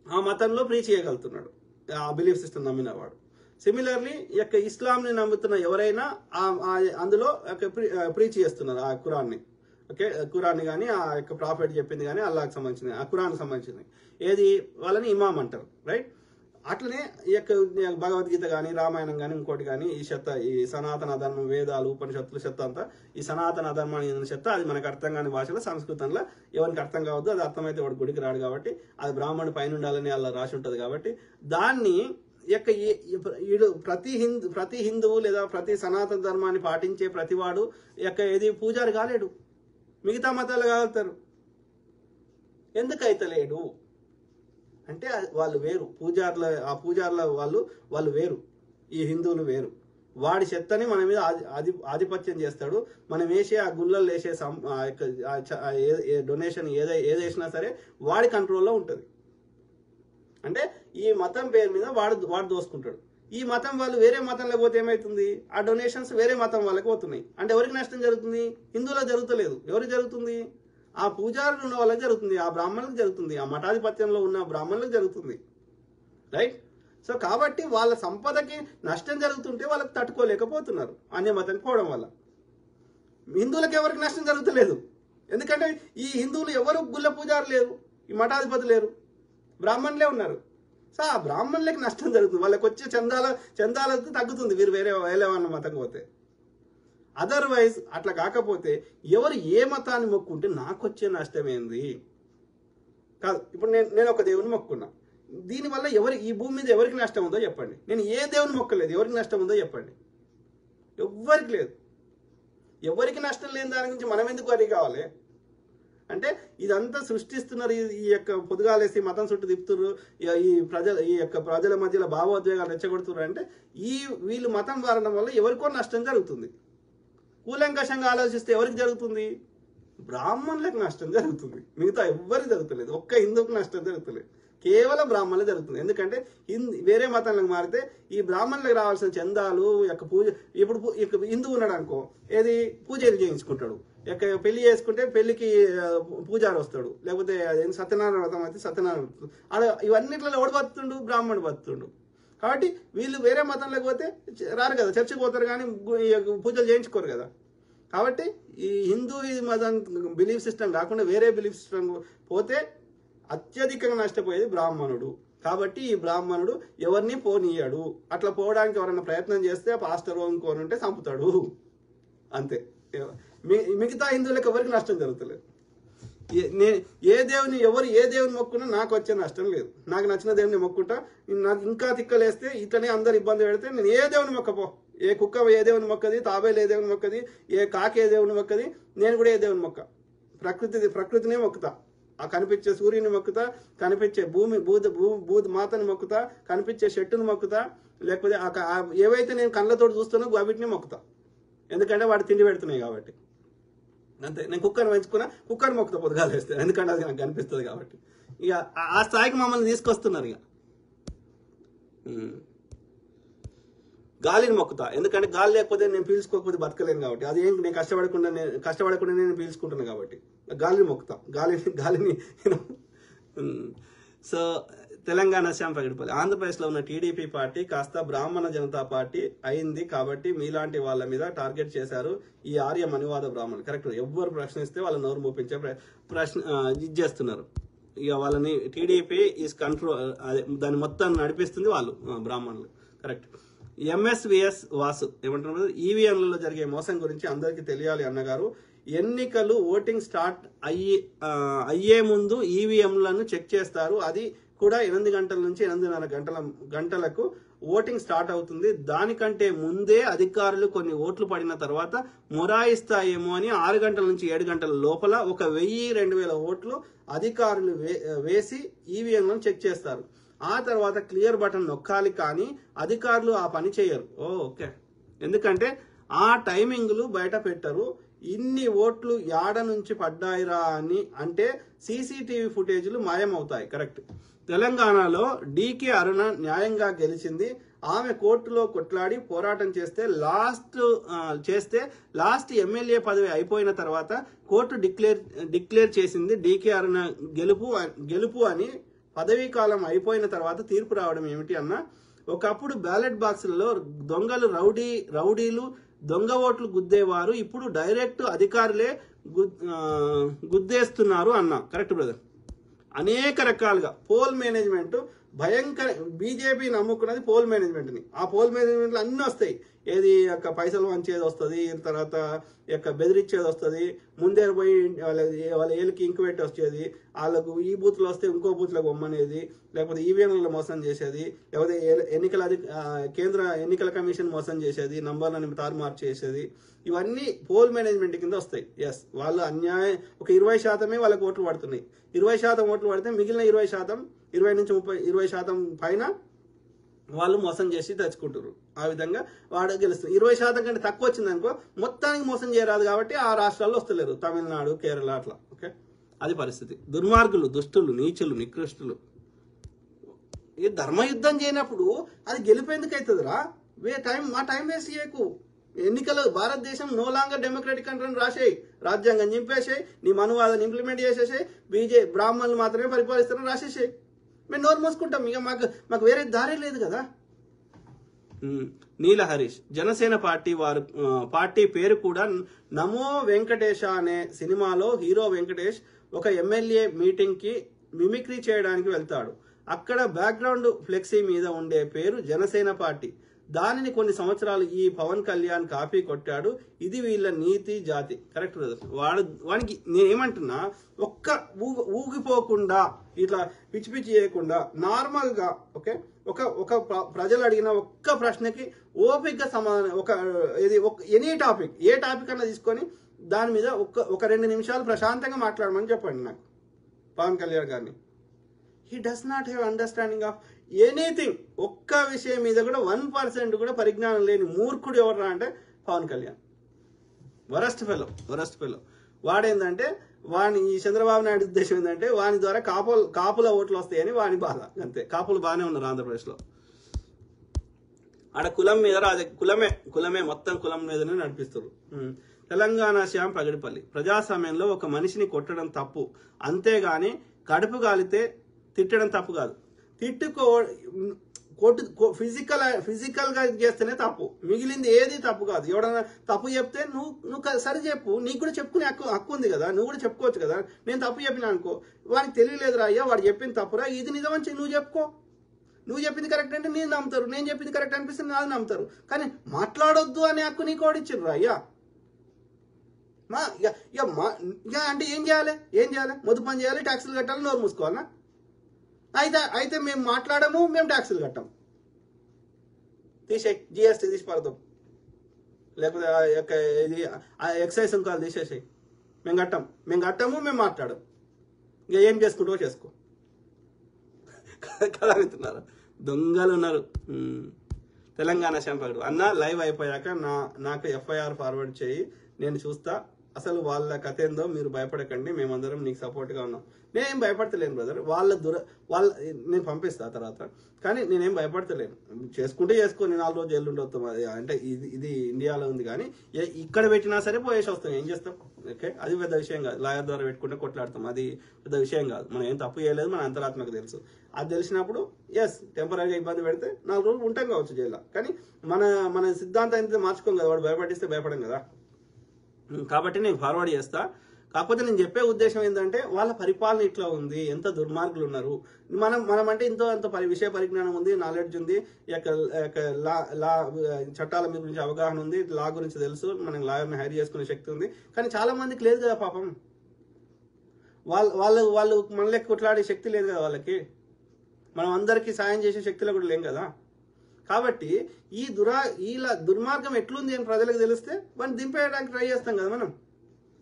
ఆ మతంలో ప్రీచ్ చేయగలుగుతున్నాడు, ఆ బిలీఫ్ సిస్టమ్ నమ్మినవాడు. సిమిలర్లీ ఇస్లాంని నమ్ముతున్న ఎవరైనా అందులో ప్రీచ్ చేస్తున్నారు ఆ ఖురాన్ని. ఓకే, ఖురాన్ని కానీ ఆ యొక్క ప్రాఫిట్ చెప్పింది కానీ అల్లాహ్కి సంబంధించింది, ఆ ఖురాన్కి సంబంధించింది వాళ్ళని ఇమాం అంటారు, రైట్? అట్లనే ఈ యొక్క భగవద్గీత కానీ రామాయణం కానీ ఇంకోటి కానీ ఈ సనాతన ధర్మం వేదాలు ఉపనిషత్తులు చెత్త అంతా ఈ సనాతన ధర్మాన్ని చెత్త అది మనకు అర్థం కాని భాషలో సంస్కృతంలో ఎవరికి అర్థం కావద్దు, అది అర్థమైతే వాడు గుడికి రాడు కాబట్టి, అది బ్రాహ్మణుడి పైన ఉండాలని అలా రాసి ఉంటుంది కాబట్టి దాన్ని యొక్క ప్రతి హిందువు లేదా ప్రతి సనాతన ధర్మాన్ని పాటించే ప్రతివాడు యొక్క ఏది పూజారి కాలేడు, మిగతా మతాలు కాగలుగుతారు. ఎందుకు అయితలేడు అంటే వాళ్ళు వేరు, ఆ పూజారుల వాళ్ళు వేరు, ఈ హిందువులు వేరు. వాడి చెత్తని మన మీద ఆధిపత్యం చేస్తాడు. మనం వేసే ఆ గుళ్ళల్లో వేసే డొనేషన్ ఏదేసినా సరే వాడి కంట్రోల్లో ఉంటుంది. అంటే ఈ మతం పేరు మీద వాడు దోసుకుంటాడు. ఈ మతం వాళ్ళు వేరే మతంలో పోతే ఏమవుతుంది, ఆ డొనేషన్స్ వేరే మతం వాళ్ళకి పోతున్నాయి. అంటే ఎవరికి నష్టం జరుగుతుంది, హిందువులకు జరుగుతలేదు. ఎవరికి జరుగుతుంది, ఆ పూజారులు ఉన్న వాళ్ళకి జరుగుతుంది, ఆ బ్రాహ్మణులకు జరుగుతుంది, ఆ మఠాధిపత్యంలో ఉన్న బ్రాహ్మణులకు జరుగుతుంది. రైట్. సో కాబట్టి వాళ్ళ సంపదకి నష్టం జరుగుతుంటే వాళ్ళకి తట్టుకోలేకపోతున్నారు అన్య మతానికి పోవడం వల్ల. హిందువులకు ఎవరికి నష్టం జరుగుతలేదు, ఎందుకంటే ఈ హిందువులు ఎవరు గుళ్ళ పూజారు లేరు, ఈ మఠాధిపతి లేరు, బ్రాహ్మణులే ఉన్నారు. సో ఆ బ్రాహ్మణులకి నష్టం జరుగుతుంది, వాళ్ళకి వచ్చే చందాలతో తగ్గుతుంది వీరు వేరే వేలేవన్న మతం పోతే. అదర్వైజ్ అట్లా కాకపోతే ఎవరు ఏ మతాన్ని మొక్కుంటే నాకు వచ్చే నష్టం ఏంది కాదు. ఇప్పుడు నేను ఒక దేవుని మొక్కున్నా, దీనివల్ల ఈ భూమి మీద ఎవరికి నష్టం ఉందో చెప్పండి. నేను ఏ దేవుని మొక్కలేదు, ఎవరికి నష్టం ఉందో చెప్పండి. ఎవ్వరికి లేదు. ఎవరికి నష్టం లేని దాని గురించి మనం ఎందుకు వరి కావాలి అంటే ఇదంతా సృష్టిస్తున్నారు. ఈ యొక్క పొదుగాలేసి మతం చుట్టూ తిప్పుతున్నారు, ఈ యొక్క ప్రజల మధ్యలో భావోద్వేగాలు రెచ్చగొడుతున్నారు. అంటే వీళ్ళు మతం మారడం వల్ల ఎవరికో నష్టం జరుగుతుంది. కూలంకషంగా ఆలోచిస్తే ఎవరికి జరుగుతుంది, బ్రాహ్మణులకు నష్టం జరుగుతుంది, మిగతా ఎవ్వరికి జరుగుతలేదు. ఒక్క హిందువుకు నష్టం జరుగుతలేదు, కేవలం బ్రాహ్మణులకు జరుగుతుంది. ఎందుకంటే వేరే మతాలకు మారితే ఈ బ్రాహ్మణులకు రావాల్సిన చందాలు యొక్క పూజ, ఇప్పుడు హిందువు ఉన్నాడు అనుకో, ఏది పూజలు చేయించుకుంటాడు, పెళ్లి చేసుకుంటే పెళ్లికి పూజారి వస్తాడు, లేకపోతే సత్యనారాయణ వ్రతం అయితే సత్యనారాయణ, ఇవన్నిట్లో ఎవడు బతుతుండు, బ్రాహ్మణుడు బతుతుండు. కాబట్టి వీళ్ళు వేరే మతంలోకి పోతే రారు కదా, చర్చికి పోతారు కానీ పూజలు చేయించుకోరు కదా. కాబట్టి ఈ హిందూ మతం బిలీఫ్ సిస్టమ్ కాకుండా వేరే బిలీఫ్ సిస్టమ్ పోతే అత్యధికంగా నష్టపోయేది బ్రాహ్మణుడు. కాబట్టి ఈ బ్రాహ్మణుడు ఎవరిని పోనీయాడు. అట్లా పోవడానికి ఎవరైనా ప్రయత్నం చేస్తే పాస్టర్ ఇంకోనుంటే చంపుతాడు, అంతే. మిగతా హిందువులకు ఎవరికి నష్టం జరుగుతలేదు. ఏ దేవుని మొక్కున్నా నాకు వచ్చే నష్టం లేదు. నాకు నచ్చిన దేవుని మొక్కుంటా. నాకు ఇంకా తిక్కలేస్తే ఇట్లనే అందరు ఇబ్బంది పెడితే నేను ఏ దేవుని మొక్కపో, ఏ కుక్క ఏ దేవుని మొక్కది, తాబేలు ఏ దేవుని మొక్కది, ఏ కాకి ఏ దేవుని మొక్కది, నేను కూడా ఏ దేవుని మొక్క. ప్రకృతినే మొక్కుతా, ఆ కనిపించే సూర్యుని మొక్కుతా, కనిపించే భూమి మాతని మొక్కుతా, కనిపించే చెట్టును మొక్కుతా, లేకపోతే ఏవైతే నేను కళ్ళతోటి చూస్తానో వాటిని మొక్కుతా. ఎందుకంటే వాడు తిండి పెడుతున్నాయి కాబట్టి. అంతే. నేను కుక్కర్ని పెంచుకున్నా, కుక్కర్ మొక్కుతా పొద్దుగాలు వేస్తే, ఎందుకంటే అది నాకు కనిపిస్తుంది కాబట్టి. ఇక ఆ స్థాయికి మమ్మల్ని తీసుకొస్తున్నారు. ఇక గాలిని మొక్కుతా, ఎందుకంటే గాలి లేకపోతే నేను పీల్చుకోకపోతే బతకలేను కాబట్టి. అది ఏం నేను కష్టపడకుండా నేను పీల్చుకుంటున్నాను కాబట్టి గాలిని మొక్కుతా, గాలిని. సో తెలంగాణ శ్యామ్ ప్రగడిపల్లి, ఆంధ్రప్రదేశ్లో ఉన్న టీడీపీ పార్టీ కాస్త బ్రాహ్మణ జనతా పార్టీ అయింది కాబట్టి మీలాంటి వాళ్ళ మీద టార్గెట్ చేశారు ఈ ఆర్య మనువాద బ్రాహ్మణులు. కరెక్ట్. ఎవ్వరు ప్రశ్నిస్తే వాళ్ళ నోరు మూపించే ఇది చేస్తున్నారు. ఇక వాళ్ళని టీడీపీ ఈజ్ కంట్రోల్, దాన్ని మొత్తం నడిపిస్తుంది వాళ్ళు బ్రాహ్మణులు. కరెక్ట్. ఎంఎస్విఎస్ వాసు ఏమంటున్నారు, ఈవీఎంలలో జరిగే మోసం గురించి అందరికీ తెలియాలి అన్నగారు. ఎన్నికలు ఓటింగ్ స్టార్ట్ అయ్యే ముందు ఈవీఎంలను చెక్ చేస్తారు. అది కూడా 8 గంటల నుంచి 8:30 గంటలకు ఓటింగ్ స్టార్ట్ అవుతుంది. దానికంటే ముందే అధికారులు కొన్ని ఓట్లు పడిన తర్వాత మొరాయిస్తాయేమో అని 6 గంటల నుంచి 7 గంటల లోపల 1000-2000 ఓట్లు అధికారులు వేసి ఈవీఎంలను చెక్ చేస్తారు. ఆ తర్వాత క్లియర్ బటన్ నొక్కాలి, కానీ అధికారులు ఆ పని చేయరు. ఓకే. ఎందుకంటే ఆ టైమింగ్లు బయట పెట్టరు. ఇన్ని ఓట్లు యాడ నుంచి పడ్డాయిరా అని అంటే సీసీటీవీ ఫుటేజ్లు మాయమవుతాయి. కరెక్ట్. తెలంగాణలో డీకే అరుణ న్యాయంగా గెలిచింది. ఆమె కోర్టులో కొట్లాడి పోరాటం చేస్తే లాస్ట్ ఎమ్మెల్యే పదవి అయిపోయిన తర్వాత కోర్టు డిక్లేర్ చేసింది డీకే అరుణ గెలుపు అని. పదవీ కాలం అయిపోయిన తర్వాత తీర్పు రావడం ఏమిటి అన్న, ఒకప్పుడు బ్యాలెట్ బాక్సులలో దొంగలు రౌడీలు దొంగ ఓట్లు గుద్దేవారు, ఇప్పుడు డైరెక్ట్ అధికారులే గుద్దేస్తున్నారు అన్న. Correct brother. అనేక రకాలుగా పోల్ మేనేజ్మెంట్ భయంకర బీజేపీ నమ్ముకున్నది పోల్ మేనేజ్మెంట్ని. ఆ పోల్ మేనేజ్మెంట్లో అన్నీ వస్తాయి. ఏది యొక్క పైసలు వంచేది వస్తుంది, తర్వాత యొక్క బెదిరించేది వస్తుంది, ముందే పోయి వాళ్ళ ఏళ్ళకి ఇంకు పెట్టి వచ్చేది, వాళ్ళకు ఈ బూత్లో వస్తే ఇంకో బూత్లో బొమ్మనేది, లేకపోతే ఈవీఎంలలో మోసం చేసేది, లేకపోతే కేంద్ర ఎన్నికల కమిషన్ మోసం చేసేది, నంబర్లను తారుమారు చేసేది, ఇవన్నీ పోల్ మేనేజ్మెంట్ కింద వస్తాయి. ఎస్, వాళ్ళు అన్యాయం ఒక 20% వాళ్ళకి ఓట్లు పడుతున్నాయి. 20% ఓట్లు పడితే మిగిలిన 20%, 20 నుంచి 20% పైన వాళ్ళు మోసం చేసి తెచ్చుకుంటారు. ఆ విధంగా వాడు గెలుస్తుంది. 20% కంటే తక్కువ వచ్చింది అనుకో మొత్తానికి మోసం చేయరాదు కాబట్టి ఆ రాష్ట్రాల్లో వస్తలేరు, తమిళనాడు, కేరళ అట్లా. ఓకే, అది పరిస్థితి. దుర్మార్గులు, దుష్టులు, నీచులు, నికృష్టులు. ఈ ధర్మయుద్ధం చేయనప్పుడు అది గెలిపేందుకు అవుతుందిరా? మా టైం వేస్ట్ చేయకు. ఎన్నికలు భారతదేశం నో లాంగర్ డెమోక్రటిక్ కంట్రీ రాసేయి, రాజ్యాంగం చింపేసేయి, నీ మనువాదాన్ని ఇంప్లిమెంట్ చేసేసాయి, బ్రాహ్మణులు మాత్రమే పరిపాలిస్తారని రాసేసాయి. మేము నోరు మోసుకుంటాం, ఇక మాకు వేరే దారి లేదు కదా. నీల హరీష్, జనసేన పార్టీ పేరు కూడా నమో వెంకటేశ అనే సినిమాలో హీరో వెంకటేష్ ఒక ఎమ్మెల్యే మీటింగ్ కి మిమిక్రీ చేయడానికి వెళ్తాడు. అక్కడ బ్యాక్గ్రౌండ్ ఫ్లెక్సీ మీద ఉండే పేరు జనసేన పార్టీ. దానిని కొన్ని సంవత్సరాలు ఈ పవన్ కళ్యాణ్ కాపీ కొట్టాడు. ఇది వీళ్ళ నీతి జాతి. Correct brother. వానికి నేనేమంటున్నా, ఊగిపోకుండా ఇట్లా పిచ్చి పిచ్చి చేయకుండా నార్మల్ గా ఓకే ఒక ప్రజలు అడిగిన ఒక్క ప్రశ్నకి ఓపికగా సమాధానం, ఎనీ టాపిక్, ఏ టాపిక్ అన్నా తీసుకొని దాని మీద ఒక 2 నిమిషాలు ప్రశాంతంగా మాట్లాడమని చెప్పండి నాకు పవన్ కళ్యాణ్ గారిని. He does not have understanding of anything. ఒక్క విషయం మీద కూడా 1% కూడా పరిజ్ఞానం లేని మూర్ఖుడు ఎవరా అంటే పవన్ కళ్యాణ్. Worst fellow. వాడేందంటే ఈ చంద్రబాబు నాయుడు ఉద్దేశం ఏంటంటే వాని ద్వారా కాపుల ఓట్లు వస్తాయని వాని బాధ, అంతే. కాపులు బాగానే ఉన్నారు ఆంధ్రప్రదేశ్లో. ఆడ కులం మీద కులమే మొత్తం కులం మీదనే నడిపిస్తారు. తెలంగాణ శ్యామ్ పగడిపల్లి, ప్రజాస్వామ్యంలో ఒక మనిషిని కొట్టడం తప్పు, అంతేగాని కడుపు గాలితే తిట్టడం తప్పు కాదు. ఫిజికల్ గా చేస్తేనే తప్పు, మిగిలింది ఏది తప్పు కాదు. ఎవడన్నా తప్పు చెప్తే నువ్వు సరి చెప్పు, నీకు కూడా చెప్పుకునే హక్కు ఉంది కదా, నువ్వు కూడా చెప్పుకోవచ్చు కదా. నేను తప్పు చెప్పినా అనుకో, వాడికి తెలియలేదురా అయ్యా వాడు చెప్పింది తప్పురా, ఇది నిజం అని నువ్వు చెప్పుకో. నువ్వు చెప్పింది కరెక్ట్ అంటే నేను నమ్ముతారు, నేను చెప్పింది కరెక్ట్ అనిపిస్తే నాది నమ్ముతారు. కానీ మాట్లాడొద్దు అనే హక్కు నీకు ఓడిచ్చిర్రు అయ్యా. అంటే ఏం చేయాలి? మొద్దు పని చేయాలి, ట్యాక్సులు కట్టాలి, నోరు మూసుకోవాలన్నా? అయితే మేము మాట్లాడము, మేము ట్యాక్సులు కట్టాం. తీసేయి, జిఎస్టీ తీసి పడదాం, లేకపోతే ఎక్సైజ్ సుంకాలు తీసేసాయి. మేము కట్టము, మేము మాట్లాడం. ఇక ఏం చేసుకుంటూ చేసుకో కదా అంటున్నారు. దొంగలు ఉన్నారు. తెలంగాణ చంపడు అన్న, లైవ్ అయిపోయాక నాకు FIR ఫార్వర్డ్ చేయి, నేను చూస్తా అసలు వాళ్ళ కథ ఏందో. మీరు భయపడకండి, మేమందరం నీకు సపోర్ట్గా ఉన్నాం. నేనేం భయపడతలేను బ్రదర్, నేను పంపిస్తా తర్వాత. కానీ నేనేం భయపడతలేను, చేసుకుంటే చేసుకోని 4 రోజులు జైలు ఉండొస్తాం. అంటే ఇది ఇండియాలో ఉంది, కానీ ఇక్కడ పెట్టినా సరే పోయేసి వస్తాం. ఏం చేస్తాం? ఓకే, అది పెద్ద విషయం కాదు. లాయర్ ద్వారా పెట్టుకుంటే కొట్లాడతాం, అది పెద్ద విషయం కాదు. మనం ఏం తప్పు చేయలేదు, మన అంతరాత్మకు తెలుసు. అది తెలిసినప్పుడు టెంపరీగా ఇబ్బంది పెడితే 4 రోజులు ఉంటాం కావచ్చు జైల్లో. కానీ మన సిద్ధాంతం అయితే మార్చుకోం కదా, వాడు భయపడిస్తే భయపడం కదా. కాబట్టి నేను ఫార్వర్డ్ చేస్తా. కాకపోతే నేను చెప్పే ఉద్దేశం ఏంటంటే వాళ్ళ పరిపాలన ఇట్లా ఉంది, ఎంత దుర్మార్గులు ఉన్నారు. మనం అంటే అంత విషయ పరిజ్ఞానం ఉంది, నాలెడ్జ్ ఉంది, లా చట్టాల గురించి అవగాహన ఉంది, లా గురించి తెలుసు, మనం లాయర్ని హైర్ చేసుకునే శక్తి ఉంది. కానీ చాలా మందికి లేదు కదా పాపం. వాళ్ళు మన లెక్క కొట్లాడే శక్తి లేదు కదా వాళ్ళకి. మనం అందరికీ సాయం చేసే శక్తిలో కూడా లేం కదా. కాబట్టి ఈ దుర్మార్గం ఎట్లుంది అని ప్రజలకు తెలిస్తే వాడిని దింపేయడానికి ట్రై చేస్తాం కదా మనం.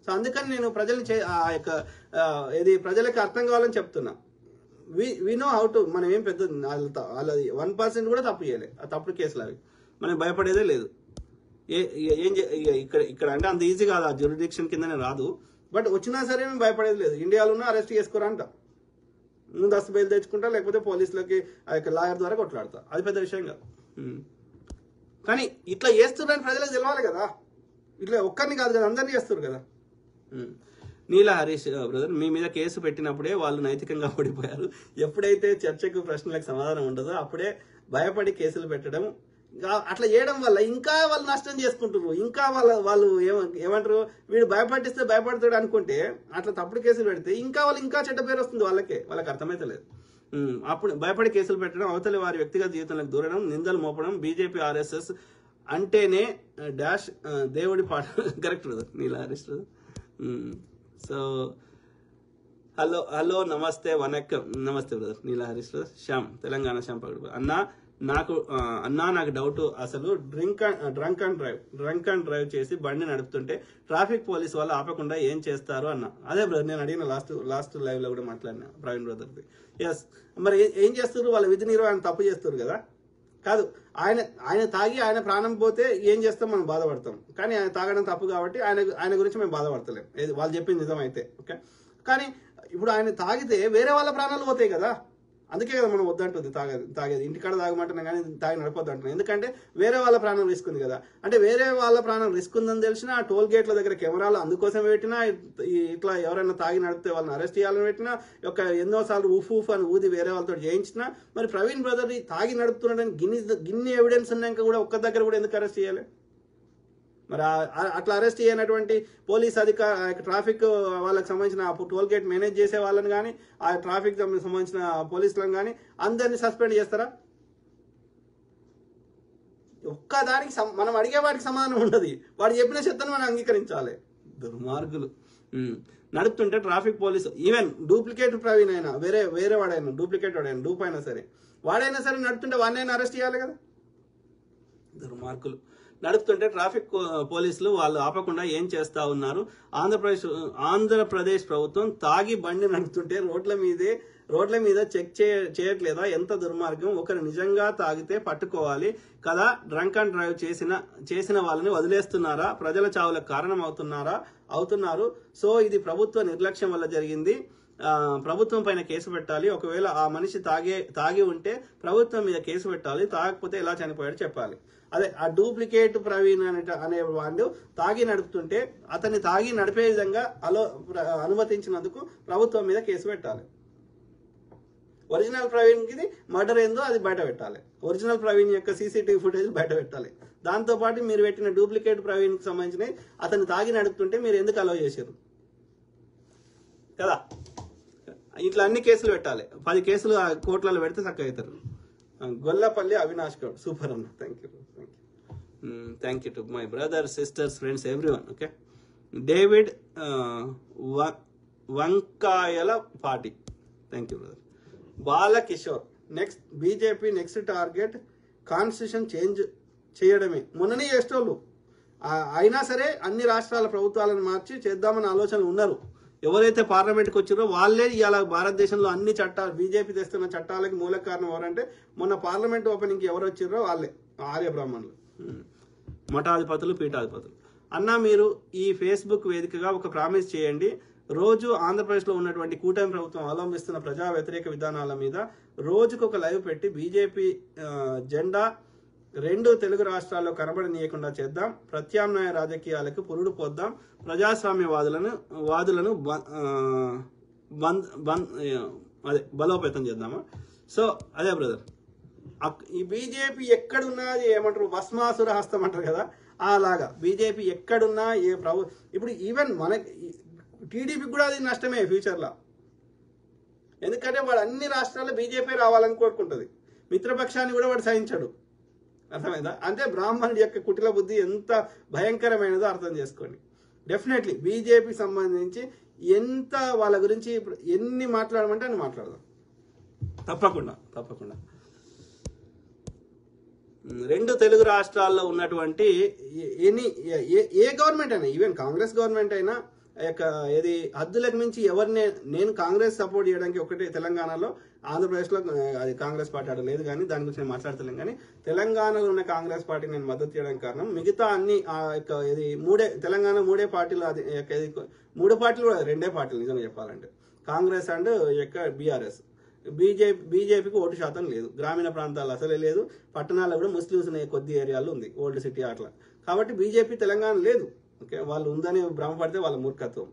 సో అందుకని నేను ప్రజలకు అర్థం కావాలని చెప్తున్నా. We know how to. మనం ఏం పెద్ద వాళ్ళది 1% కూడా తప్పు చేయలేదు. ఆ తప్పుడు కేసులు అవి మనం భయపడేదే లేదు. ఇక్కడ అంటే అంత ఈజీ కాదు, ఆ జ్యూరిడిక్షన్ కిందనే రాదు. బట్ వచ్చినా సరే మేము భయపడేది లేదు. ఇండియాలో ఉన్న అరెస్ట్ చేసుకోరంట, ముందస్తు బెయిల్ తెచ్చుకుంటా, లేకపోతే పోలీసులకి లాయర్ ద్వారా కొట్లాడతా. అది పెద్ద విషయం కాదు. కానీ ఇట్లా చేస్తున్నారని ప్రజలకు తెలవాలి కదా. ఇట్లా ఒక్కరిని కాదు కదా, అందరినీ చేస్తారు కదా. నీల హరీష్ బ్రదర్, మీ మీద కేసు పెట్టినప్పుడే వాళ్ళు నైతికంగా ఓడిపోయారు. ఎప్పుడైతే చర్చకు ప్రశ్నలకు సమాధానం ఉండదో అప్పుడే భయపడి కేసులు పెట్టడం అట్లా చేయడం వల్ల ఇంకా వాళ్ళు నష్టం చేసుకుంటున్నారు. ఇంకా వాళ్ళు ఏమంటారు, వీడు భయపట్టిస్తే భయపడతాడు అనుకుంటే అట్లా తప్పుడు కేసులు పెడితే ఇంకా చెడ్డ పేరు వస్తుంది వాళ్ళకి అర్థమైతలేదు. అప్పుడు భయపడి కేసులు పెట్టడం, అవతలి వారి వ్యక్తిగత జీవితంలోకి దూరడం, నిందలు మోపడం, బీజేపీ ఆర్ఎస్ఎస్ అంటేనే డాష్ దేవుడి పాట correct brother Neela Harish brother. So hello నమస్తే వనక్కం, నమస్తే బ్రదర్ నీలా హరీష్ బ్రదర్. శ్యామ్ తెలంగాణ శ్యామ్ పగడు నాకు డౌట్, అసలు డ్రంక్ అండ్ డ్రైవ్ చేసి బండి నడుపుతుంటే ట్రాఫిక్ పోలీస్ వాళ్ళు ఆపకుండా ఏం చేస్తారు అన్న. అదే బ్రదర్ నేను అడిగిన లాస్ట్ లైవ్ లో కూడా మాట్లాడినా ప్రవీణ్ బ్రదర్ది. ఎస్, మరి ఏం చేస్తారు, వాళ్ళ విధి నిర్వహణ తప్పు చేస్తారు కదా. కాదు, ఆయన తాగి ఆయన ప్రాణం పోతే ఏం చేస్తాం, మనం బాధపడతాం. కానీ ఆయన తాగడం తప్పు కాబట్టి ఆయన గురించి మేము బాధపడతలేం, వాళ్ళు చెప్పింది నిజం అయితే. ఓకే, కానీ ఇప్పుడు ఆయన తాగితే వేరే వాళ్ళ ప్రాణాలు పోతాయి కదా. అందుకే కదా మనం వద్దంటుంది తాగేది. ఇంటికాడ తాగమంటున్నాం కానీ తాగి నడపొద్దు అంటున్నాం. ఎందుకంటే వేరే వాళ్ళ ప్రాణం రిస్క్ ఉంది కదా. అంటే వేరే వాళ్ళ ప్రాణం రిస్క్ ఉందని తెలిసినా ఆ టోల్ గేట్ల దగ్గర కెమెరాలు అందుకోసం పెట్టినా, ఇట్లా ఎవరైనా తాగి నడిపితే వాళ్ళని అరెస్ట్ చేయాలని పెట్టినా, ఎన్నోసార్లు ఊఫ్ అని ఊది వేరే వాళ్ళతో చేయించినా, మరి ప్రవీణ్ బ్రదర్ తాగి నడుపుతున్నాడని గిన్ని ఎవిడెన్స్ ఉన్నాక కూడా ఒక్క దగ్గర కూడా ఎందుకు అరెస్ట్ చేయాలి? మరి అట్లా అరెస్ట్ చేయనటువంటి పోలీస్ ట్రాఫిక్ వాళ్ళకి సంబంధించిన టోల్ గేట్ మేనేజ్ చేసే వాళ్ళని కానీ, ఆ ట్రాఫిక్ సంబంధించిన పోలీసులను కానీ అందరినీ సస్పెండ్ చేస్తారా? ఒక్కదానికి మనం అడిగే వాడికి సమాధానం ఉండదు. వాడు చెప్పిన చెత్తను మనం అంగీకరించాలి. దుర్మార్గులు. నడుపుతుంటే traffic police, even duplicate Praveen అయినా, వేరే వాడైనా, డూప్లికేట్ వాడైనా, డూప్ అయినా సరే, వాడైనా సరే నడుపుతుంటే వాడినైనా అరెస్ట్ చేయాలి కదా. దుర్మార్గులు. నడుపుతుంటే ట్రాఫిక్ పోలీసులు వాళ్ళు ఆపకుండా ఏం చేస్తా ఉన్నారు? ఆంధ్రప్రదేశ్ ప్రభుత్వం తాగి బండి నడుపుతుంటే రోడ్ల మీద చెక్ చేయట్లేదా? ఎంత దుర్మార్గం! ఒకరు నిజంగా తాగితే పట్టుకోవాలి కదా. డ్రంక్ అండ్ డ్రైవ్ చేసిన వాళ్ళని వదిలేస్తున్నారా? ప్రజల చావులకు కారణం అవుతున్నారు. సో ఇది ప్రభుత్వ నిర్లక్ష్యం వల్ల జరిగింది. ప్రభుత్వం పైన కేసు పెట్టాలి. ఒకవేళ ఆ మనిషి తాగి ఉంటే ప్రభుత్వం మీద కేసు పెట్టాలి. తాగకపోతే ఎలా చనిపోయాడు చెప్పాలి. అదే ఆ డూప్లికేట్ ప్రవీణ్ అనే వాడు తాగి నడుపుతుంటే అతన్ని తాగి నడిపే విధంగా అనుమతించినందుకు ప్రభుత్వం మీద కేసు పెట్టాలి. ఒరిజినల్ ప్రవీణ్కి మర్డర్ ఏందో అది బయట పెట్టాలి. ఒరిజినల్ ప్రవీణ్ యొక్క సీసీటీవీ ఫుటేజ్ బయట పెట్టాలి. దాంతోపాటు మీరు పెట్టిన డూప్లికేట్ ప్రవీణ్కి సంబంధించిన అతన్ని తాగి నడుపుతుంటే మీరు ఎందుకు అలౌ చేశారు కదా. ఇట్లా అన్ని కేసులు పెట్టాలి. 10 కేసులు కోర్టులలో పెడితే చక్కగా అవుతారు. గొల్లపల్లి అవినాష్ గౌడ్, సూపర్ అన్న. Thank you to my brother, sisters, friends, everyone. Okay, David వంకాయల పాటి, thank you brother. Balakishore, BJP next target constitution change చేయడమే. మొన్ననే చేసేటోళ్ళు అయినా సరే అన్ని రాష్ట్రాల ప్రభుత్వాలను మార్చి చేద్దామని ఆలోచనలు ఉన్నారు. ఎవరైతే పార్లమెంట్కి వచ్చారో వాళ్ళే ఇవాళ భారతదేశంలో అన్ని చట్టాలు, బీజేపీ తెస్తున్న చట్టాలకి మూల కారణం ఎవరంటే మొన్న పార్లమెంట్ ఓపెనింగ్కి ఎవరు వచ్చారో వాళ్ళే, ఆర్య బ్రాహ్మణులు, మఠాధిపతులు, పీఠాధిపతులు. అన్న మీరు ఈ ఫేస్బుక్ వేదికగా ఒక ప్రామిస్ చేయండి. రోజు ఆంధ్రప్రదేశ్లో ఉన్నటువంటి కూటమి ప్రభుత్వం అవలంబిస్తున్న ప్రజా వ్యతిరేక విధానాల మీద రోజుకొక లైవ్ పెట్టి బీజేపీ జెండా 2 తెలుగు రాష్ట్రాల్లో కనబడనీయకుండా చేద్దాం. ప్రత్యామ్నాయ రాజకీయాలకు పురుడు పోద్దాం. ప్రజాస్వామ్య వాదులను బలోపేతం చేద్దామా. సో అదే బ్రదర్, ఈ బీజేపీ ఎక్కడున్నది ఏమంటారు, భస్మాసుర హస్తం అంటారు కదా, అలాగా బీజేపీ ఎక్కడున్నా ఇప్పుడు ఈవెన్ మనకి టీడీపీకి కూడా అది నష్టమే ఫ్యూచర్లో. ఎందుకంటే వాడు అన్ని రాష్ట్రాల్లో బీజేపీ రావాలని కోరుకుంటుంది. మిత్రపక్షాన్ని కూడా వాడు సహించాడు. అర్థమైందా? అంటే బ్రాహ్మణుడి యొక్క కుటిల బుద్ధి ఎంత భయంకరమైనదో అర్థం చేసుకోండి. డెఫినెట్లీ బీజేపీ సంబంధించి ఎంత వాళ్ళ గురించి ఎన్ని మాట్లాడమంటే అన్ని మాట్లాడదాం, తప్పకుండా. 2 తెలుగు రాష్ట్రాల్లో ఉన్నటువంటి ఏ గవర్నమెంట్ అయినా, ఈవెన్ కాంగ్రెస్ గవర్నమెంట్ అయినా ఏది హద్దులకు మించి ఎవరిని, నేను కాంగ్రెస్ సపోర్ట్ చేయడానికి ఒకటే తెలంగాణలో, ఆంధ్రప్రదేశ్లో అది కాంగ్రెస్ పార్టీ ఆడ లేదు కానీ దాని గురించి నేను మాట్లాడతలేను. కానీ తెలంగాణలో ఉన్న కాంగ్రెస్ పార్టీ నేను మద్దతు చేయడానికి కారణం మిగతా అన్ని ఇది తెలంగాణ 3 పార్టీలు, అది 3 పార్టీలు కూడా 2 పార్టీలు నిజంగా చెప్పాలంటే, కాంగ్రెస్ అండ్ బీఆర్ఎస్. బీజేపీకి ఓటు శాతం లేదు. గ్రామీణ ప్రాంతాల్లో అసలే లేదు. పట్టణాల్లో కూడా ముస్లిమ్స్ కొద్ది ఏరియాలో ఉంది, ఓల్డ్ సిటీ అట్లా. కాబట్టి బీజేపీ తెలంగాణ లేదు. ఓకే, వాళ్ళు ఉందని భ్రమపడితే వాళ్ళ మూర్ఖత్వం.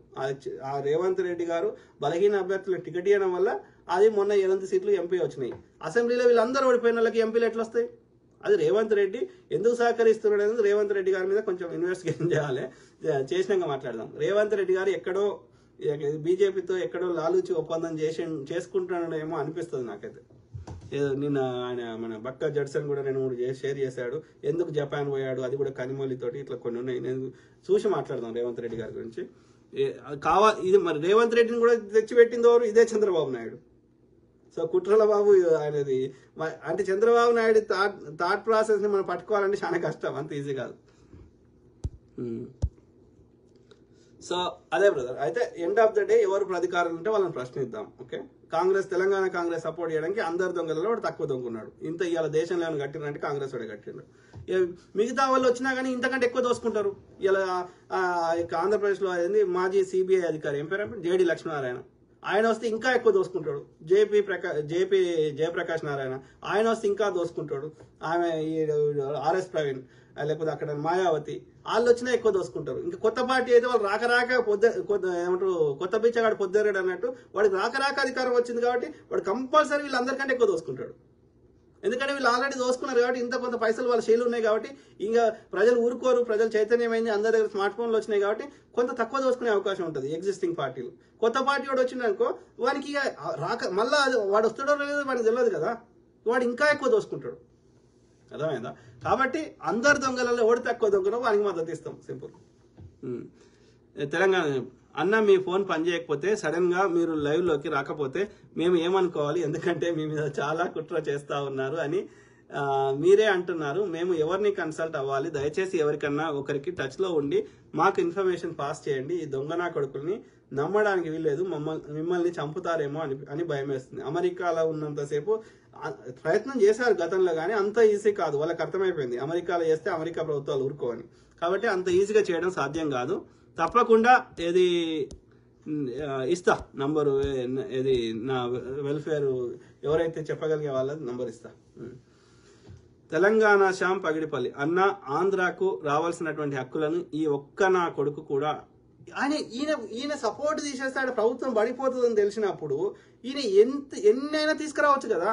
ఆ రేవంత్ రెడ్డి గారు బలహీన అభ్యర్థులకు టికెట్ ఇవ్వడం వల్ల అది మొన్న 8 సీట్లు ఎంపీ వచ్చినాయి. అసెంబ్లీలో వీళ్ళందరూ ఓడిపోయిన వాళ్ళకి ఎంపీలు ఎట్లా వస్తాయి? అది రేవంత్ రెడ్డి ఎందుకు సహకరిస్తున్నాడు అనేది రేవంత్ రెడ్డి గారి మీద కొంచెం ఇన్వెస్టిగేషన్ చేయాలి, చేసినాక మాట్లాడదాం. రేవంత్ రెడ్డి గారు ఎక్కడో బీజేపీతో ఎక్కడో లాలూచి ఒప్పందం చేసుకుంటున్నాడేమో అనిపిస్తుంది నాకైతే. నిన్న ఆయన మన బక్క జడ్సన్ కూడా 2-3 షేర్ చేశాడు, ఎందుకు జపాన్ పోయాడు, అది కూడా కనిమొలితోటి, ఇట్లా కొన్ని ఉన్నాయి. నేను చూసి మాట్లాడదాం రేవంత్ రెడ్డి గారి గురించి. ఇది మరి రేవంత్ రెడ్డిని కూడా తెచ్చిపెట్టింది ఎవరు? ఇదే చంద్రబాబు నాయుడు. సో కుట్రల బాబు ఆయనది. అంటే చంద్రబాబు నాయుడు థాట్ ప్రాసెస్ ని మనం పట్టుకోవాలంటే చాలా కష్టం, అంత ఈజీ కాదు. సో అదే బ్రదర్, అయితే ఎండ్ ఆఫ్ ద డే ఎవరు ప్రధికారం ఉంటే వాళ్ళని ప్రశ్నిద్దాం. ఓకే, తెలంగాణ కాంగ్రెస్ సపోర్ట్ చేయడానికి అందరు దొంగలలో వాడు తక్కువ దొంగకున్నాడు. ఇంత ఇవాళ దేశంలో ఏమైనా కట్టినంటే కాంగ్రెస్ వాడే కట్టిండు. మిగతా వాళ్ళు వచ్చినా కానీ ఇంతకంటే ఎక్కువ దోసుకుంటారు. ఇలా ఆంధ్రప్రదేశ్లో అయింది మాజీ సిబిఐ అధికారి ఏం పేరు, జేడి లక్ష్మీనారాయణ, ఆయన వస్తే ఇంకా ఎక్కువ దోసుకుంటాడు. జయప్రకాష్ నారాయణ, ఆయన వస్తే ఇంకా దోసుకుంటాడు. ఆమె ఆర్ఎస్ ప్రవీణ్, లేకపోతే అక్కడ మాయావతి, వాళ్ళు వచ్చినా ఎక్కువ దోసుకుంటారు. ఇంకా కొత్త పార్టీ అయితే వాళ్ళు రాక ఏమంటారు, కొత్త పిచ్చగాడు పొద్దురేడు అన్నట్టు వాడికి రాక అధికారం వచ్చింది కాబట్టి వాడు కంపల్సరీ వీళ్ళందరికంటే ఎక్కువ దోసుకుంటాడు. ఎందుకంటే వీళ్ళు ఆల్రెడీ దోసుకున్నారు కాబట్టి, ఇంత కొంత పైసలు వాళ్ళ శైలి ఉన్నాయి కాబట్టి, ఇంకా ప్రజలు ఊరుకోరు, ప్రజలు చైతన్యమైంది, అందరి దగ్గర స్మార్ట్ ఫోన్లు వచ్చినాయి కాబట్టి కొంత తక్కువ దోసుకునే అవకాశం ఉంటుంది ఎగ్జిస్టింగ్ పార్టీలు. కొత్త పార్టీ వాడు వచ్చిందనుకో వానికి ఇక మళ్ళా వాడు వస్తాడో లేదో వాడికి తెలియదు కదా, వాడు ఇంకా ఎక్కువ దోసుకుంటాడు. అర్థమైందా? కాబట్టి అందరు దొంగలలో ఎవడు తక్కువ దొంగలో వానికి మద్దతు ఇస్తాం, సింపుల్. తెలంగాణ అన్న మీ ఫోన్ పనిచేయకపోతే సడన్ గా మీరు లైవ్ లోకి రాకపోతే మేము ఏమనుకోవాలి, ఎందుకంటే మీ మీద చాలా కుట్ర చేస్తా ఉన్నారు అని మీరే అంటున్నారు. మేము ఎవరిని కన్సల్ట్ అవ్వాలి? దయచేసి ఎవరికన్నా ఒకరికి టచ్ లో ఉండి మాకు ఇన్ఫర్మేషన్ పాస్ చేయండి. ఈ దొంగనా కొడుకుల్ని నమ్మడానికి వీల్లేదు, మిమ్మల్ని చంపుతారేమో అని భయం వేస్తుంది. అమెరికాలో ఉన్నంతసేపు ప్రయత్నం చేశారు గతంలో, కానీ అంత ఈజీ కాదు. వాళ్ళకి అర్థమైపోయింది అమెరికాలో చేస్తే అమెరికా ప్రభుత్వాలు ఊరుకోవని. కాబట్టి అంత ఈజీగా చేయడం సాధ్యం కాదు. తప్పకుండా ఏది ఇస్తా నంబరు, ఏది నా వెల్ఫేర్ ఎవరైతే చెప్పగలిగే వాళ్ళ నంబర్ ఇస్తా. తెలంగాణ శ్యామ్ పగిడిపల్లి అన్న, ఆంధ్రాకు రావాల్సినటువంటి హక్కులను ఈ ఒక్క నా కొడుకు కూడా ఈయన సపోర్ట్ తీసేస్తాడు, ప్రభుత్వం పడిపోతుందని తెలిసినప్పుడు ఈయన ఎన్నైనా తీసుకురావచ్చు కదా.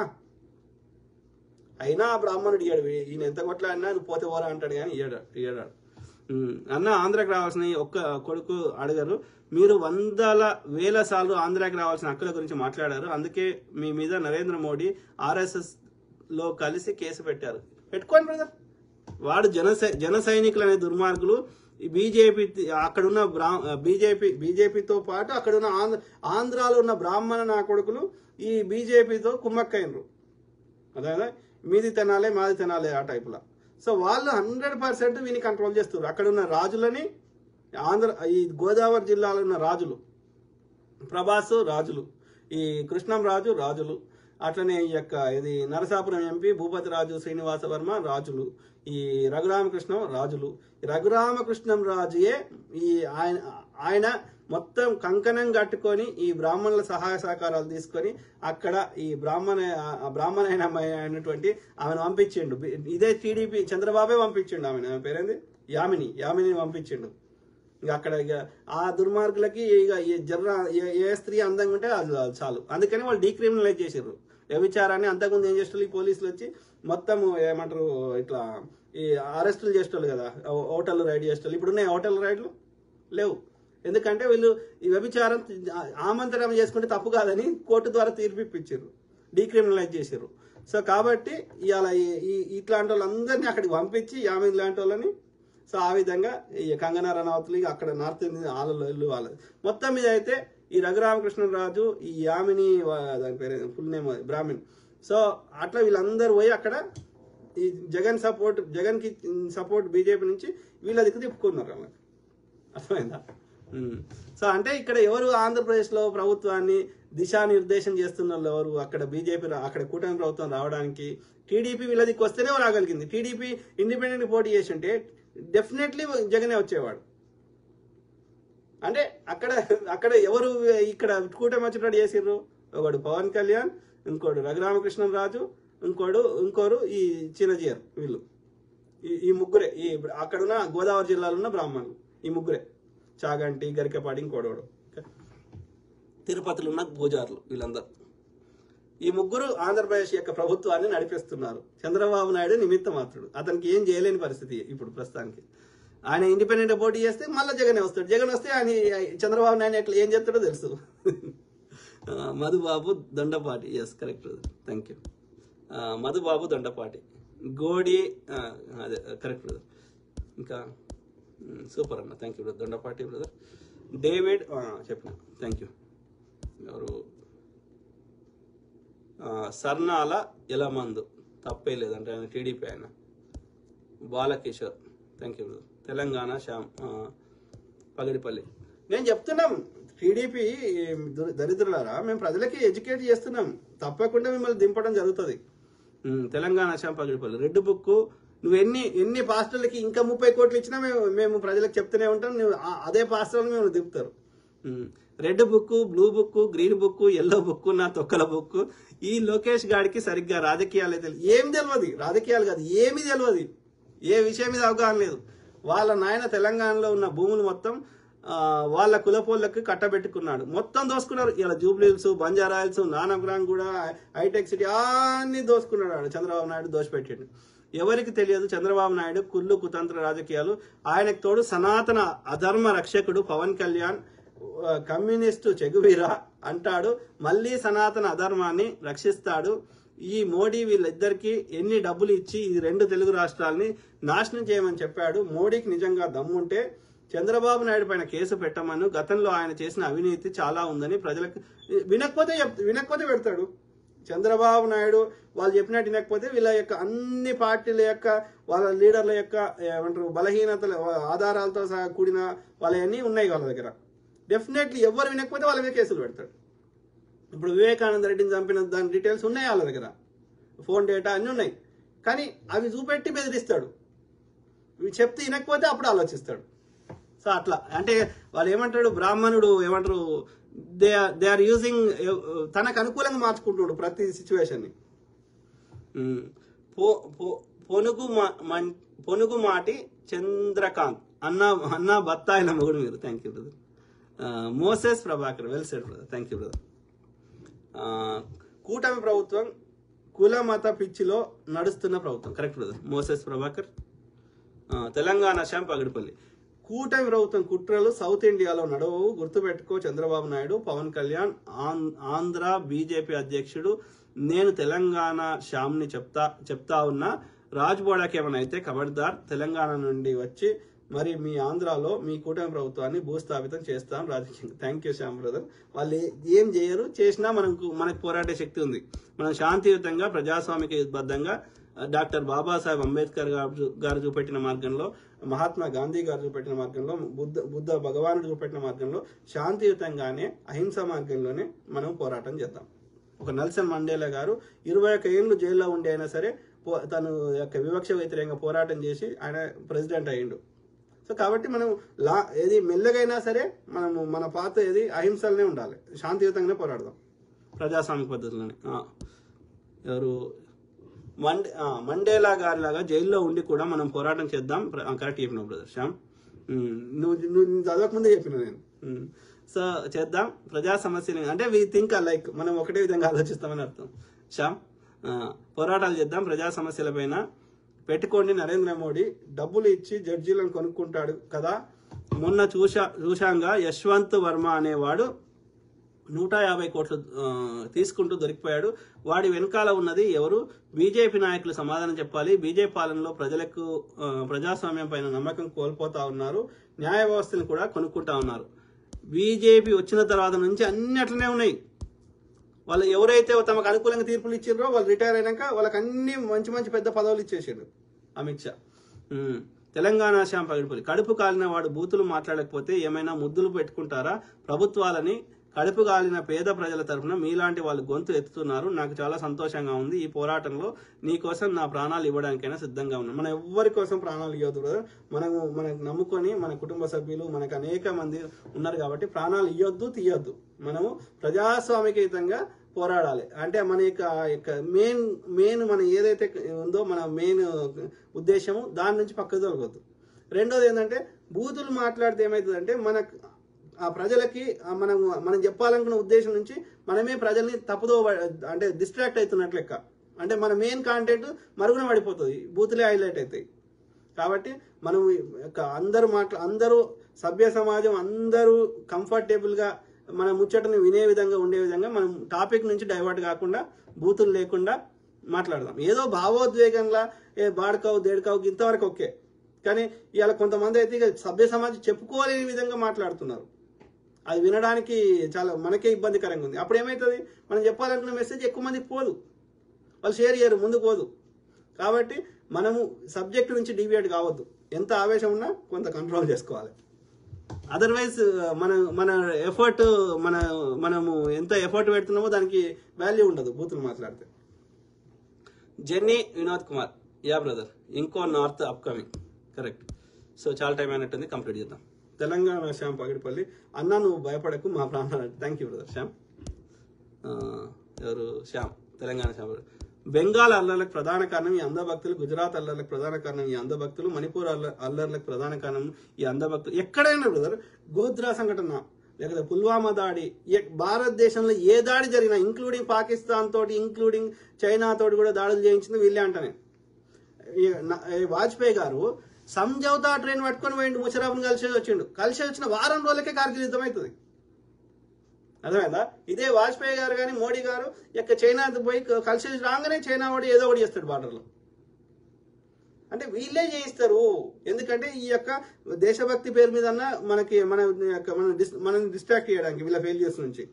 అయినా ఆ బ్రాహ్మణుడు ఇయ్యాడు, ఈయన ఎంత కొట్లాడినా నువ్వు పోతే పోరా అంటాడు కానీ ఇయ్యాడు. అన్న ఆంధ్రాకి రావాల్సిన ఒక్క కొడుకు అడగరు, మీరు 100,000 సార్లు ఆంధ్రాకి రావాల్సిన హక్కుల గురించి మాట్లాడారు. అందుకే మీ మీద నరేంద్ర మోడీ RSS లో కలిసి కేసు పెట్టారు. పెట్టుకోండి బ్రదర్. వాడు జన సైనికులు అనే దుర్మార్గులు బీజేపీ అక్కడున్న బీజేపీతో పాటు అక్కడున్న ఆంధ్రాలో ఉన్న బ్రాహ్మణ నా కొడుకులు ఈ బీజేపీతో కుమ్మక్కైనరు. అదే మీది తినాలే మాది తినాలే ఆ టైపులో. సో వాళ్ళు 100% వీని కంట్రోల్ చేస్తారు. అక్కడ ఉన్న రాజులని ఈ గోదావరి జిల్లాలో ఉన్న రాజులు, ప్రభాస్ రాజులు, ఈ కృష్ణం రాజులు, అట్లనే ఈ యొక్క ఇది నరసాపురం ఎంపీ భూపతి రాజు శ్రీనివాస వర్మ రాజులు, ఈ రఘురామకృష్ణం రాజులు. రఘురామకృష్ణం రాజుయే ఈ ఆయన మొత్తం కంకణం కట్టుకొని ఈ బ్రాహ్మణుల సహాయ సహకారాలు తీసుకొని అక్కడ ఈ బ్రాహ్మణ అయినటువంటి ఆమెను పంపించిండు. ఇదే టీడీపీ చంద్రబాబే పంపించిండు. ఆమె పేరేంది, యామిని పంపించిండు. ఇక అక్కడ ఇక ఆ దుర్మార్గులకి ఇక ఏ స్త్రీ అందంగా ఉంటే అది చాలు. అందుకని వాళ్ళు డీక్రిమినలైజ్ చేసారు వ్యభిచారాన్ని. అంతకుముందు ఏం చేసేవాళ్ళు, ఈ పోలీసులు వచ్చి మొత్తం ఏమంటారు ఇట్లా ఈ అరెస్టులు చేసేవాళ్ళు కదా, హోటల్ రైడ్ చేసేవాళ్ళు. ఇప్పుడు ఉన్నాయి హోటల్ రైడ్లు లేవు. ఎందుకంటే వీళ్ళు ఈ వ్యభిచారం ఆమంతరం చేసుకుంటే తప్పు కాదని కోర్టు ద్వారా తీర్పు ఇప్పించారు, డీక్రిమినలైజ్ చేశారు. సో కాబట్టి ఇవాళ ఇట్లాంటి వాళ్ళందరినీ అక్కడికి పంపించి యామిని లాంటి వాళ్ళని, సో ఆ విధంగా ఈ కంగనా రనౌత్లు అక్కడ నార్త్ ఇండియన్ ఆళ్ళు వాళ్ళది మొత్తం మీద అయితే ఈ రఘురామకృష్ణరాజు, ఈ యామిని దాని పేరు ఫుల్ నేమ్ బ్రాహ్మణ్. సో అట్లా వీళ్ళందరూ పోయి అక్కడ ఈ జగన్ కి సపోర్ట్ బీజేపీ నుంచి వీళ్ళ దిక్కు తిప్పుకున్నారు అన్నమాట. అర్థమైందా? సో అంటే ఇక్కడ ఎవరు ఆంధ్రప్రదేశ్లో ప్రభుత్వాన్ని దిశానిర్దేశం చేస్తున్న వాళ్ళు ఎవరు? అక్కడ బీజేపీ అక్కడ కూటమి ప్రభుత్వం రావడానికి టీడీపీ వీళ్ళ దిక్కు వస్తేనే రాగలిగింది. టీడీపీ ఇండిపెండెంట్ పోటీ చేసి ఉంటే డెఫినెట్లీ జగనే వచ్చేవాడు. అంటే అక్కడ ఎవరు ఇక్కడ కూటమి వచ్చేటట్టు చేసిర్రు? ఒకడు పవన్ కళ్యాణ్, ఇంకోడు రఘురామకృష్ణరాజు, ఇంకోరు ఈ చిన్నజీయర్. వీళ్ళు ఈ ముగ్గురే ఈ అక్కడున్న గోదావరి జిల్లాలో ఉన్న బ్రాహ్మణులు. ఈ ముగ్గురే, చాగంటి, గరికపాడి, ఇంకోడోడు, తిరుపతిలో ఉన్న పూజారులు. వీళ్ళందరూ ఈ ముగ్గురు ఆంధ్రప్రదేశ్ యొక్క ప్రభుత్వాన్ని నడిపిస్తున్నారు. చంద్రబాబు నాయుడు నిమిత్త మాత్రుడు, అతనికి ఏం చేయలేని పరిస్థితి ఇప్పుడు ప్రస్తుతానికి. ఆయన ఇండిపెండెంట్ పోటీ చేస్తే మళ్ళీ జగనే వస్తాడు. జగన్ వస్తే ఆయన చంద్రబాబు నాయుడు ఎట్లా ఏం చేస్తాడో తెలుసు. Madhubabu Dondapati, yes correct, thank you. Madhubabu Dondapati, గోడి, అదే కరెక్ట్ బ్రదర్. ఇంకా సూపర్ అన్న, thank you brother. Dondapati brother. David చెప్పిన, థ్యాంక్ యూ. ఎవరు సర్నాల ఎలమందు, తప్పే లేదంటే ఆయన టీడీపీ ఆయన. Balakishore, thank you brother. Telangana Shyam Pagadipalli. నేను చెప్తున్నాం టీడీపీ దరిద్రులారా, మేము ప్రజలకి ఎడ్యుకేట్ చేస్తున్నాం, తప్పకుండా మిమ్మల్ని దింపడం జరుగుతుంది. తెలంగాణ శ్యామ్ పగడిపల్లి. రెడ్ బుక్ నువ్వు ఎన్ని పాస్టర్లకి ఇంకా 30 కోట్లు ఇచ్చినా మేము ప్రజలకు చెప్తూనే ఉంటాం, నువ్వు అదే పాస్టర్లు మేము దింపుతారు. Red book, blue book, green book, yellow book, నా తొక్కల బుక్. ఈ లోకేష్ గాడికి సరిగ్గా రాజకీయాలే తెలియదు, ఏమి తెలియదు, రాజకీయాలు కాదు ఏమీ తెలియదు, ఏ విషయం మీద అవగాహన లేదు. వాళ్ళ నాయన తెలంగాణలో ఉన్న భూములు మొత్తం వాళ్ళ కులపోళ్ళకి కట్టబెట్టుకున్నాడు, మొత్తం దోసుకున్నారు. ఇలా జూబ్లీహిల్స్, బంజారాహిల్స్, నానక్రామ్ కూడా, హైటెక్ సిటీ అన్ని దోసుకున్నాడు చంద్రబాబు నాయుడు, దోసిపెట్టాడు. ఎవరికి తెలియదు చంద్రబాబు నాయుడు కుళ్ళు కుతంత్ర రాజకీయాలు. ఆయనకు తోడు సనాతన అధర్మ రక్షకుడు పవన్ కళ్యాణ్, కమ్యూనిస్టు చెగువీరా అంటాడు, మళ్ళీ సనాతన అధర్మాన్ని రక్షిస్తాడు. ఈ మోడీ వీళ్ళిద్దరికి ఎన్ని డబ్బులు ఇచ్చి ఈ 2 తెలుగు రాష్ట్రాలని నాశనం చేయమని చెప్పాడు. మోడీకి నిజంగా దమ్ముంటే చంద్రబాబు నాయుడు పైన కేసు పెట్టమని, గతంలో ఆయన చేసిన అవినీతి చాలా ఉందని ప్రజలకు వినకపోతే పెడతాడు. చంద్రబాబు నాయుడు వాళ్ళు చెప్పినట్టు వినకపోతే వీళ్ళ యొక్క అన్ని పార్టీల యొక్క వాళ్ళ లీడర్ల యొక్క ఏమంటారు బలహీనతల ఆధారాలతో సహా కూడిన వాళ్ళవన్నీ ఉన్నాయి వాళ్ళ దగ్గర. డెఫినెట్లీ ఎవరు వినకపోతే వాళ్ళ మీద కేసులు పెడతాడు. ఇప్పుడు వివేకానంద రెడ్డిని చంపిన దాని డీటెయిల్స్ ఉన్నాయి వాళ్ళ దగ్గర, ఫోన్ డేటా అన్నీ ఉన్నాయి, కానీ అవి చూపెట్టి బెదిరిస్తాడు. ఇవి చెప్తే వినకపోతే అప్పుడు ఆలోచిస్తాడు. సో అట్లా అంటే వాళ్ళు ఏమంటాడు, బ్రాహ్మణుడు ఏమంటారు, దే ఆర్ యూజింగ్, తనకు అనుకూలంగా మార్చుకుంటున్నాడు ప్రతి సిచ్యువేషన్ని. పొనుగు మాటి చంద్రకాంత్ అన్న బత్తాయిల మొగుడు మీరు, thank you brother. Moses Prabhakar, well said brother, thank you brother. కూటమి ప్రభుత్వం కుల మత పిచ్చిలో నడుస్తున్న ప్రభుత్వం, correct brother. Moses Prabhakar. Telangana Shyam Pagadipalli. కూటమి ప్రభుత్వం కుట్రలు సౌత్ ఇండియాలో నడవవు, గుర్తుపెట్టుకో చంద్రబాబు నాయుడు, పవన్ కళ్యాణ్, ఆంధ్ర బీజేపీ అధ్యక్షుడు. నేను తెలంగాణ శ్యామ్ని చెప్తా ఉన్నా, రాజ్బోడాకి ఏమైనా అయితే ఖబర్దార్. తెలంగాణ నుండి వచ్చి మరి మీ ఆంధ్రాలో మీ కూటమి ప్రభుత్వాన్ని భూస్థాపితం చేస్తాం రాజకీయంగా. Thank you Shyam brother. వాళ్ళు ఏం చేయరు, చేసినా మనకు పోరాడే శక్తి ఉంది. మనం శాంతియుతంగా ప్రజాస్వామికబద్ధంగా డాక్టర్ బాబాసాహెబ్ అంబేద్కర్ గారు చూపెట్టిన మార్గంలో, మహాత్మా గాంధీ గారు చూపెట్టిన మార్గంలో, బుద్ధ భగవానుడు చూపెట్టిన మార్గంలో శాంతియుతంగానే అహింస మార్గంలోనే మనం పోరాటం చేద్దాం. ఒక నెల్సన్ మండేలా గారు 21 ఏళ్ళు జైల్లో ఉండి అయినా సరే తను యొక్క వివక్ష వ్యతిరేకంగా పోరాటం చేసి ఆయన ప్రెసిడెంట్ అయ్యిండు. సో కాబట్టి మనం ఏది మెల్లగైనా సరే మనము మన పాత ఏది అహింసలనే ఉండాలి, శాంతియుతంగానే పోరాడదాం ప్రజాస్వామిక పద్ధతిలోనే. ఎవరు మండేలా గారి లాగా జైల్లో ఉండి కూడా మనం పోరాటం చేద్దాం. కరెక్ట్ చెప్పినావు బ్రదర్ శ్యామ్, నువ్వు చదవకముందే చెప్పిన నేను. సో చేద్దాం ప్రజా సమస్యలు, అంటే వి థింక్ లైక్ మనం ఒకటే విధంగా ఆలోచిస్తామని అర్థం. శ్యామ్, పోరాటాలు చేద్దాం ప్రజా సమస్యల పైన. పెట్టుకోండి నరేంద్ర మోడీ డబ్బులు ఇచ్చి జడ్జీలను కొనుక్కుంటాడు కదా. మొన్న చూశాంగా యశ్వంత్ వర్మ అనేవాడు 150 కోట్లు తీసుకుంటూ దొరికిపోయాడు. వాడి వెనకాల ఉన్నది ఎవరు? బీజేపీ నాయకులు సమాధానం చెప్పాలి. బీజేపీ పాలనలో ప్రజలకు ప్రజాస్వామ్యం పైన నమ్మకం కోల్పోతా ఉన్నారు, న్యాయ వ్యవస్థను కూడా కొనుక్కుంటా ఉన్నారు. బీజేపీ వచ్చిన తర్వాత నుంచి అన్ని అట్లనే ఉన్నాయి. వాళ్ళు ఎవరైతే తమకు అనుకూలంగా తీర్పులు ఇచ్చారో వాళ్ళు రిటైర్ అయినాక వాళ్ళకి అన్ని మంచి మంచి పెద్ద పదవులు ఇచ్చేసాడు అమిత్ షా. తెలంగాణ శ్యామ్ పగిడిపల్లి. కడుపు కాలిన వాడు బూతులు మాట్లాడకపోతే ఏమైనా ముద్దులు పెట్టుకుంటారా? ప్రభుత్వాలని కడుపు కాలిన పేద ప్రజల తరఫున మీలాంటి వాళ్ళు గొంతు ఎత్తుతున్నారు. నాకు చాలా సంతోషంగా ఉంది. ఈ పోరాటంలో నీ కోసం నా ప్రాణాలు ఇవ్వడానికైనా సిద్ధంగా ఉన్నాను. మనం ఎవ్వరి కోసం ప్రాణాలు ఇవ్వద్దు బ్రదర్. మనకు నమ్ముకొని మన కుటుంబ సభ్యులు మనకు అనేక మంది ఉన్నారు కాబట్టి ప్రాణాలు ఇవ్వద్దు, తీయొద్దు. మనము ప్రజాస్వామికయుతంగా పోరాడాలి. అంటే మన యొక్క మెయిన్ మన ఏదైతే ఉందో మన మెయిన్ ఉద్దేశము దాని నుంచి పక్కకు తొలగొద్దు. రెండోది ఏంటంటే బూతులు మాట్లాడితే ఏమవుతుందంటే ఆ ప్రజలకి మనం చెప్పాలనుకున్న ఉద్దేశం నుంచి మనమే ప్రజల్ని తప్పుదో అంటే డిస్ట్రాక్ట్ అవుతున్నట్లు లెక్క. అంటే మన మెయిన్ కాంటెంట్ మరుగున పడిపోతుంది, బూతులే హైలైట్ అవుతాయి. కాబట్టి మనం అందరూ సభ్య సమాజం అందరూ కంఫర్టబుల్గా మన ముచ్చటను వినే విధంగా ఉండే విధంగా మనం టాపిక్ నుంచి డైవర్ట్ కాకుండా బూతులు లేకుండా మాట్లాడదాం. ఏదో భావోద్వేగంగా బాడకావు దేడకావు ఇంతవరకు ఓకే, కానీ ఇవాళ కొంతమంది అయితే ఇక సభ్య సమాజం చెప్పుకోలేని విధంగా మాట్లాడుతున్నారు. అది వినడానికి చాలా మనకే ఇబ్బందికరంగా ఉంది. అప్పుడు ఏమవుతుంది, మనం చెప్పాలనుకున్న మెసేజ్ ఎక్కువ మందికి పోదు, వాళ్ళు షేర్ చేయరు, ముందుకు పోదు. కాబట్టి మనము సబ్జెక్ట్ నుంచి డీవియేట్ కావద్దు. ఎంత ఆవేశం ఉన్నా కొంత కంట్రోల్ చేసుకోవాలి. అదర్వైజ్ మన ఎఫర్ట్ మనము ఎంత ఎఫర్ట్ పెడుతున్నామో దానికి వాల్యూ ఉండదు బూతులు మాట్లాడితే. Jenny Vinod Kumar, yeah brother, ఇంకో నార్త్ అప్కమింగ్, కరెక్ట్. సో చాలా టైం అయినట్టుంది, కంప్లీట్ చేద్దాం. తెలంగాణ శ్యామ్ పగిడిపల్లి, అన్న నువ్వు భయపడకు మా ప్రాంతాలు. Thank you brother Shyam. ఎవరు శ్యామ్, తెలంగాణ శ్యామ్. బెంగాల్ అల్లర్లకు ప్రధాన కారణం ఈ అంధభక్తులు, గుజరాత్ అల్లర్లకు ప్రధాన కారణం ఈ అంధభక్తులు, మణిపూర్ అల్లర్లకు ప్రధాన కారణం ఈ అంధభక్తులు. ఎక్కడైనా బ్రదర్ గోధ్రా సంఘటన లేకపోతే పుల్వామా దాడి, భారతదేశంలో ఏ దాడి జరిగినా ఇంక్లూడింగ్ పాకిస్తాన్ తోటి, ఇంక్లూడింగ్ చైనా తోటి కూడా దాడులు చేయించింది వీళ్ళే అంటనే. వాజ్పేయి గారు సంజౌతా ట్రైన్ పట్టుకొని పోయిండు, ముషరఫ్ను కలిసి వచ్చిన వారం రోజులకే కార్గిల్ యుద్ధం అవుతుంది. అర్థమైందా? ఇదే వాజ్పేయి గారు కానీ మోడీ గారు చైనా పోయి కలిసి రాగానే చైనా వాడు ఏదో ఒకటి చేస్తాడు బార్డర్లో. అంటే వీళ్ళే చేయిస్తారు. ఎందుకంటే ఈ యొక్క దేశభక్తి పేరు మీద మనం డిస్ట్రాక్ట్ చేయడానికి వీళ్ళ ఫెయిల్యూర్స్ నుంచి.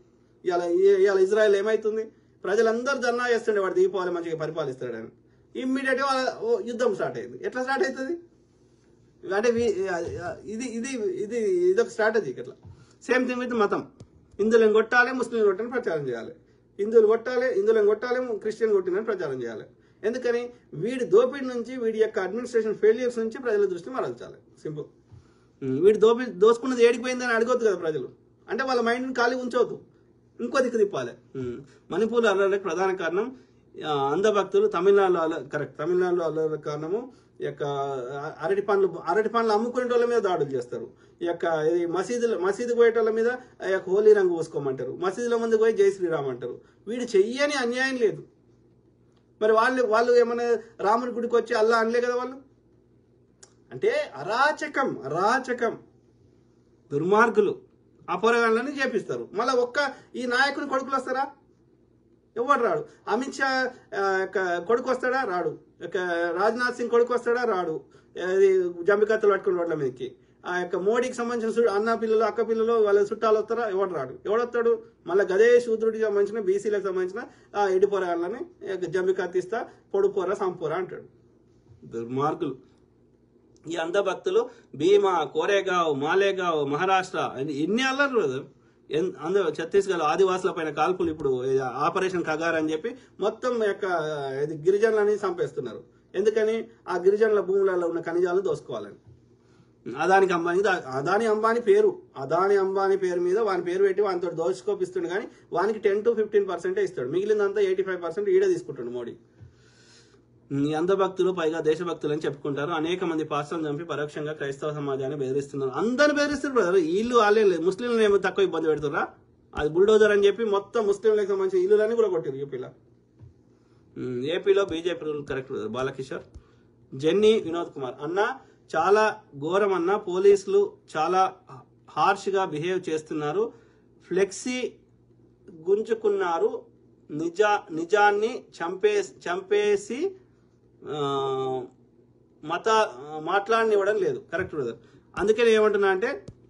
ఇవాళ ఇజ్రాయెల్ ఏమవుతుంది, ప్రజలందరూ ధర్నా చేస్తుండే వాడు దీపావళి మంచిగా పరిపాలిస్తాడు అని. ఇమ్మీడియట్గా యుద్ధం స్టార్ట్ అయింది. ఎట్లా స్టార్ట్ అవుతుంది అంటే ఇదొక స్ట్రాటజీ. ఇట్లా సేమ్ థింగ్ విత్ మతం. హిందువులను కొట్టాలి, ముస్లింలు కొట్టని ప్రచారం చేయాలి. హిందువులు కొట్టాలి, క్రిస్టియన్ కొట్టినని ప్రచారం చేయాలి. ఎందుకని? వీడి దోపిడి నుంచి, వీడి యొక్క అడ్మినిస్ట్రేషన్ ఫెయిల్యూర్స్ నుంచి ప్రజల దృష్టి మరల్చాలి. సింపుల్. వీడి దోసుకున్నది ఏడిపోయిందని అడగొద్దు కదా ప్రజలు. అంటే వాళ్ళ మైండ్ని ఖాళీ ఉంచవద్దు, ఇంకో దిక్కు తిప్పాలి. మణిపూర్ అల్లర్లకు ప్రధాన కారణం అంధభక్తులు, తమిళనాడులో కరెక్ట్, తమిళనాడులో అల్లర్లకు కారణము అరటి పండ్లు అమ్ముకునే వాళ్ళ మీద దాడులు చేస్తారు. మసీదు పోయేటోళ్ళ మీద హోలీ రంగు పూసుకోమంటారు, మసీదుల ముందు పోయి జై శ్రీరామ్ అంటారు. వీడు చెయ్యని అన్యాయం లేదు. మరి వాళ్ళు ఏమైనా రాముని గుడికి వచ్చి అల్లా అనలే కదా వాళ్ళు. అంటే అరాచకం దుర్మార్గులు అపరాగాలని చేపిస్తారు. మళ్ళీ ఈ నాయకుని కొడుకులు వస్తారా? ఎవరు రాడు. అమిత్ షా కొడుకు వస్తాడా? రాడు. రాజ్నాథ్ సింగ్ కొడుకు వస్తాడా? రాడు. జంబికత్తలు పట్టుకుని రోడ్ల మీదకి. మోడీకి సంబంధించిన అన్న పిల్లలు, అక్క పిల్లలు, వాళ్ళ చుట్టాలు వస్తారా? ఎవడు రాడు. ఎవడొస్తాడు? మళ్ళీ గదే శూద్రుడికి సంబంధించిన, బీసీలకు సంబంధించిన ఎడిపోరాలని జంబికత్తిస్తా, పొడుపోరా, సంపోరా అంటాడు. దుర్మార్గులు ఈ అంధభక్తులు. భీమా, కోరేగావ్, మాలేగావ్, మహారాష్ట్ర ఎన్ని అల్లరు. ఛత్తీస్గఢ్ ఆదివాసుల పైన కాల్పులు, ఇప్పుడు ఆపరేషన్ కగార్ అని చెప్పి మొత్తం గిరిజనులని చంపేస్తున్నారు. ఎందుకని? ఆ గిరిజనుల భూములలో ఉన్న ఖనిజాలను దోసుకోవాలని. అదాని అంబానీ పేరు మీద వాని పేరు పెట్టి వానితో దోచుకోపిస్తుండు. కానీ వానికి 10 to 15% ఇస్తాడు. మిగిలిందంతా 85% ఈడే తీసుకుంటాడు మోడీ. ఈ అంధభక్తులు పైగా దేశభక్తులు అని చెప్పుకుంటారు. అనేక మంది పాస్టర్లను చంపి పరోక్షంగా క్రైస్తవ సమాజాన్ని బెదిరిస్తున్నారు. అందరిని బెదిరిస్తారు బ్రదర్. వీళ్ళు వాళ్ళే లేదు. ముస్లింలను ఏమో తక్కువ ఇబ్బంది పెడుతురా? అది బుల్డోజర్ అని చెప్పి మొత్తం ముస్లింలకు సంబంధించిన ఇల్లులన్నీ కూడా కొట్టారు ఏపీలో BJP rule correct brother. Balakishore. Jenny Vinod Kumar, అన్న చాలా ఘోరం అన్న, పోలీసులు చాలా హార్ష్గా బిహేవ్ చేస్తున్నారు, ఫ్లెక్సీ గుంజుకున్నారు, నిజాన్ని చంపేసి మాట్లాడనివ్వడం లేదు. Correct brother. అందుకే నేను ఏమంటున్నా అంటే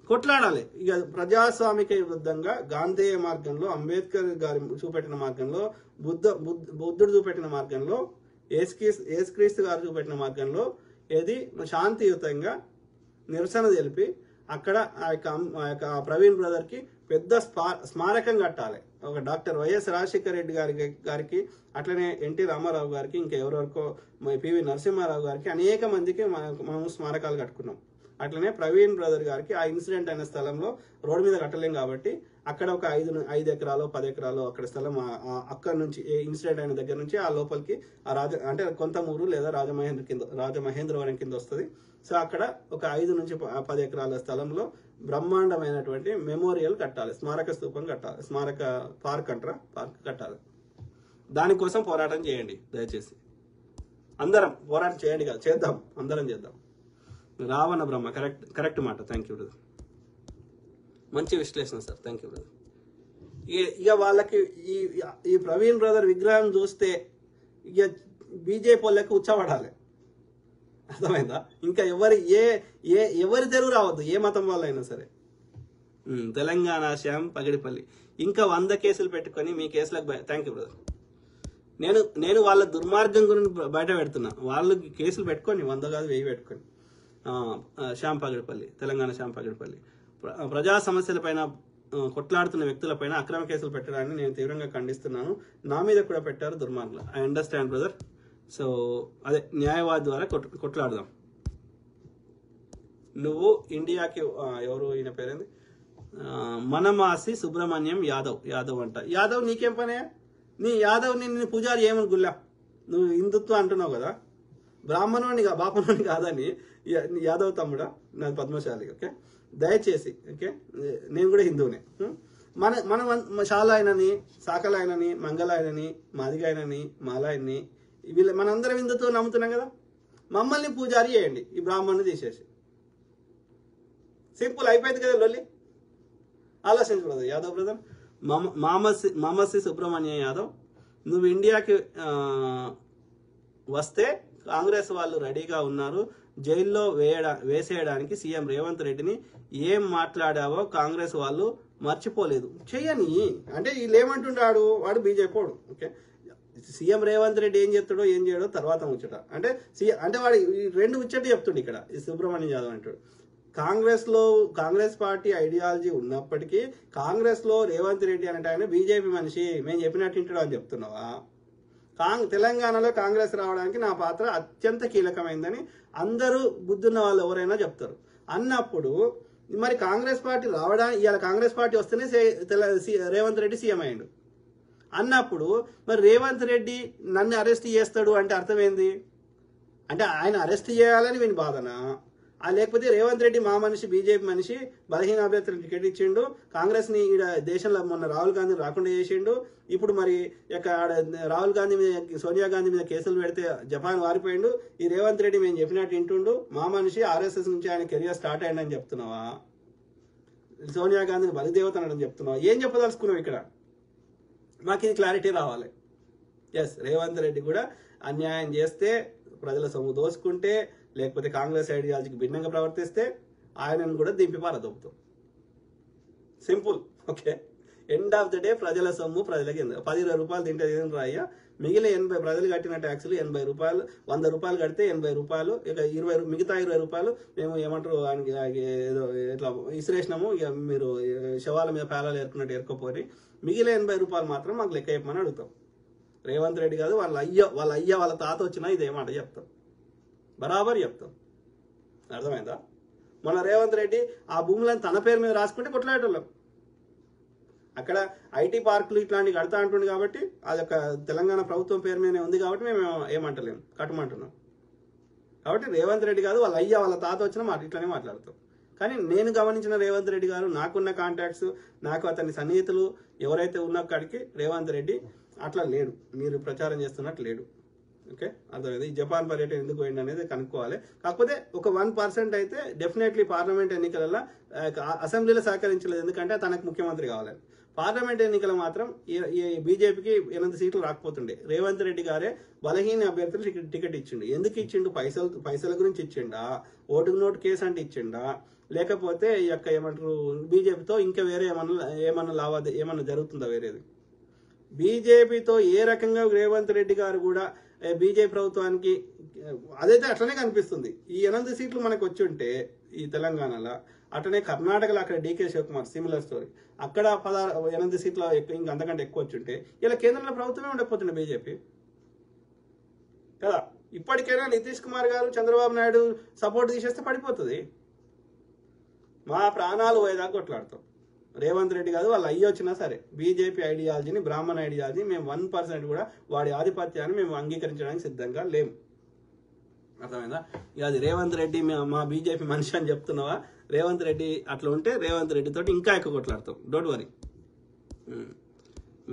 కొట్లాడాలి. ఇక ప్రజాస్వామిక విరుద్ధంగా గాంధేయ మార్గంలో, అంబేద్కర్ గారి చూపెట్టిన మార్గంలో, బుద్ధుడు చూపెట్టిన మార్గంలో, యేసుక్రీస్తు గారు చూపెట్టిన మార్గంలో ఏది శాంతియుతంగా నిరసన తెలిపి అక్కడ ఆ యొక్క ప్రవీణ్ బ్రదర్కి పెద్ద స్మారకం కట్టాలి. ఒక డాక్టర్ వైఎస్ రాజశేఖర రెడ్డి గారికి అట్లనే ఎన్టీ రామారావు గారికి, ఇంకా ఎవరెవరికో పివి నరసింహారావు గారికి, అనేక మందికి మనం స్మారకాలు కట్టుకున్నాం. అట్లనే ప్రవీణ్ బ్రదర్ గారికి ఆ ఇన్సిడెంట్ అయిన స్థలంలో రోడ్డు మీద కట్టలేం కాబట్టి అక్కడ ఒక 5 ఎకరాలు 10 ఎకరాలు అక్కడ స్థలం, అక్కడ నుంచి ఇన్సిడెంట్ అయిన దగ్గర నుంచి ఆ లోపలికి అంటే కొంతమూరు లేదా రాజమహేంద్రవరం కింద వస్తుంది. సో అక్కడ ఒక 5 నుంచి 10 ఎకరాల స్థలంలో బ్రహ్మాండమైనటువంటి మెమోరియల్ కట్టాలి, స్మారక స్తూపం కట్టాలి, స్మారక పార్క్ అంటారా, పార్క్ కట్టాలి. దానికోసం పోరాటం చేయండి దయచేసి. అందరం పోరాటం చేయండి కాదు, చేద్దాం, అందరం చేద్దాం. రావణ బ్రహ్మ, కరెక్ట్ మాట. థ్యాంక్ యూ బ్రదర్, మంచి విశ్లేషణ సార్, థ్యాంక్ యూ బ్రదర్. ఇక వాళ్ళకి ఈ ప్రవీణ్ బ్రదర్ విగ్రహం చూస్తే ఇక బీజేపీ వాళ్ళకి ఉచ్చబడాలి, అర్థమైందా? ఇంకా ఎవరి తెరువు రావద్దు, ఏ మతం వల్ల అయినా సరే. తెలంగాణ శ్యామ్ పగిడిపల్లి ఇంకా 100 కేసులు పెట్టుకొని మీ కేసులకు థ్యాంక్ యూ బ్రదర్. నేను వాళ్ళ దుర్మార్గం గురించి బయట పెడుతున్నా. వాళ్ళు కేసులు పెట్టుకొని 100 కాదు 1000 పెట్టుకొని. శ్యామ్ పగిడిపల్లి, తెలంగాణ శ్యామ్ పగిడిపల్లి ప్రజా సమస్యలపైన కొట్లాడుతున్న వ్యక్తులపైన అక్రమ కేసులు పెట్టడాన్ని నేను తీవ్రంగా ఖండిస్తున్నాను. నా మీద కూడా పెట్టారు దుర్మార్గులు. I understand brother. సో అదే న్యాయవాది ద్వారా కొట్లాడదాం. నువ్వు ఇండియాకి ఎవరు ఈయన పేరేంది, మనమాసి సుబ్రహ్మణ్యం యాదవ్ అంట. యాదవ్ నీకేం పనే? నీ యాదవ్ నిన్ను పూజారి ఏమని గుల్లా? నువ్వు హిందుత్వం అంటున్నావు కదా, బ్రాహ్మణుని బాపనుని కాదని యాదవ్ తమ్ముడా, నాది పద్మశాలి. ఓకే, దయచేసి ఓకే, నేను కూడా హిందువునే. మనం శాలాయనని, సాకలాయనని, మంగళాయనని, మాదిగాయనని, మాలాయని మనందరం హిందుత్వం నమ్ముతున్నాం కదా. మమ్మల్ని పూజారి చేయండి, ఈ బ్రాహ్మణ్ని తీసేసి. సింపుల్ అయిపోయింది కదా లొల్లి. ఆలోచించు బ్రదర్, యాదవ్ బ్రదర్. మామసి సుబ్రహ్మణ్యం యాదవ్, నువ్వు ఇండియాకి వస్తే కాంగ్రెస్ వాళ్ళు రెడీగా ఉన్నారు జైల్లో వేసేయడానికి. సీఎం రేవంత్ రెడ్డిని ఏం మాట్లాడావో కాంగ్రెస్ వాళ్ళు మర్చిపోలేదు. చెయ్యని అంటే వీళ్ళు ఏమంటున్నాడు, వాడు బీజేపీ వాడు. ఓకే, సీఎం రేవంత్ రెడ్డి ఏం చెప్తాడో ఏం చేయడో తర్వాత ముచ్చట. అంటే వాడు రెండు ముచ్చట చెప్తుండే ఇక్కడ ఈ సుబ్రహ్మణ్యం యాదవ్ అంటాడు. కాంగ్రెస్ పార్టీ ఐడియాలజీ ఉన్నప్పటికీ కాంగ్రెస్ లో రేవంత్ రెడ్డి అంటే ఆయన బీజేపీ మనిషి, మేము చెప్పినట్టు వింటాడు అని చెప్తున్నావా? తెలంగాణలో కాంగ్రెస్ రావడానికి నా పాత్ర అత్యంత కీలకమైందని అందరూ బుద్ధున్న వాళ్ళు ఎవరైనా చెప్తారు. అన్నప్పుడు మరి కాంగ్రెస్ పార్టీ రావడానికి, ఇవాళ కాంగ్రెస్ పార్టీ వస్తేనే రేవంత్ రెడ్డి సీఎం అయ్యిండు అన్నప్పుడు మరి రేవంత్ రెడ్డి నన్ను అరెస్ట్ చేస్తాడు అంటే అర్థమైంది? అంటే ఆయన అరెస్ట్ చేయాలని వీని బాధనా? లేకపోతే రేవంత్ రెడ్డి మా మనిషి, బీజేపీ మనిషి, బలహీన అభ్యర్థులకు టికెట్ ఇచ్చిండు, కాంగ్రెస్ని ఈడ దేశంలో మొన్న రాహుల్ గాంధీ రాకుండా చేసిండు. ఇప్పుడు మరి రాహుల్ గాంధీ మీద, సోనియా గాంధీ మీద కేసులు పెడితే జపాన్ వారిపోయిండు. ఈ రేవంత్ రెడ్డి మేము చెప్పినట్టు వింటుండు, మా మనిషి, ఆర్ఎస్ఎస్ నుంచి ఆయన కెరియర్ స్టార్ట్ అయ్యిందని చెప్తున్నావా? సోనియా గాంధీని బలిదేవత అని చెప్తున్నావా? ఏం చెప్పదలుచుకున్నావు ఇక్కడ? మాకు ఇది క్లారిటీ రావాలి. ఎస్, రేవంత్ రెడ్డి కూడా అన్యాయం చేస్తే, ప్రజల సొమ్ము దోచుకుంటే, లేకపోతే కాంగ్రెస్ ఐడియాలజీకి భిన్నంగా ప్రవర్తిస్తే ఆయనను కూడా దింపి పారదొప్పుతాం. Simple. Okay, end of the day ప్రజల సొమ్ము ప్రజలకి 10-20 రూపాయలు తింటే రాయ్యా, మిగిలిన 80 ప్రజలు కట్టిన ట్యాక్సులు 80 రూపాయలు, 100 రూపాయలు కడితే 80 రూపాయలు, ఇక మిగతా 20 రూపాయలు మేము ఏమంటారు ఏదో ఇట్లా ఇసిరేసినాము, ఇక మీరు శవాల మీద పేలాలు ఏరుకున్నట్టు ఏరుకోపోయి మిగిలిన 80 రూపాయలు మాత్రం మాకు లెక్క చెప్పమని అడుగుతాం. రేవంత్ రెడ్డి కాదు, వాళ్ళ తాత వచ్చినా ఇదే మాట చెప్తాం, బరాబర్ చెప్తాం. అర్థమైందా? మన రేవంత్ రెడ్డి ఆ భూములను తన పేరు మీద రాసుకుంటే కొట్లాడేటోళ్ళం. అక్కడ ఐటీ పార్కులు ఇట్లాంటివి కడతా అంటుంది కాబట్టి అదొక తెలంగాణ ప్రభుత్వం పేరు మీదనే ఉంది కాబట్టి మేము ఏమంటలేము, కట్టమంటున్నాం. కాబట్టి రేవంత్ రెడ్డి కాదు, వాళ్ళ తాత వచ్చినా ఇట్లానే మాట్లాడతాం. కానీ నేను గమనించిన రేవంత్ రెడ్డి గారు, నాకున్న కాంటాక్ట్స్, నాకు అతని సన్నిహితులు ఎవరైతే ఉన్న కాడికి రేవంత్ రెడ్డి అట్లా లేడు, మీరు ప్రచారం చేస్తున్నట్టు లేడు. ఓకే, అర్థమైంది. ఈ జపాన్ పర్యటన ఎందుకు పోయింది అనేది కనుక్కోవాలి. కాకపోతే ఒక 1% అయితే డెఫినెట్లీ పార్లమెంట్ ఎన్నికలలో అసెంబ్లీలో సహకరించలేదు, ఎందుకంటే తనకు ముఖ్యమంత్రి కావాలని. పార్లమెంట్ ఎన్నికలు మాత్రం బీజేపీకి 8 సీట్లు రాకపోతుండే. రేవంత్ రెడ్డి గారే బలహీన అభ్యర్థులు టికెట్ ఇచ్చిండు. ఎందుకు ఇచ్చిండు? పైసల గురించి ఇచ్చిండా? ఓటుకు నోటు కేసు అంటే ఇచ్చిండా? లేకపోతే ఈ యొక్క ఏమంటారు బీజేపీతో ఇంకా వేరే ఏమన్నా జరుగుతుందా వేరేది? బీజేపీతో ఏ రకంగా రేవంత్ రెడ్డి గారు కూడా బీజేపీ ప్రభుత్వానికి అదైతే అట్లనే కనిపిస్తుంది. ఈ 8 సీట్లు మనకు వచ్చి ఉంటే ఈ తెలంగాణలో, అట్లనే కర్ణాటకలో అక్కడ డీకే శివకుమార్ సిమిలర్ స్టోరీ, అక్కడ 8 సీట్లు ఇంకా అంతకంటే ఎక్కువ వచ్చి ఉంటే ఇలా కేంద్రంలో ప్రభుత్వమే ఉండకపోతుండే బీజేపీ కదా. ఇప్పటికైనా నితీష్ కుమార్ గారు, చంద్రబాబు నాయుడు సపోర్ట్ తీసేస్తే పడిపోతుంది. మా ప్రాణాలు పోయేదాకా కొట్లాడతాం. రేవంత్ రెడ్డి కాదు, వాళ్ళ వచ్చినా సరే బీజేపీ ఐడియాలజీని, బ్రాహ్మణ ఐడియాలజీ మేము 1% కూడా వాడి ఆధిపత్యాన్ని మేము అంగీకరించడానికి సిద్ధంగా లేము. అర్థమైందా? ఇక అది రేవంత్ రెడ్డి మా బీజేపీ మనిషి అని చెప్తున్నావా? రేవంత్ రెడ్డి అట్లా ఉంటే రేవంత్ రెడ్డి తోటి ఇంకా ఎక్కువ కొట్లాడతాం, డోంట్ వరీ.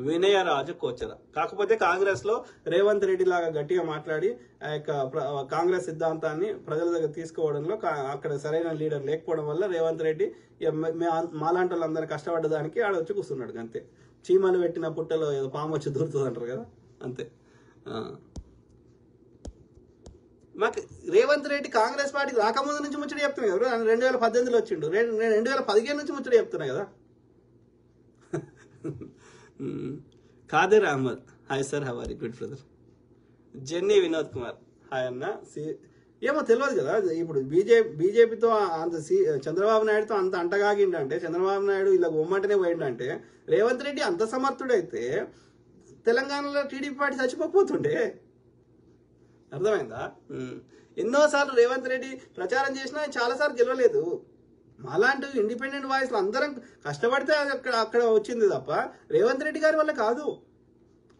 వినయరాజు కోచర. కాకపోతే కాంగ్రెస్ లో రేవంత్ రెడ్డి లాగా గట్టిగా మాట్లాడి ఆ యొక్క కాంగ్రెస్ సిద్ధాంతాన్ని ప్రజల దగ్గర తీసుకోవడంలో అక్కడ సరైన లీడర్ లేకపోవడం వల్ల రేవంత్ రెడ్డి మాలాంటి వాళ్ళందరూ కష్టపడ్డదానికి ఆడ వచ్చి కూర్చున్నాడు అంతే. చీమలు పెట్టిన పుట్టలో ఏదో పాము వచ్చి దూరుతుంది అంటారు కదా, అంతే. మాకు రేవంత్ రెడ్డి కాంగ్రెస్ పార్టీకి రాకముందు నుంచి ముచ్చట చెప్తున్నాయి కదా, 2018లో వచ్చిండు, నేను 2015 నుంచి ముచ్చట చెప్తున్నా కదా. Khader Ahmed, hi sir, how are you? Good brother. Jenny Vinod Kumar, hi అన్న. ఏమో తెలియదు కదా, ఇప్పుడు బీజేపీతో అంత చంద్రబాబు నాయుడుతో అంత అంటగాగిండంటే, చంద్రబాబు నాయుడు ఇలా బొమ్మంటనే పోయిండంటే, రేవంత్ రెడ్డి అంత సమర్థుడైతే తెలంగాణలో టీడీపీ పార్టీ చచ్చిపోతుండే. అర్థమైందా? ఎన్నోసార్లు రేవంత్ రెడ్డి ప్రచారం చేసినా చాలాసార్లు గెలవలేదు. మాలాంటి ఇండిపెండెంట్ వాయిస్లు అందరం కష్టపడితే అది అక్కడ వచ్చింది తప్ప రేవంత్ రెడ్డి గారి వల్ల కాదు.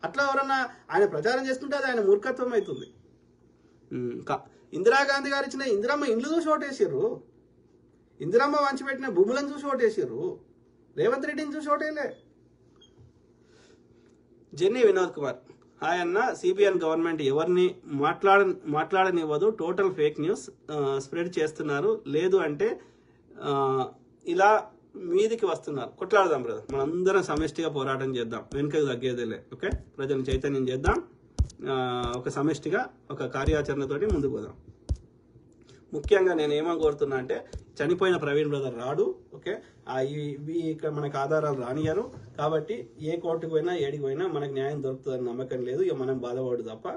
అట్లా ఎవరన్నా ఆయన ప్రచారం చేసుకుంటే అది ఆయన మూర్ఖత్వం అవుతుంది. ఇందిరాగాంధీ గారు ఇచ్చిన ఇందిరమ్మ ఇండ్లు చూసి ఓటేసారు, ఇందిరమ్మ వంచిపెట్టిన భూములను చూసి ఓటేసారు, రేవంత్ రెడ్డిని చూసి ఓటేలే. జెన్నీ వినోద్ కుమార్, హాయ్ అన్న. సిబిఎన్ గవర్నమెంట్ ఎవరిని మాట్లాడనివ్వదు, టోటల్ ఫేక్ న్యూస్ స్ప్రెడ్ చేస్తున్నారు, లేదు అంటే ఇలా మీదికి వస్తున్నారు. కొట్లాడదాం బ్రదర్, మనందరం సమిష్టిగా పోరాటం చేద్దాం, వెనుకకు తగ్గేదేలే. ఓకే, ప్రజలను చైతన్యం చేద్దాం, ఒక సమిష్టిగా ఒక కార్యాచరణతోటి ముందుకు పోదాం. ముఖ్యంగా నేను ఏమని కోరుతున్నా అంటే, చనిపోయిన ప్రవీణ్ బ్రదర్ రాడు. ఓకే, ఇక్కడ మనకు ఆధారాలు రానియరు కాబట్టి ఏ కోర్టుకు పోయినా ఏడికి పోయినా మనకు న్యాయం దొరుకుతుందని నమ్మకం లేదు. ఇక మనం బాధపడు తప్ప.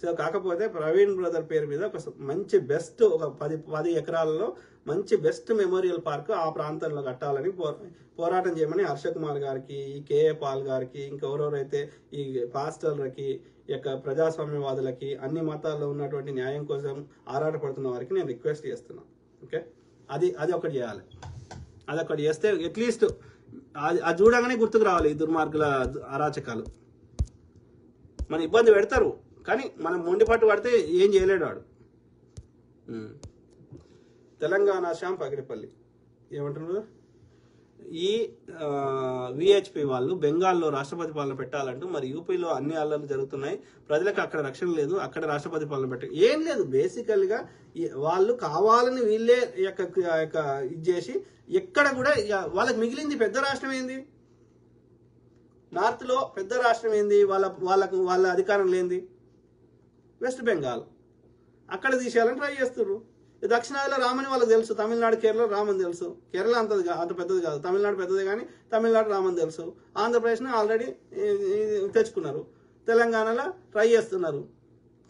సో కాకపోతే ప్రవీణ్ బ్రదర్ పేరు మీద ఒక మంచి బెస్ట్ ఒక 10 ఎకరాలలో మంచి బెస్ట్ మెమోరియల్ పార్క్ ఆ ప్రాంతంలో కట్టాలని పోరాటం చేయమని హర్ష కుమార్ గారికి, ఈ కేఏ పాల్ గారికి, ఇంకెవరెవరైతే ఈ పాస్టర్లకి, యొక్క ప్రజాస్వామ్యవాదులకి, అన్ని మతాల్లో ఉన్నటువంటి న్యాయం కోసం ఆరాటపడుతున్న వారికి నేను రిక్వెస్ట్ చేస్తున్నాను. ఓకే, అది ఒకటి చేయాలి. అది ఒకటి చేస్తే అట్లీస్ట్ అది చూడగానే గుర్తుకు రావాలి ఈ దుర్మార్గుల అరాచకాలు. మన ఇబ్బంది పెడతారు కానీ మనం మొండి పట్టు పడితే ఏం చేయలేడు వాడు. తెలంగాణ శ్యామ్ పగిడిపల్లి ఏమంటున్నారు? ఈ విహెచ్పి వాళ్ళు బెంగాల్లో రాష్ట్రపతి పాలన పెట్టాలంటూ, మరి యూపీలో అన్ని అల్లర్లు జరుగుతున్నాయి, ప్రజలకు అక్కడ రక్షణ లేదు, అక్కడ రాష్ట్రపతి పాలన ఏం లేదు. బేసికల్ గా వాళ్ళు కావాలని వీళ్ళే ఇది చేసి ఎక్కడ కూడా వాళ్ళకి మిగిలింది పెద్ద రాష్ట్రం ఏంది? నార్త్ లో పెద్ద రాష్ట్రం ఏంది? వాళ్ళ అధికారం లేనిది వెస్ట్ బెంగాల్. అక్కడ తీసేయాలని ట్రై చేస్తున్నారు. దక్షిణాదిలో రామని వాళ్ళకి తెలుసు, తమిళనాడు కేరళ రామని తెలుసు. కేరళ అంత పెద్దది కాదు, తమిళనాడు పెద్దది కానీ తమిళనాడు రామని తెలుసు. ఆంధ్రప్రదేశ్ని ఆల్రెడీ తెచ్చుకున్నారు, తెలంగాణలో ట్రై చేస్తున్నారు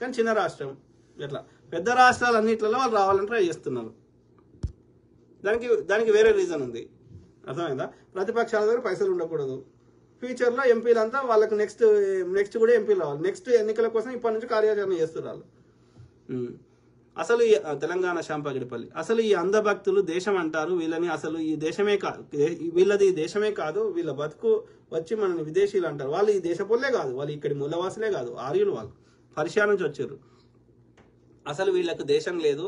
కానీ చిన్న రాష్ట్రం. ఇట్లా పెద్ద రాష్ట్రాలు అన్నిట్లలో వాళ్ళు రావాలని ట్రై చేస్తున్నారు. దానికి వేరే రీజన్ ఉంది, అర్థమైందా? ప్రతిపక్షాల దగ్గర పైసలు ఉండకూడదు. ఫ్యూచర్లో ఎంపీలంతా వాళ్ళకి నెక్స్ట్ కూడా ఎంపీలు రావాలి. నెక్స్ట్ ఎన్నికల కోసం ఇప్పటి నుంచి కార్యాచరణ చేస్తున్నారు. అసలు ఈ తెలంగాణ శాంపగిడిపల్లి, అసలు ఈ అంధభక్తులు దేశం అంటారు వీళ్ళని, అసలు ఈ దేశమే కాదు, వీళ్ళది దేశమే కాదు, వీళ్ళ బతుకు వచ్చి మనని విదేశీయులు అంటారు. వాళ్ళు ఈ దేశపోలే కాదు, వాళ్ళు ఇక్కడి మూలవాసులే కాదు, ఆర్యులు. వాళ్ళు పర్షియా నుంచి వచ్చారు. అసలు వీళ్ళకు దేశం లేదు.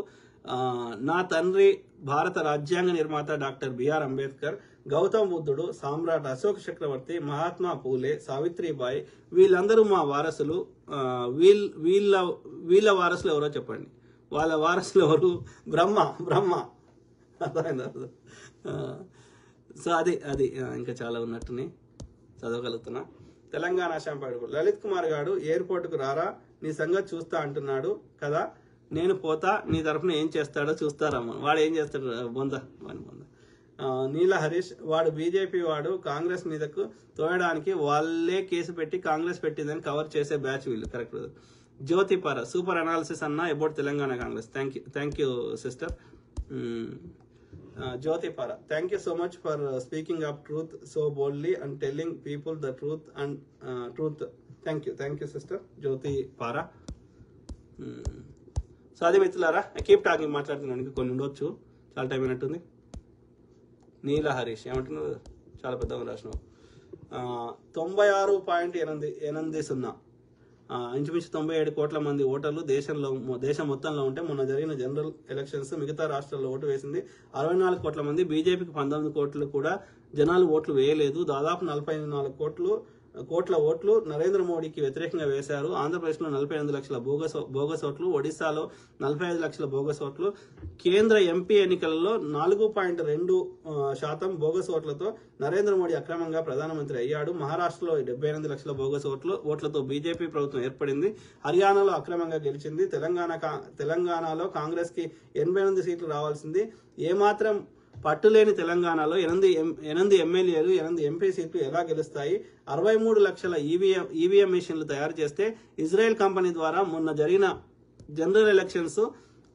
నా తండ్రి భారత రాజ్యాంగ నిర్మాత డాక్టర్ బిఆర్ అంబేద్కర్, గౌతమ్ బుద్ధుడు, సామ్రాట్ అశోక్ చక్రవర్తి, మహాత్మా పూలే, సావిత్రిబాయి, వీళ్ళందరూ మా వారసులు. వీళ్ళ వారసులు ఎవరో చెప్పండి. వాళ్ళ వారసులు ఎవరు? బ్రహ్మ. అర్థమైందా? సో అది ఇంకా చాలా ఉన్నట్టుని చదవగలుగుతున్నా. తెలంగాణ శాంపాడు లలిత్ కుమార్ గారు ఎయిర్పోర్ట్కు రారా, నీ సంగతి చూస్తా అంటున్నాడు కదా, నేను పోతా, నీ తరఫున ఏం చేస్తాడో చూస్తారమ్మ. వాడు ఏం చేస్తాడు? బొంద. నీల హరీష్, వాడు బీజేపీ వాడు, కాంగ్రెస్ మీదకు తోయడానికి వాళ్ళే కేసు పెట్టి కాంగ్రెస్ పెట్టిందని కవర్ చేసే బ్యాచ్ వీళ్ళు. Correct. Jyothi Para, super analysis అన్న about Telangana Congress. Thank you sister Jyothi Para. Thank you so much for speaking up truth so boldly and telling people the truth and truth. Thank you sister Jyothi Para. So అది మిత్రులారా, కీప్ టాకింగ్, మాట్లాడుతున్నాను. కొన్ని ఉండొచ్చు, చాలా టైం అయినట్టుంది. నీల హరీష్ ఏమంటున్నారు? చాలా పెద్దగా రాసినావు. 96.80 ఇంచుమించు 97 కోట్ల మంది ఓటర్లు దేశం మొత్తంలో ఉంటే మొన్న జరిగిన జనరల్ ఎలక్షన్స్ మిగతా రాష్ట్రాల్లో ఓటు వేసింది 64 కోట్ల మంది. బీజేపీకి 19 కోట్లు కూడా జనాలు ఓట్లు వేయలేదు. దాదాపు 44 కోట్ల ఓట్లు నరేంద్ర మోడీకి వ్యతిరేకంగా వేశారు. ఆంధ్రప్రదేశ్లో 48 లక్షల బోగస్ ఓట్లు, ఒడిశాలో 45 లక్షల బోగస్ ఓట్లు. కేంద్ర ఎంపీ ఎన్నికలలో 4.2% బోగస్ ఓట్లతో నరేంద్ర మోడీ అక్రమంగా ప్రధానమంత్రి అయ్యాడు. మహారాష్ట్రలో 78 లక్షల బోగస్ ఓట్లతో బీజేపీ ప్రభుత్వం ఏర్పడింది. హర్యానాలో అక్రమంగా గెలిచింది. తెలంగాణలో కాంగ్రెస్ కి 88 సీట్లు రావాల్సింది. ఏమాత్రం పట్టులేని తెలంగాణలో 8 ఎమ్మెల్యేలు 8 ఎంపీ సీట్లు ఎలా గెలుస్తాయి? 63 లక్షల ఈవీఎం మిషన్లు తయారు చేస్తే ఇజ్రాయెల్ కంపెనీ ద్వారా మొన్న జరిగిన జనరల్ ఎలక్షన్స్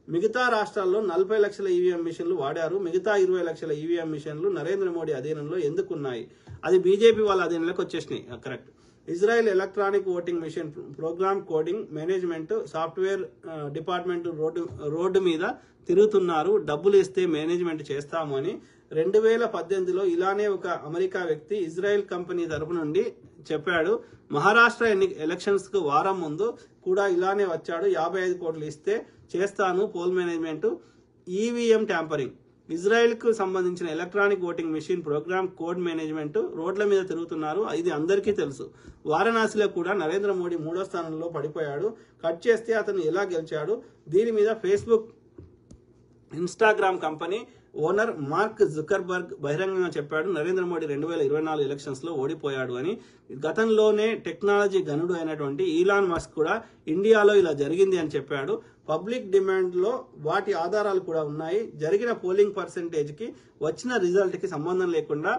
మిగతా రాష్ట్రాల్లో 40 లక్షల ఈవీఎం మిషన్లు వాడారు. మిగతా 20 లక్షల ఈవీఎం మిషన్లు నరేంద్ర మోడీ అధీనంలో ఎందుకున్నాయి? అది బీజేపీ వాళ్ళ అధీనంలోకి వచ్చేసినాయి. Correct. Israel electronic voting machine program coding management software department road మీద తిరుగుతున్నారు. డబ్బులు ఇస్తే మేనేజ్మెంట్ చేస్తాము అని 2018లో ఇలానే ఒక అమెరికా వ్యక్తి ఇజ్రాయెల్ కంపెనీ తరపు నుండి చెప్పాడు. మహారాష్ట్ర ఎలక్షన్స్ కు వారం ముందు కూడా ఇలానే వచ్చాడు. 55 కోట్లు ఇస్తే చేస్తాను poll management. EVM tampering. Israel కు సంబంధించిన electronic voting machine program code management రోడ్ల మీద తిరుగుతున్నారు. ఇది అందరికీ తెలుసు. వారణాసిలో కూడా నరేంద్ర మోడీ 3వ స్థానంలో పడిపోయాడు. కట్ చేస్తే అతను ఎలా గెలిచాడు? దీని మీద Facebook, Instagram company owner mark Zuckerberg బహిరంగంగా చెప్పాడు నరేంద్ర మోడీ 2024 ఎలక్షన్స్ లో ఓడిపోయాడు అని. గతంలోనే టెక్నాలజీ గనుడు అయినటువంటి ఈలాన్ మస్క్ కూడా ఇండియాలో ఇలా జరిగింది అని చెప్పాడు. పబ్లిక్ డిమాండ్ లో వాటి ఆధారాలు కూడా ఉన్నాయి. జరిగిన పోలింగ్ పర్సెంటేజ్ కి వచ్చిన రిజల్ట్ కి సంబంధం లేకుండా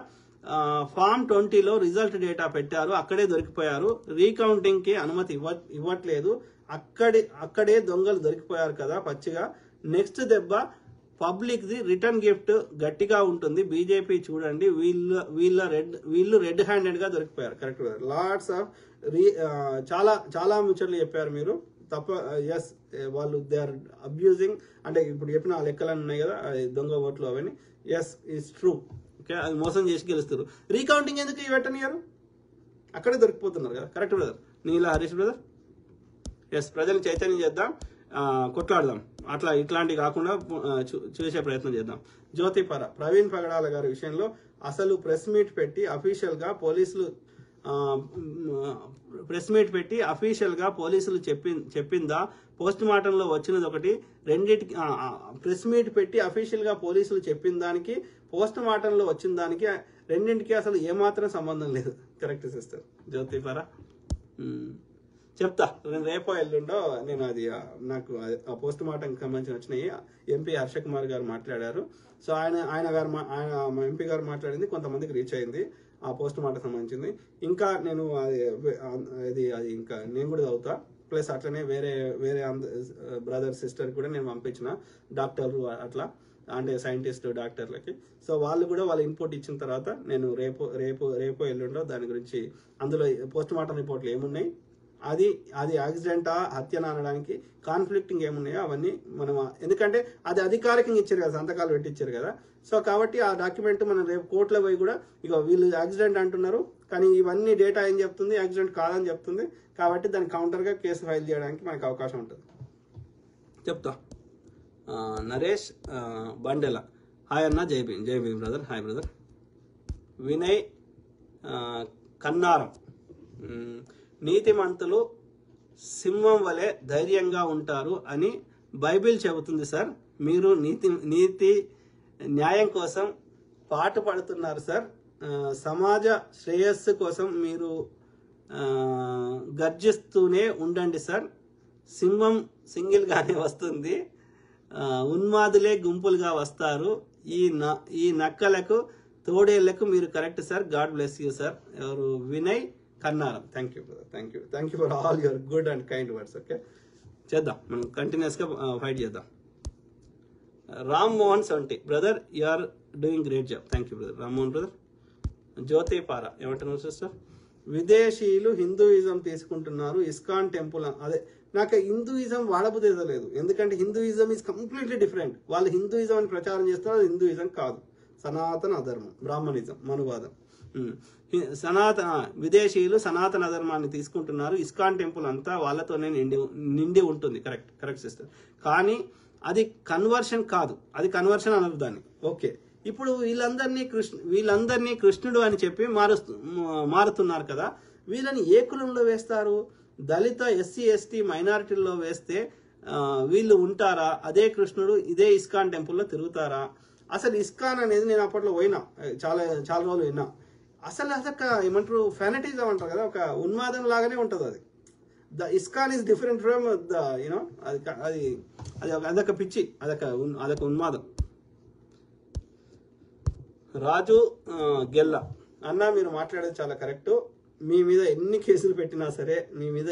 ఫామ్ 20లో రిజల్ట్ డేటా పెట్టారు. అక్కడే దొరికిపోయారు. రీకౌంటింగ్ కి అనుమతి ఇవ్వట్లేదు. అక్కడే దొంగలు దొరికిపోయారు కదా పచ్చిగా. నెక్స్ట్ దెబ్బ పబ్లిక్ ది రిటర్న్ గిఫ్ట్ గట్టిగా ఉంటుంది. బీజేపీ చూడండి వీళ్ళు రెడ్ హ్యాండెడ్ గా దొరికిపోయారు. కరెక్ట్. లాట్స్ ఆఫ్ చాలా ముచ్చట్లు చెప్పారు మీరు. తప్ప ఎస్ వాళ్ళు దే ఆర్ అబ్యూజింగ్, అంటే ఇప్పుడు చెప్పిన ఆ లెక్కలన్నీ ఉన్నాయి కదా దొంగ ఓట్లు అవన్నీ. Yes it's true. ఓకే, అది మోసం చేసి గెలుస్తారు. రీకౌంటింగ్ ఎందుకు పెట్టనియారు? అక్కడే దొరికిపోతున్నారు కదా. Correct brother. Neela Harish brother. Yes, ప్రజలు చైతన్యం చేద్దాం, కొట్లాడదాం. ఇట్లాంటివి కాకుండా చూసే ప్రయత్నం చేద్దాం. జ్యోతిపర ప్రవీణ్ పగడాల గారి విషయంలో అసలు ప్రెస్ మీట్ పెట్టి అఫీషియల్ గా పోలీసులు చెప్పిందా? పోస్ట్ మార్టంలో వచ్చినది ఒకటి. రెండింటికి ప్రెస్ మీట్ పెట్టి అఫీషియల్ గా పోలీసులు చెప్పిన దానికి పోస్ట్ మార్టంలో వచ్చిన దానికి రెండింటికి అసలు ఏమాత్రం సంబంధం లేదు. Correct sister Jyothipara. చెప్తా, నేను రేపో ఎల్లుండో నేను అది నాకు ఆ పోస్ట్ మార్టం సంబంధించి వచ్చినాయి. ఎంపీ హర్ష కుమార్ గారు మాట్లాడారు. సో ఆయన ఎంపీ గారు మాట్లాడింది కొంతమందికి రీచ్ అయింది ఆ పోస్ట్ మార్టం సంబంధించింది. ఇంకా నేను అది ఇంకా నేను కూడా చదువుతా. ప్లస్ అట్లనే వేరే బ్రదర్ సిస్టర్ కూడా నేను పంపించిన డాక్టర్లు అట్లా, అంటే సైంటిస్ట్ డాక్టర్లకి. సో వాళ్ళు కూడా వాళ్ళ ఇన్పుట్ ఇచ్చిన తర్వాత నేను రేపో ఎల్లుండో దాని గురించి అందులో పోస్ట్ మార్టం రిపోర్ట్లు ఏమున్నాయి, అది యాక్సిడెంటా హత్యన అనడానికి కాన్ఫ్లిక్టింగ్ ఏమున్నాయో అవన్నీ మనం, ఎందుకంటే అది అధికారికంగా ఇచ్చారు కదా, సంతకాలు పెట్టించారు కదా. సో కాబట్టి ఆ డాక్యుమెంట్ మనం రేపు కోర్టులో పోయి కూడా ఇక వీళ్ళు యాక్సిడెంట్ అంటున్నారు కానీ ఇవన్నీ డేటా ఏం చెప్తుంది, యాక్సిడెంట్ కాదని చెప్తుంది. కాబట్టి దానికి కౌంటర్గా కేసు ఫైల్ చేయడానికి మనకు అవకాశం ఉంటుంది. చెప్తా. నరేష్ బండెల, హాయ్ అన్న, Jai Bhim brother. Hi brother. Vinay Kannaram, నీతిమంతులు సింహం వలె ధైర్యంగా ఉంటారు అని బైబిల్ చెబుతుంది సార్. మీరు నీతి న్యాయం కోసం పాటు పడుతున్నారు సార్. సమాజ శ్రేయస్సు కోసం మీరు గర్జిస్తూనే ఉండండి సార్. సింహం సింగిల్ గానే వస్తుంది, ఉన్మాదులే గుంపులుగా వస్తారు. ఈ నక్కలకు తోడేళ్లకు మీరు correct sir. God bless you sir. ఎవరు? Vinay Kannaram. Thank you brother. Thank you for all your good and kind words. Okay, చేద్దాం, మనం కంటిన్యూస్గా ఫైట్ చేద్దాం. Ram Mohan Sonti, brother you are doing great job. Thank you brother. Ram Mohan brother. Jyothi Para ఏమంటున్నారు సిస్టర్? విదేశీయులు హిందూయిజం తీసుకుంటున్నారు, ఇస్కాన్ టెంపుల్. అదే నాకు హిందూయిజం వాడబుదేదలేదు, ఎందుకంటే హిందూయిజం ఈజ్ కంప్లీట్లీ డిఫరెంట్. వాళ్ళు హిందూయిజం అని ప్రచారం చేస్తారు, అది హిందూయిజం కాదు. సనాతన అధర్మం, బ్రాహ్మణిజం, మనువాదం. విదేశీయులు సనాతన ధర్మాన్ని తీసుకుంటున్నారు, ఇస్కాన్ టెంపుల్ అంతా వాళ్ళతోనే నిండి ఉంటుంది. Correct sister. కానీ అది కన్వర్షన్ కాదు, అది కన్వర్షన్ అనరు దాన్ని. ఓకే, ఇప్పుడు వీళ్ళందరినీ కృష్ణుడు అని చెప్పి మారుతున్నారు కదా, వీళ్ళని ఏ కులంలో వేస్తారు? దళిత, ఎస్సీ, ఎస్టీ, మైనారిటీల్లో వేస్తే వీళ్ళు ఉంటారా? అదే కృష్ణుడు ఇదే ఇస్కాన్ టెంపుల్లో తిరుగుతారా? అసలు ఇస్కాన్ అనేది నేను అప్పట్లో పోయినా, చాలా రోజులు విన్నా. అసలు అదొక ఏమంటారు, ఫెనటిజం అంటారు కదా, ఒక ఉన్మాదం లాగానే ఉంటుంది అది. The ISKCON is different from the you know, అదొక పిచ్చి, అదొక ఉన్మాదం. రాజు గెల్ల అన్న, మీరు మాట్లాడేది చాలా కరెక్ట్. మీ మీద ఎన్ని కేసులు పెట్టినా సరే, మీ మీద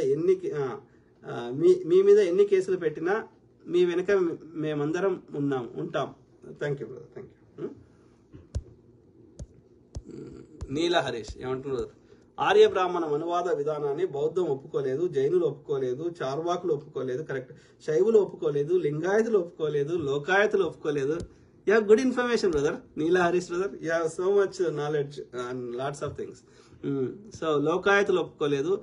ఎన్ని కేసులు పెట్టినా మీ వెనుక మేమందరం ఉంటాం. Thank you brother, thank you. Neela Harish ఏమంటున్నారు? ఆర్య బ్రాహ్మణ అనువాద విధానాన్ని బౌద్ధం ఒప్పుకోలేదు, జైనులు ఒప్పుకోలేదు, చార్వాకులు ఒప్పుకోలేదు, కరెక్ట్, శైవులు ఒప్పుకోలేదు, లింగాయతులు ఒప్పుకోలేదు, లోకాయతులు ఒప్పుకోలేదు. You have good information brother, Neela Harish brother. You have so much knowledge and lots of things. So లోకాయతులు ఒప్పుకోలేదు,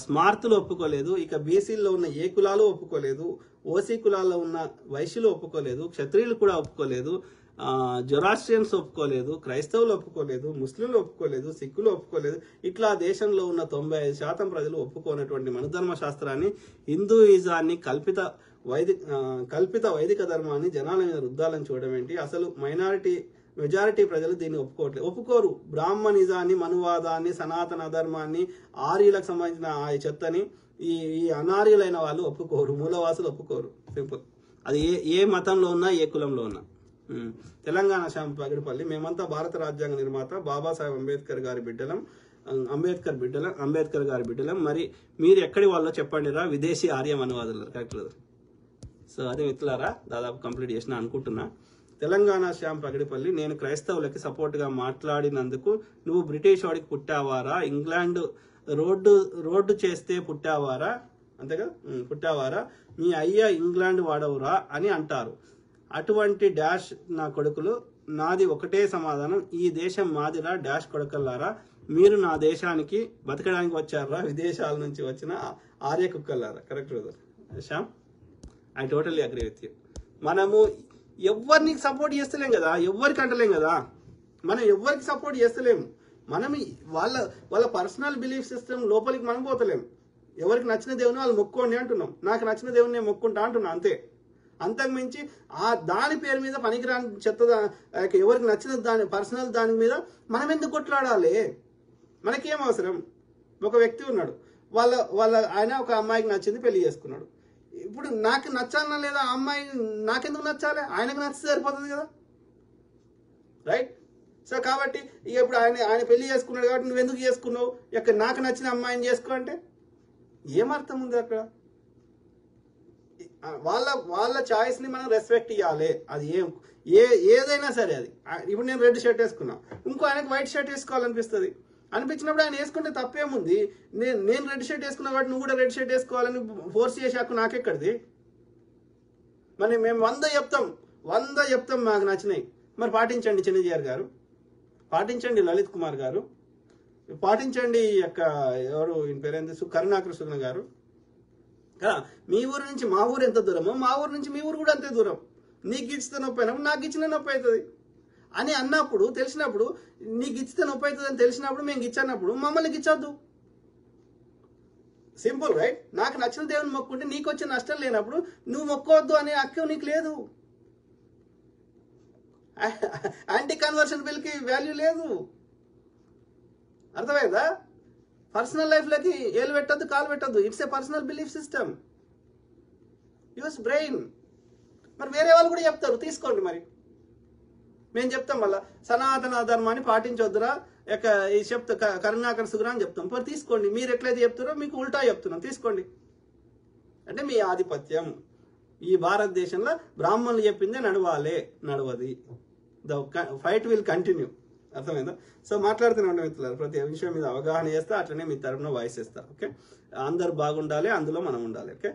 స్మార్తులు ఒప్పుకోలేదు, ఇక బీసీల్లో ఉన్న ఏ కులాలు ఒప్పుకోలేదు, ఓసీ కులాల్లో ఉన్న వైశ్యులు ఒప్పుకోలేదు, క్షత్రియులు కూడా ఒప్పుకోలేదు, జొరాస్ట్రియన్స్ ఒప్పుకోలేదు, క్రైస్తవులు ఒప్పుకోలేదు, ముస్లింలు ఒప్పుకోలేదు, సిక్కులు ఒప్పుకోలేదు. ఇట్లా దేశంలో ఉన్న 95% ప్రజలు ఒప్పుకోనటువంటి మనుధర్మ శాస్త్రాన్ని, హిందూయిజాన్ని, కల్పిత వైదిక ధర్మాన్ని జనాల మీద రుద్దాలని చూడడం ఏంటి? అసలు మెజారిటీ ప్రజలు దీన్ని ఒప్పుకోరు. బ్రాహ్మణిజాన్ని, మనువాదాన్ని, సనాతన ధర్మాన్ని, ఆర్యులకు సంబంధించిన ఆ చెత్తని ఈ అనార్యులైన వాళ్ళు ఒప్పుకోరు, మూలవాసులు ఒప్పుకోరు. సింపుల్. అది ఏ మతంలో ఉన్నా, ఏ కులంలో ఉన్నా. తెలంగాణ శ్యామ్ పగిడిపల్లి, మేమంతా భారత రాజ్యాంగ నిర్మాత బాబాసాహెబ్ అంబేద్కర్ గారి బిడ్డలం. మరి మీరు ఎక్కడి వాళ్ళో చెప్పండి రా, విదేశీ ఆర్యం అనువాదులు. కరెక్ట్. సో అదే మిత్రులారా, దాదాపు కంప్లీట్ చేసిన అనుకుంటున్నా. తెలంగాణ శ్యామ్ పగిడిపల్లి, నేను క్రైస్తవులకి సపోర్ట్గా మాట్లాడినందుకు నువ్వు బ్రిటిష్ వాడికి పుట్టావారా? ఇంగ్లాండ్ రోడ్డు చేస్తే పుట్టావారా? అంతే కదా, పుట్టావారా? మీ అయ్య ఇంగ్లాండ్ వాడవురా అని అంటారు. అటువంటి డాష్ నా కొడుకులు, నాది ఒకటే సమాధానం, ఈ దేశం మాదిరా డాష్ కొడుకల్లారా, మీరు నా దేశానికి బతకడానికి వచ్చారా, విదేశాల నుంచి వచ్చిన ఆర్య కుక్కల్లారా. Correct brother Shyam, I totally agree with you. మనము ఎవరిని సపోర్ట్ చేస్తలేం కదా, ఎవరికి అంటలేం కదా, మనం ఎవరికి సపోర్ట్ చేస్తలేము. మనం వాళ్ళ పర్సనల్ బిలీఫ్ సిస్టమ్ లోపలికి మనం పోతలేము. ఎవరికి నచ్చిన దేవుని వాళ్ళు మొక్కోండి అంటున్నాం, నాకు నచ్చిన దేవుని నేను మొక్కుంటా అంటున్నా, అంతే. అంతకు మించి దాని పేరు మీద పనికిరాని చెత్త, ఎవరికి నచ్చిన దాని పర్సనల్ దాని మీద మనం ఎందుకు కొట్లాడాలి? మనకేం అవసరం? ఒక వ్యక్తి ఉన్నాడు, ఆయన ఒక అమ్మాయికి నచ్చింది, పెళ్లి చేసుకున్నాడు. ఇప్పుడు నాకు నచ్చాలన్నా లేదా, ఆ అమ్మాయి నాకెందుకు నచ్చాలి? ఆయనకు నచ్చితే సరిపోతుంది కదా, రైట్? సో కాబట్టి ఇక ఇప్పుడు ఆయన పెళ్లి చేసుకున్నాడు కాబట్టి నువ్వు ఎందుకు చేసుకున్నావు? ఇక నాకు నచ్చిన అమ్మాయిని చేసుకో అంటే ఏమర్థం ఉంది అక్కడ? వాళ్ళ చాయిస్ ని మనం రెస్పెక్ట్ ఇవ్వాలి. అది ఏదైనా సరే. అది ఇప్పుడు నేను రెడ్ షర్ట్ వేసుకున్నా, ఇంకో ఆయనకు వైట్ షర్ట్ వేసుకోవాలనిపిస్తుంది. అనిపించినప్పుడు ఆయన వేసుకుంటే తప్పేముంది? నేను రెడ్ షర్ట్ వేసుకున్నా కాబట్టి నువ్వు కూడా రెడ్ షర్ట్ వేసుకోవాలని ఫోర్స్ చేశాక నాకెక్కడిది? మరి మేము 100 చెప్తాం మాకు నచ్చినాయి. మరి పాటించండి చిన్నజీఆర్ గారు, పాటించండి లలిత్ కుమార్ గారు, పాటించండి ఎవరు ఈయన పేరేంది, కరుణాకర్ సుగుణ గారు. మీ ఊరు నుంచి మా ఊరు ఎంత దూరమో, మా ఊరు నుంచి మీ ఊరు కూడా అంతే దూరం. నీకు ఇచ్చితే నొప్పి అయినప్పుడు నాకు ఇచ్చిన నొప్పి అవుతుంది అని అన్నప్పుడు, తెలిసినప్పుడు, నీకు ఇచ్చితే నొప్పి అవుతుంది అని తెలిసినప్పుడు, మేము ఇచ్చన్నప్పుడు మమ్మల్ని ఇచ్చొద్దు. Simple, right? నాకు నచ్చిన దేవుని మొక్కుంటే నీకు వచ్చే నష్టం లేనప్పుడు నువ్వు మొక్కోవద్దు అనే హక్కు నీకు లేదు. యాంటీ కన్వర్షన్ బిల్కి వాల్యూ లేదు. అర్థమైందా? పర్సనల్ లైఫ్లోకి ఏలు పెట్టద్దు, కాలు పెట్టద్దు. It's a personal belief system. Use brain. మరి వేరే వాళ్ళు కూడా చెప్తారు, తీసుకోండి. మరి మేము చెప్తాం మళ్ళీ సనాతన ధర్మాన్ని పాటించొద్దురా చెప్తా, కరుణాకర్ సుగుణ అని చెప్తాం. మరి తీసుకోండి. మీరు ఎట్లయితే చెప్తారో మీకు ఉల్టా చెప్తున్నాం, తీసుకోండి. అంటే మీ ఆధిపత్యం. ఈ భారతదేశంలో బ్రాహ్మణులు చెప్పిందే నడవది. The fight will continue. అర్థమైందా? సో మాట్లాడుతూనే ఉండే మిత్రులారు, ప్రతి విషయం మీద అవగాహన చేస్తా, అట్లనే మీ తరఫున వాయిస్ ఇస్తా. ఓకే, అందరు బాగుండాలి, అందులో మనం ఉండాలి. ఓకే,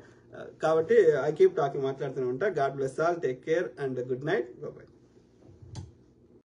కాబట్టి ఐ కీప్ టాకింగ్, మాట్లాడుతూనే ఉంటా. God bless all, take care and good night, bye.